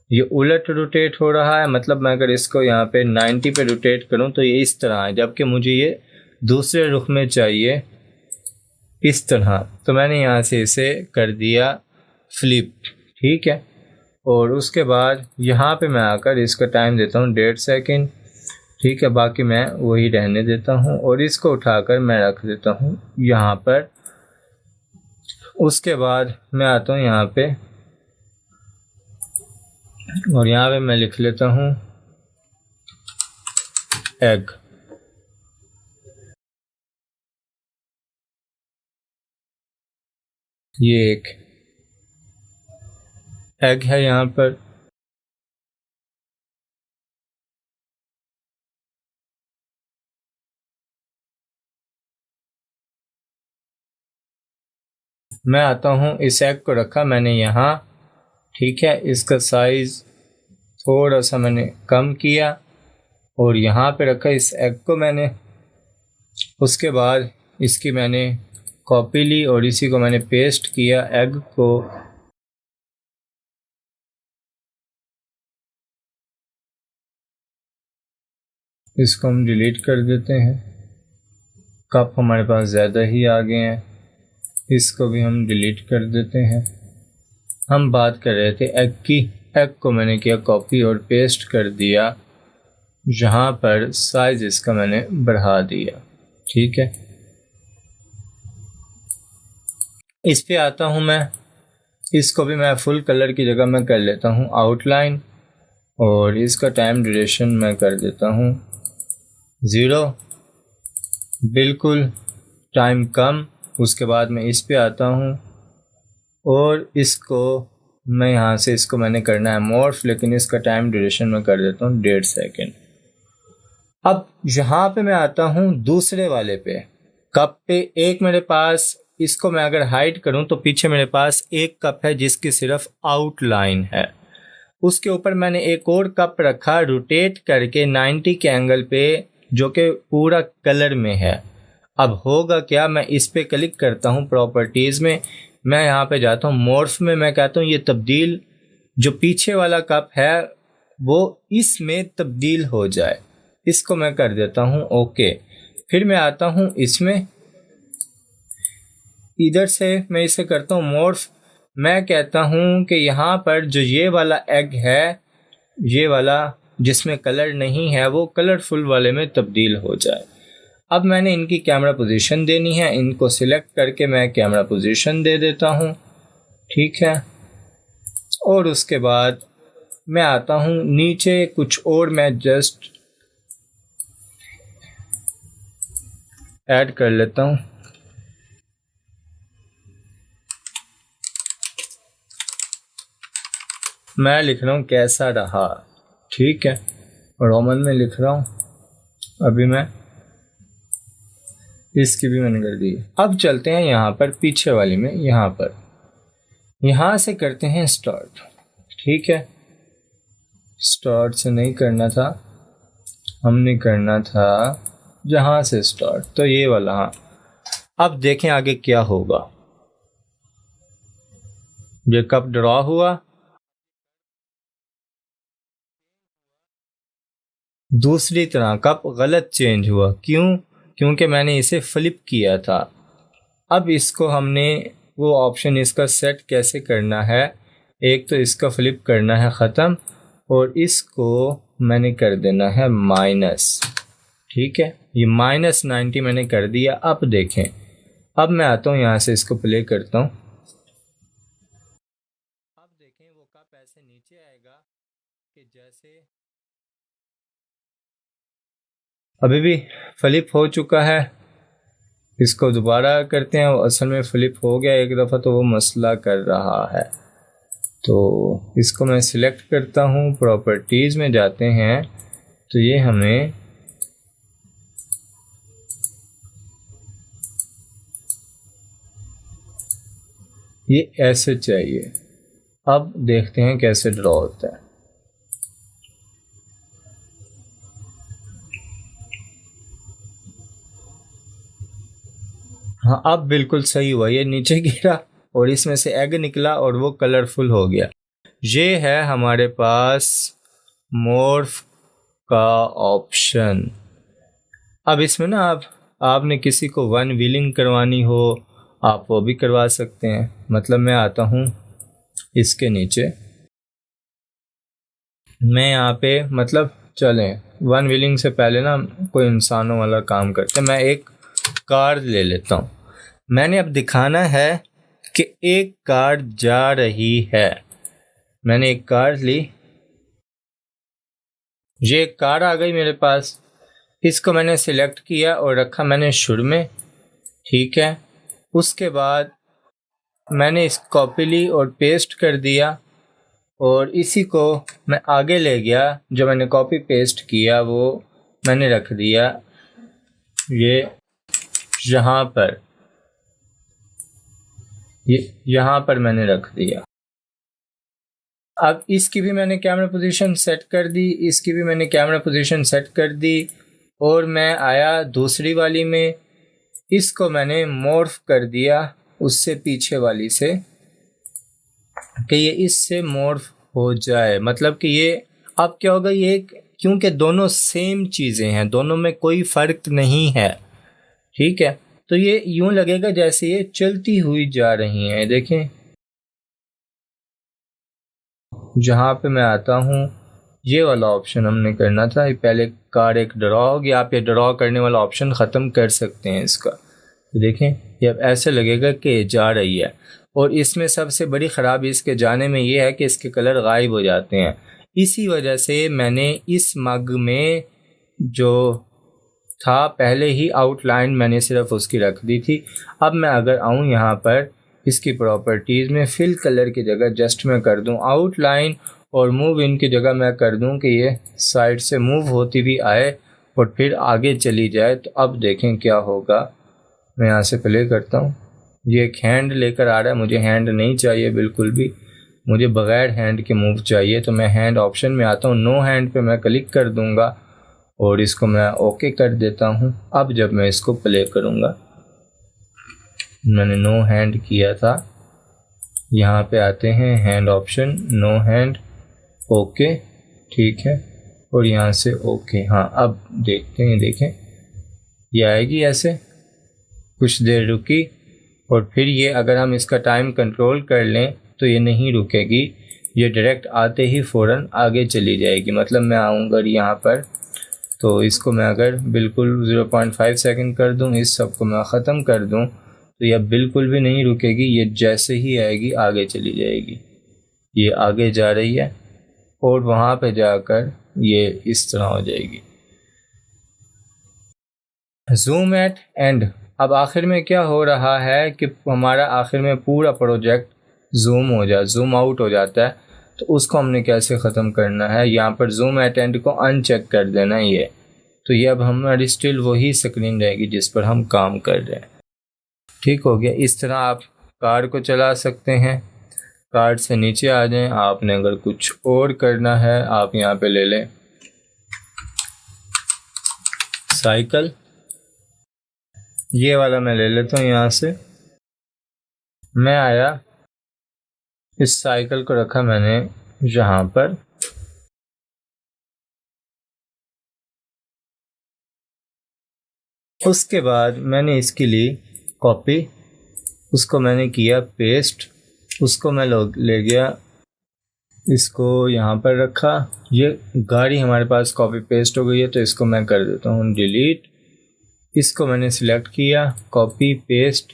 ये उलट रोटेट हो रहा है, मतलब मैं अगर इसको यहाँ पे 90 पे रोटेट करूँ तो ये इस तरह है, जबकि मुझे ये दूसरे रुख में चाहिए इस तरह। तो मैंने यहाँ से इसे कर दिया फ्लिप, ठीक है। और उसके बाद यहाँ पे मैं आकर इसका टाइम देता हूँ 1.5 सेकंड, ठीक है। बाकी मैं वही रहने देता हूँ और इसको उठाकर मैं रख देता हूँ यहाँ पर। उसके बाद मैं आता हूँ यहाँ पे, और यहाँ पे मैं लिख लेता हूँ एग। ये एक एग है यहाँ पर। मैं आता हूँ, इस एग को रखा मैंने यहाँ, ठीक है। इसका साइज़ थोड़ा सा मैंने कम किया और यहाँ पे रखा इस एग को मैंने। उसके बाद इसकी मैंने कॉपी ली और इसी को मैंने पेस्ट किया एग को। इसको हम डिलीट कर देते हैं। कप हमारे पास ज़्यादा ही आ गए हैं, इसको भी हम डिलीट कर देते हैं। हम बात कर रहे थे एग की। एग को मैंने किया कॉपी और पेस्ट कर दिया, जहाँ पर साइज़ इसका मैंने बढ़ा दिया, ठीक है। इस पे आता हूँ मैं, इसको भी मैं फुल कलर की जगह मैं कर लेता हूँ आउटलाइन, और इसका टाइम ड्यूरेशन मैं कर देता हूँ 0, बिल्कुल टाइम कम। उसके बाद मैं इस पे आता हूँ और इसको मैं यहाँ से, इसको मैंने करना है मॉर्फ, लेकिन इसका टाइम ड्यूरेशन मैं कर देता हूँ 1.5 सेकंड। अब यहाँ पे मैं आता हूँ दूसरे वाले पे, कप पे। एक मेरे पास, इसको मैं अगर हाइड करूँ तो पीछे मेरे पास एक कप है जिसकी सिर्फ आउटलाइन है। उसके ऊपर मैंने एक और कप रखा रोटेट करके 90 के एंगल पे, जो कि पूरा कलर में है। अब होगा क्या, मैं इस पे क्लिक करता हूँ प्रॉपर्टीज़ में, मैं यहाँ पे जाता हूँ मॉर्फ में, मैं कहता हूँ ये तब्दील, जो पीछे वाला कप है वो इसमें तब्दील हो जाए। इसको मैं कर देता हूँ ओके। फिर मैं आता हूँ इसमें, इधर से मैं इसे करता हूँ मॉर्फ। मैं कहता हूँ कि यहाँ पर जो ये वाला एग है, ये वाला जिसमें कलर नहीं है, वो कलरफुल वाले में तब्दील हो जाए। अब मैंने इनकी कैमरा पोजीशन देनी है, इनको सिलेक्ट करके मैं कैमरा पोजीशन दे देता हूँ, ठीक है। और उसके बाद मैं आता हूँ नीचे, कुछ और मैं जस्ट ऐड कर लेता हूँ। मैं लिख रहा हूँ कैसा रहा, ठीक है, रोमन में लिख रहा हूँ। अभी मैं इसकी भी मैंने कर दी। अब चलते हैं यहाँ पर पीछे वाली में, यहाँ पर, यहाँ से करते हैं स्टार्ट, ठीक है। स्टार्ट से नहीं करना था, हमने करना था जहाँ से स्टार्ट, तो ये वाला। हाँ, अब देखें आगे क्या होगा। ये कप ड्रॉ हुआ, दूसरी तरह कप गलत चेंज हुआ। क्यों? क्योंकि मैंने इसे फ्लिप किया था। अब इसको हमने वो ऑप्शन इसका सेट कैसे करना है, एक तो इसका फ्लिप करना है ख़त्म और इसको मैंने कर देना है माइनस। ठीक है, ये -90 मैंने कर दिया। अब देखें, अब मैं आता हूँ यहाँ से इसको प्ले करता हूँ। अब देखें वो कप ऐसे नीचे आएगा कि जैसे अभी भी फ्लिप हो चुका है। इसको दोबारा करते हैं, असल में फ्लिप हो गया एक दफ़ा तो वो मसला कर रहा है। तो इसको मैं सिलेक्ट करता हूँ, प्रॉपर्टीज़ में जाते हैं तो ये हमें ये ऐसे चाहिए। अब देखते हैं कैसे ड्रॉ होता है। हाँ, अब बिल्कुल सही हुआ, ये नीचे गिरा और इसमें से एग निकला और वो कलरफुल हो गया। ये है हमारे पास मॉर्फ का ऑप्शन। अब इसमें ना आपने किसी को वन व्हीलिंग करवानी हो आप वो भी करवा सकते हैं। मतलब मैं आता हूँ इसके नीचे, मैं यहाँ पे मतलब चलें वन व्हीलिंग से पहले ना कोई इंसानों वाला काम करते हैं। मैं एक कार ले लेता हूँ। मैंने अब दिखाना है कि एक कार जा रही है। मैंने एक कार ली, ये एक कार आ गई मेरे पास। इसको मैंने सिलेक्ट किया और रखा मैंने शुरू में। ठीक है, उसके बाद मैंने इस कॉपी ली और पेस्ट कर दिया और इसी को मैं आगे ले गया। जो मैंने कॉपी पेस्ट किया वो मैंने रख दिया ये यहाँ पर, ये यहाँ पर मैंने रख दिया। अब इसकी भी मैंने कैमरा पोजीशन सेट कर दी, इसकी भी मैंने कैमरा पोजीशन सेट कर दी और मैं आया दूसरी वाली में। इसको मैंने मॉर्फ कर दिया उससे पीछे वाली से कि ये इससे मॉर्फ हो जाए। मतलब कि ये अब क्या होगा, ये क्योंकि दोनों सेम चीज़ें हैं, दोनों में कोई फ़र्क नहीं है। ठीक है, तो ये यूं लगेगा जैसे ये चलती हुई जा रही हैं। देखें, जहाँ पे मैं आता हूँ ये वाला ऑप्शन हमने करना था। ये पहले कार एक ड्रॉ होगी, आप ये ड्रॉ करने वाला ऑप्शन ख़त्म कर सकते हैं इसका। तो देखें ये अब ऐसे लगेगा कि जा रही है। और इसमें सबसे बड़ी ख़राबी इसके जाने में ये है कि इसके कलर गायब हो जाते हैं। इसी वजह से मैंने इस मग में जो था पहले ही आउटलाइन मैंने सिर्फ उसकी रख दी थी। अब मैं अगर आऊँ यहाँ पर इसकी प्रॉपर्टीज़ में फिल कलर की जगह जस्ट मैं कर दूँ आउटलाइन और मूव इन की जगह मैं कर दूँ कि ये साइड से मूव होती हुई आए और फिर आगे चली जाए। तो अब देखें क्या होगा। मैं यहाँ से प्ले करता हूँ, ये एक हैंड लेकर आ रहा है। मुझे हैंड नहीं चाहिए बिल्कुल भी, मुझे बग़ैर हैंड के मूव चाहिए। तो मैं हैंड ऑप्शन में आता हूँ, नो हैंड पे मैं क्लिक कर दूँगा और इसको मैं ओके कर देता हूँ। अब जब मैं इसको प्ले करूँगा, मैंने नो हैंड किया था, यहाँ पे आते हैं hand option, no hand, okay, ठीक है, और यहाँ से ओके। हाँ, अब देखते हैं, देखें ये आएगी ऐसे, कुछ देर रुकी और फिर ये अगर हम इसका टाइम कंट्रोल कर लें तो ये नहीं रुकेगी, ये डायरेक्ट आते ही फ़ौरन आगे चली जाएगी। मतलब मैं आऊँगा यहाँ पर तो इसको मैं अगर बिल्कुल 0.5 सेकंड कर दूँ, इस सब को मैं ख़त्म कर दूँ तो यह बिल्कुल भी नहीं रुकेगी, ये जैसे ही आएगी आगे चली जाएगी। ये आगे जा रही है और वहाँ पे जाकर ये इस तरह हो जाएगी। Zoom at end. अब आखिर में क्या हो रहा है कि हमारा आखिर में पूरा प्रोजेक्ट जूम आउट हो जाता है। तो उसको हमने कैसे ख़त्म करना है, यहाँ पर जूम एट एंड को अनचेक कर देना है ये। तो ये अब हमारी स्टिल वही स्क्रीन रहेगी जिस पर हम काम कर रहे हैं। ठीक हो गया। इस तरह आप कार को चला सकते हैं। कार से नीचे आ जाएं। आपने अगर कुछ और करना है आप यहाँ पे ले लें साइकिल, ये वाला मैं ले लेता हूँ। यहाँ से मैं आया इस साइकिल को रखा मैंने यहाँ पर। उसके बाद मैंने इसके लिए कॉपी, उसको मैंने किया पेस्ट, उसको मैं ले गया, इसको यहाँ पर रखा। ये गाड़ी हमारे पास कॉपी पेस्ट हो गई है, तो इसको मैं कर देता हूँ डिलीट। इसको मैंने सिलेक्ट किया, कॉपी पेस्ट,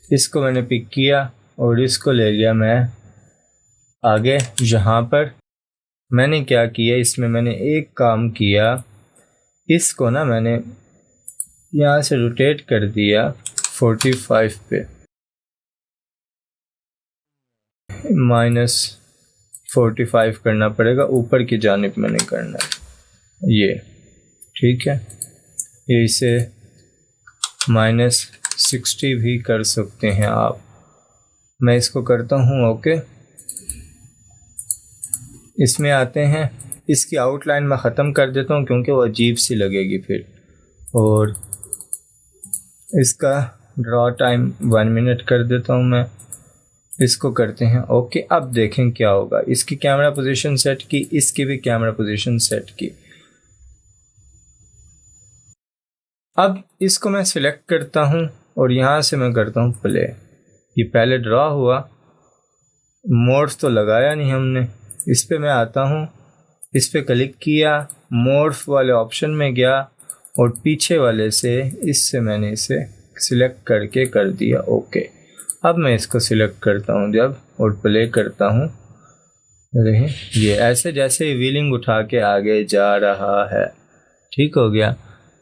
इसको मैंने पिक किया और इसको ले गया मैं आगे। यहाँ पर मैंने क्या किया, इसमें मैंने एक काम किया, इसको ना मैंने यहाँ से रोटेट कर दिया 45 पे, -45 करना पड़ेगा, ऊपर की जानिब मैंने करना है ये, ठीक है। ये इसे -60 भी कर सकते हैं आप। मैं इसको करता हूँ ओके। इसमें आते हैं, इसकी आउटलाइन मैं ख़त्म कर देता हूँ क्योंकि वो अजीब सी लगेगी फिर। और इसका ड्रॉ टाइम 1 मिनट कर देता हूँ मैं। इसको करते हैं ओके। अब देखें क्या होगा। इसकी कैमरा पोजीशन सेट की, इसकी भी कैमरा पोजीशन सेट की। अब इसको मैं सिलेक्ट करता हूँ और यहाँ से मैं करता हूँ प्ले। ये पहले ड्रॉ हुआ, मोड्स तो लगाया नहीं हमने। इस पे मैं आता हूँ, इस पे क्लिक किया, मोड्स वाले ऑप्शन में गया और पीछे वाले से इससे मैंने इसे सिलेक्ट करके कर दिया ओके। अब मैं इसको सिलेक्ट करता हूँ जब और प्ले करता हूँ, ये ऐसे जैसे व्हीलिंग उठा के आगे जा रहा है। ठीक हो गया।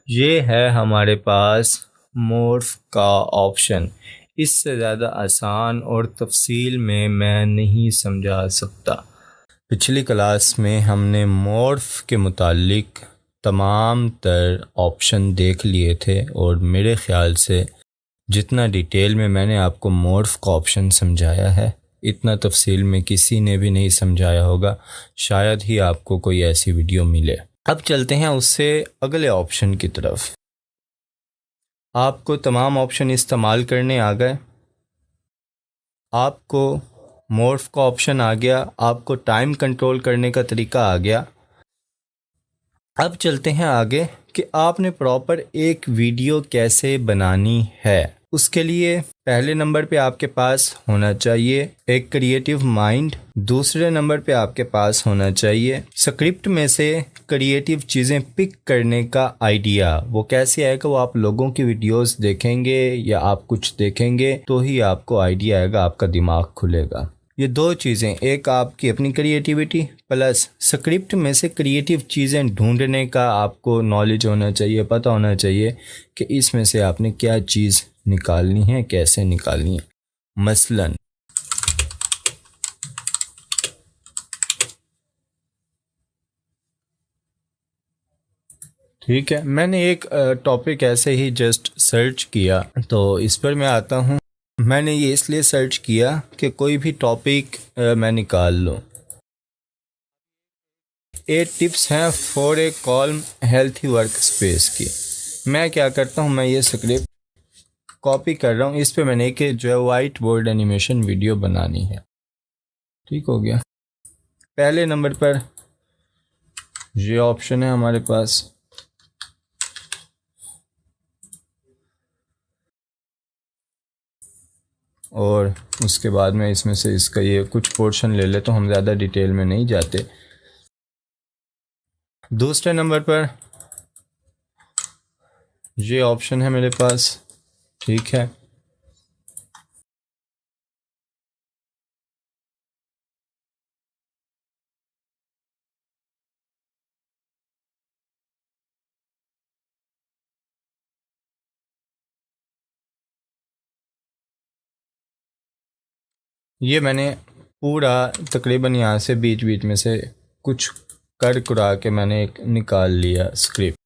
ये है हमारे पास मोड्स का ऑप्शन। इससे ज़्यादा आसान और तफसील में मैं नहीं समझा सकता। पिछली क्लास में हमने मोड्स के मुतालिक तमाम तर ऑप्शन देख लिए थे और मेरे ख़्याल से जितना डिटेल में मैंने आपको मोड्स का ऑप्शन समझाया है, इतना तफसील में किसी ने भी नहीं समझाया होगा। शायद ही आपको कोई ऐसी वीडियो मिले। अब चलते हैं उससे अगले ऑप्शन की तरफ। आपको तमाम ऑप्शन इस्तेमाल करने आ गए, आपको मोड्स का ऑप्शन आ गया, आपको टाइम कंट्रोल करने का तरीका आ गया। अब चलते हैं आगे कि आपने प्रॉपर एक वीडियो कैसे बनानी है। उसके लिए पहले नंबर पे आपके पास होना चाहिए एक क्रिएटिव माइंड। दूसरे नंबर पे आपके पास होना चाहिए स्क्रिप्ट में से क्रिएटिव चीज़ें पिक करने का आइडिया। वो कैसे आएगा, वो आप लोगों की वीडियोस देखेंगे या आप कुछ देखेंगे तो ही आपको आइडिया आएगा, आपका दिमाग खुलेगा। ये दो चीज़ें, एक आपकी अपनी क्रिएटिविटी प्लस स्क्रिप्ट में से क्रिएटिव चीज़ें ढूंढने का आपको नॉलेज होना चाहिए, पता होना चाहिए कि इसमें से आपने क्या चीज़ निकालनी है, कैसे निकालनी है। मसलन ठीक है, मैंने एक टॉपिक ऐसे ही जस्ट सर्च किया तो इस पर मैं आता हूँ। मैंने ये इसलिए सर्च किया कि कोई भी टॉपिक मैं निकाल लूँ। 8 टिप्स हैं for a calm healthy work space की। मैं क्या करता हूँ, मैं ये स्क्रिप्ट कॉपी कर रहा हूँ। इस पे मैंने एक जो है वाइट बोर्ड एनिमेशन वीडियो बनानी है। ठीक हो गया। पहले नंबर पर ये ऑप्शन है हमारे पास। और उसके बाद में इसमें से इसका ये कुछ पोर्शन ले ले, तो हम ज़्यादा डिटेल में नहीं जाते। दूसरे नंबर पर ये ऑप्शन है मेरे पास। ठीक है, ये मैंने पूरा तकरीबन यहाँ से बीच बीच में से कुछ कर कुरा के मैंने एक निकाल लिया स्क्रिप्ट।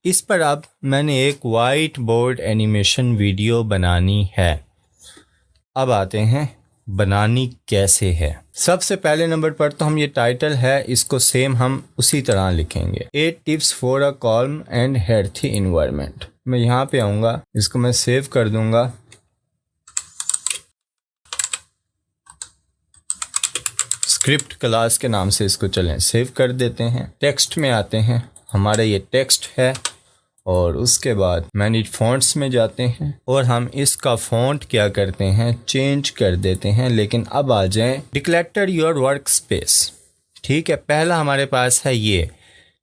इस पर अब मैंने एक वाइट बोर्ड एनिमेशन वीडियो बनानी है। अब आते हैं बनानी कैसे है। सबसे पहले नंबर पर तो हम ये टाइटल है, इसको सेम हम उसी तरह लिखेंगे, 8 tips for a calm and healthy environment. मैं यहाँ पे आऊँगा, इसको मैं सेव कर दूँगा। स्क्रिप्ट क्लास के नाम से इसको चलें सेव कर देते हैं। टेक्स्ट में आते हैं, हमारा ये टेक्स्ट है और उसके बाद मैनेज फॉन्ट्स में जाते हैं और हम इसका फॉन्ट क्या करते हैं चेंज कर देते हैं। लेकिन अब आ जाएं डिक्लेटर योर वर्क स्पेस। ठीक है, पहला हमारे पास है ये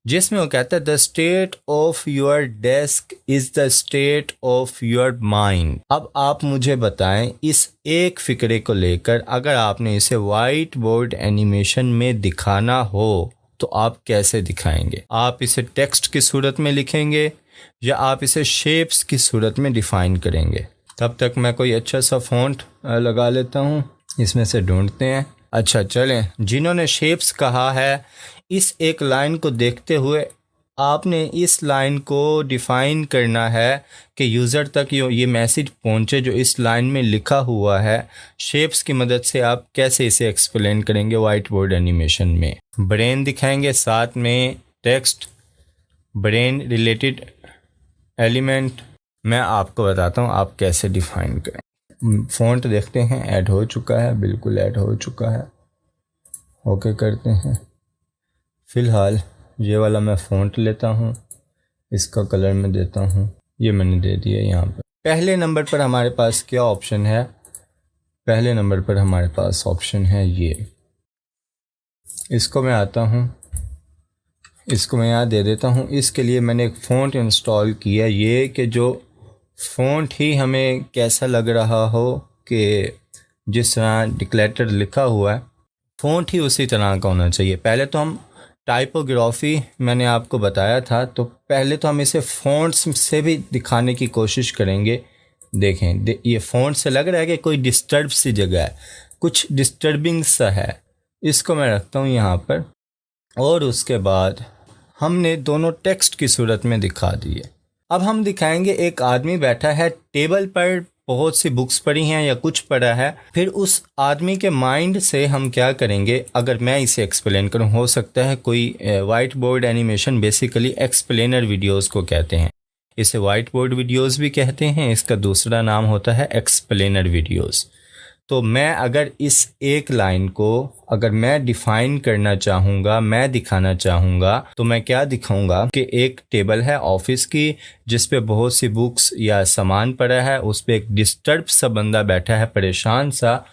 जिसमें वो कहता है the state of your desk is the state of your mind. अब आप मुझे बताएं इस एक फिक्रे को लेकर अगर आपने इसे वाइट बोर्ड एनिमेशन में दिखाना हो तो आप कैसे दिखाएंगे? आप इसे टेक्स्ट की सूरत में लिखेंगे या आप इसे शेप्स की सूरत में डिफ़ाइन करेंगे? तब तक मैं कोई अच्छा सा फ़ॉन्ट लगा लेता हूँ, इसमें से ढूंढते हैं। अच्छा चलें, जिन्होंने शेप्स कहा है इस एक लाइन को देखते हुए आपने इस लाइन को डिफ़ाइन करना है कि यूज़र तक ये मैसेज पहुँचे जो इस लाइन में लिखा हुआ है। शेप्स की मदद से आप कैसे इसे एक्सप्लेन करेंगे वाइट बोर्ड एनिमेशन में? ब्रेन दिखाएंगे, साथ में टेक्स्ट, ब्रेन रिलेटेड एलिमेंट। मैं आपको बताता हूँ आप कैसे डिफ़ाइन करें। फ़ॉन्ट देखते हैं, ऐड हो चुका है, बिल्कुल ऐड हो चुका है। ओके करते हैं। फ़िलहाल ये वाला मैं फ़ॉन्ट लेता हूँ, इसका कलर मैं देता हूँ, ये मैंने दे दिया यहाँ पर। पहले नंबर पर हमारे पास क्या ऑप्शन है? पहले नंबर पर हमारे पास ऑप्शन है ये। इसको मैं आता हूँ, इसको मैं यहाँ दे देता हूँ। इसके लिए मैंने एक फ़ॉन्ट इंस्टॉल किया, ये कि जो फ़ॉन्ट ही हमें कैसा लग रहा हो कि जिस तरह डिक्लेटर लिखा हुआ है फ़ॉन्ट ही उसी तरह का होना चाहिए। पहले तो हम टाइपोग्राफी मैंने आपको बताया था, तो पहले तो हम इसे फ़ॉन्ट्स से भी दिखाने की कोशिश करेंगे। देखें ये फ़ॉन्ट से लग रहा है कि कोई डिस्टर्ब सी जगह है, कुछ डिस्टर्बिंग सा है। इसको मैं रखता हूँ यहाँ पर और उसके बाद हमने दोनों टेक्स्ट की सूरत में दिखा दिए। अब हम दिखाएंगे एक आदमी बैठा है टेबल पर, बहुत सी बुक्स पढ़ी हैं या कुछ पढ़ा है। फिर उस आदमी के माइंड से हम क्या करेंगे, अगर मैं इसे एक्सप्लेन करूं, हो सकता है कोई white board animation basically explainer videos को कहते हैं, इसे वाइट बोर्ड वीडियोस भी कहते हैं, इसका दूसरा नाम होता है एक्सप्लेनर वीडियोस। तो मैं अगर इस एक लाइन को अगर मैं डिफ़ाइन करना चाहूँगा, मैं दिखाना चाहूँगा, तो मैं क्या दिखाऊँगा कि एक टेबल है ऑफिस की जिस पे बहुत सी बुक्स या सामान पड़ा है, उस पे एक डिस्टर्ब सा बंदा बैठा है, परेशान सा,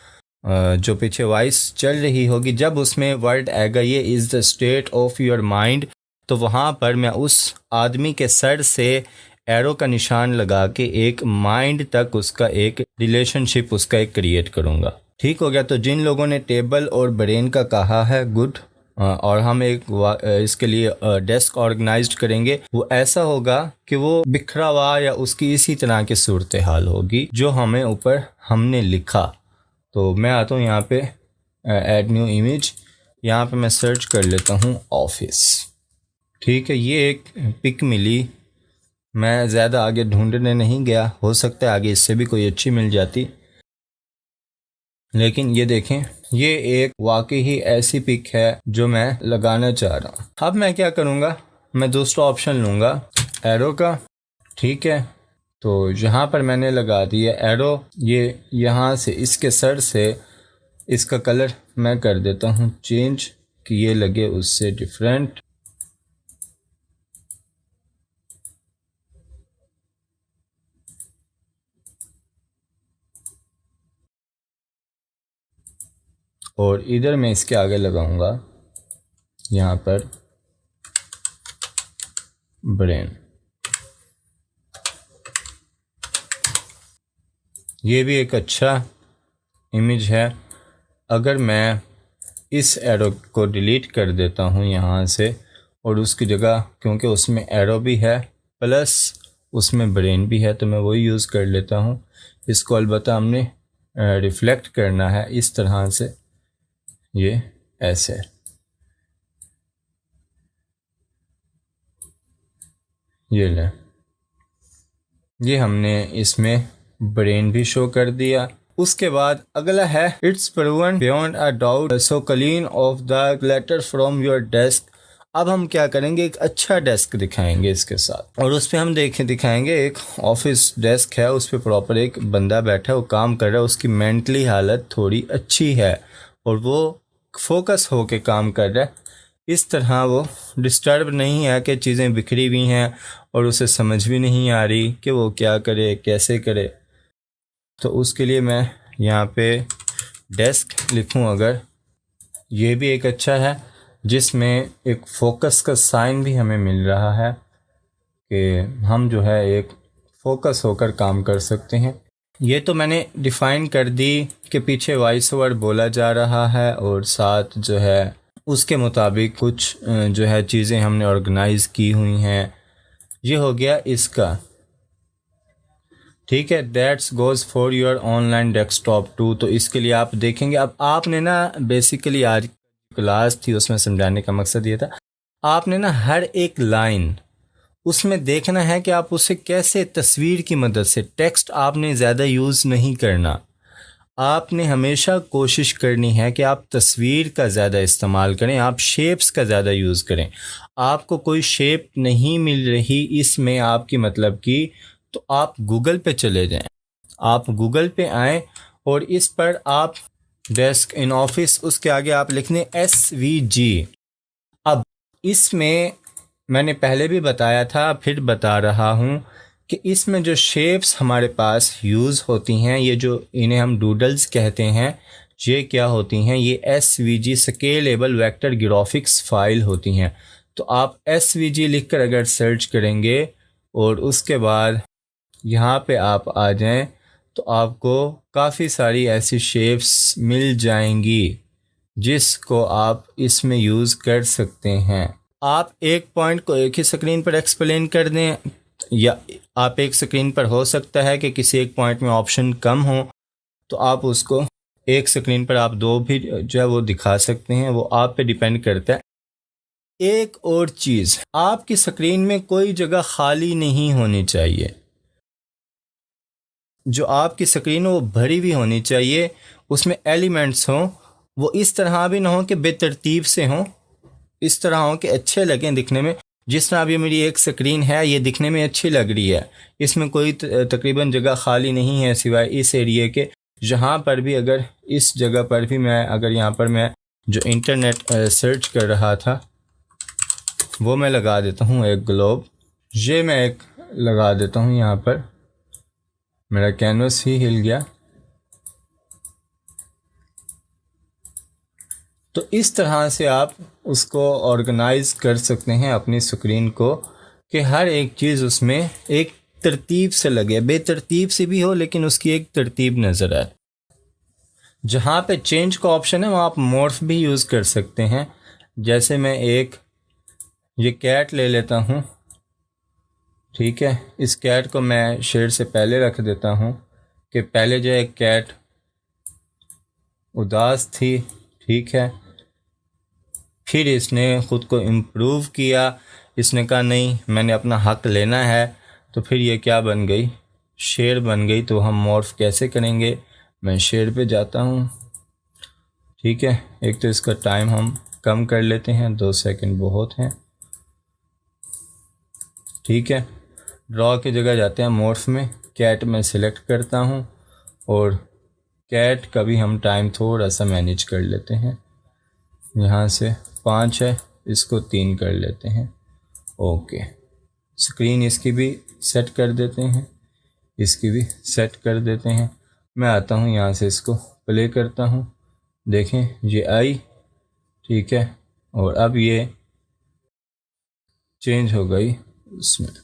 जो पीछे वॉइस चल रही होगी। जब उसमें वर्ड आएगा ये is the state of your mind, तो वहाँ पर मैं उस आदमी के सर से एरो का निशान लगा के एक माइंड तक उसका एक रिलेशनशिप उसका एक क्रिएट करूँगा। ठीक हो गया। तो जिन लोगों ने टेबल और ब्रेन का कहा है गुड, और हम एक इसके लिए डेस्क ऑर्गेनाइज्ड करेंगे, वो ऐसा होगा कि वो बिखरा हुआ या उसकी इसी तरह की सूरत हाल होगी जो हमें ऊपर हमने लिखा। तो मैं आता हूँ यहाँ पे ऐड न्यू इमेज, यहाँ पे मैं सर्च कर लेता हूँ ऑफिस। ठीक है, ये एक पिक मिली, मैं ज़्यादा आगे ढूंढने नहीं गया, हो सकता है आगे इससे भी कोई अच्छी मिल जाती, लेकिन ये देखें ये एक वाकई ही ऐसी पिक है जो मैं लगाना चाह रहा हूँ। अब मैं क्या करूँगा, मैं दूसरा ऑप्शन लूँगा एरो का। ठीक है, तो यहाँ पर मैंने लगा दिया एरो, ये यहाँ से इसके सर से इसका कलर मैं कर देता हूँ चेंज कि ये लगे उससे डिफरेंट। और इधर मैं इसके आगे लगाऊंगा यहाँ पर ब्रेन। ये भी एक अच्छा इमेज है। अगर मैं इस एरो को डिलीट कर देता हूँ यहाँ से और उसकी जगह, क्योंकि उसमें एरो भी है प्लस उसमें ब्रेन भी है, तो मैं वही यूज़ कर लेता हूँ। इसको अलबत्ता हमने रिफ्लेक्ट करना है इस तरह से, ये ऐसे। ये ले, ये हमने इसमें ब्रेन भी शो कर दिया। उसके बाद अगला है it's proven beyond a doubt so clean off the letter from your desk. अब हम क्या करेंगे, एक अच्छा डेस्क दिखाएंगे इसके साथ, और उस पर हम दिखाएंगे एक ऑफिस डेस्क है, उस पर प्रॉपर एक बंदा बैठा है, वो काम कर रहा है, उसकी मेंटली हालत थोड़ी अच्छी है और वो फोकस हो के काम कर रहा है। इस तरह वो डिस्टर्ब नहीं है कि चीज़ें बिखरी हुई हैं और उसे समझ भी नहीं आ रही कि वो क्या करे, कैसे करे। तो उसके लिए मैं यहाँ पे डेस्क लिखूँ अगर, ये भी एक अच्छा है जिसमें एक फोकस का साइन भी हमें मिल रहा है कि हम जो है एक फोकस होकर काम कर सकते हैं। ये तो मैंने डिफ़ाइन कर दी कि पीछे वॉइस ओवर बोला जा रहा है और साथ जो है उसके मुताबिक कुछ जो है चीज़ें हमने ऑर्गेनाइज़ की हुई हैं। ये हो गया इसका, ठीक है। That's goes for your online desktop too. तो इसके लिए आप देखेंगे, अब आपने ना बेसिकली आज क्लास थी उसमें समझाने का मकसद ये था, आपने ना हर एक लाइन उसमें देखना है कि आप उसे कैसे तस्वीर की मदद से, टेक्स्ट आपने ज़्यादा यूज़ नहीं करना। आपने हमेशा कोशिश करनी है कि आप तस्वीर का ज़्यादा इस्तेमाल करें, आप शेप्स का ज़्यादा यूज़ करें। आपको कोई शेप नहीं मिल रही इसमें आपकी मतलब की, तो आप गूगल पे चले जाएं, आप गूगल पे आएँ और इस पर आप डेस्क इन ऑफिस, उसके आगे आप लिख लें SVG। अब इसमें मैंने पहले भी बताया था, फिर बता रहा हूँ कि इसमें जो शेप्स हमारे पास यूज़ होती हैं, ये जो इन्हें हम डूडल्स कहते हैं, ये क्या होती हैं, ये SVG scalable vector graphics file होती हैं। तो आप SVG लिखकर अगर सर्च करेंगे और उसके बाद यहाँ पे आप आ जाएं तो आपको काफ़ी सारी ऐसी शेप्स मिल जाएंगी जिसको आप इसमें यूज़ कर सकते हैं। आप एक पॉइंट को एक ही स्क्रीन पर एक्सप्लेन कर दें, या आप एक स्क्रीन पर हो सकता है कि किसी एक पॉइंट में ऑप्शन कम हो तो आप उसको एक स्क्रीन पर आप दो भी जो है वो दिखा सकते हैं, वो आप पे डिपेंड करता है। एक और चीज़, आपकी स्क्रीन में कोई जगह खाली नहीं होनी चाहिए, जो आपकी स्क्रीन वो भरी हुई होनी चाहिए, उसमें एलिमेंट्स हों, वो इस तरह भी ना हो कि बेतरतीब से हों, इस तरह हो कि अच्छे लगें दिखने में। जिस तरह अभी मेरी एक स्क्रीन है, ये दिखने में अच्छी लग रही है, इसमें कोई तकरीबन जगह खाली नहीं है सिवाय इस एरिए के। जहाँ पर भी अगर इस जगह पर भी मैं अगर यहाँ पर मैं जो इंटरनेट सर्च कर रहा था वो मैं लगा देता हूँ एक ग्लोब, ये मैं एक लगा देता हूँ यहाँ पर, मेरा कैनवस ही हिल गया। तो इस तरह से आप उसको ऑर्गेनाइज कर सकते हैं अपनी स्क्रीन को कि हर एक चीज़ उसमें एक तरतीब से लगे, बेतरतीब से भी हो लेकिन उसकी एक तरतीब नज़र आए। जहाँ पे चेंज का ऑप्शन है वहाँ आप मॉर्फ भी यूज़ कर सकते हैं। जैसे मैं एक ये कैट ले लेता हूँ, ठीक है, इस कैट को मैं शेड से पहले रख देता हूँ कि पहले जो एक कैट उदास थी, ठीक है, फिर इसने ख़ुद को इम्प्रूव किया, इसने कहा नहीं मैंने अपना हक लेना है, तो फिर ये क्या बन गई, शेर बन गई। तो हम मॉर्फ कैसे करेंगे, मैं शेर पे जाता हूँ, ठीक है, एक तो इसका टाइम हम कम कर लेते हैं, 2 सेकंड बहुत हैं, ठीक है। ड्रॉ की जगह जाते हैं मॉर्फ में, कैट में सिलेक्ट करता हूँ और कैट का भी हम टाइम थोड़ा सा मैनेज कर लेते हैं, यहाँ से 5 है, इसको 3 कर लेते हैं, ओके। स्क्रीन इसकी भी सेट कर देते हैं, इसकी भी सेट कर देते हैं। मैं आता हूँ यहाँ से इसको प्ले करता हूँ, देखें ये आई, ठीक है, और अब ये चेंज हो गई उसमें।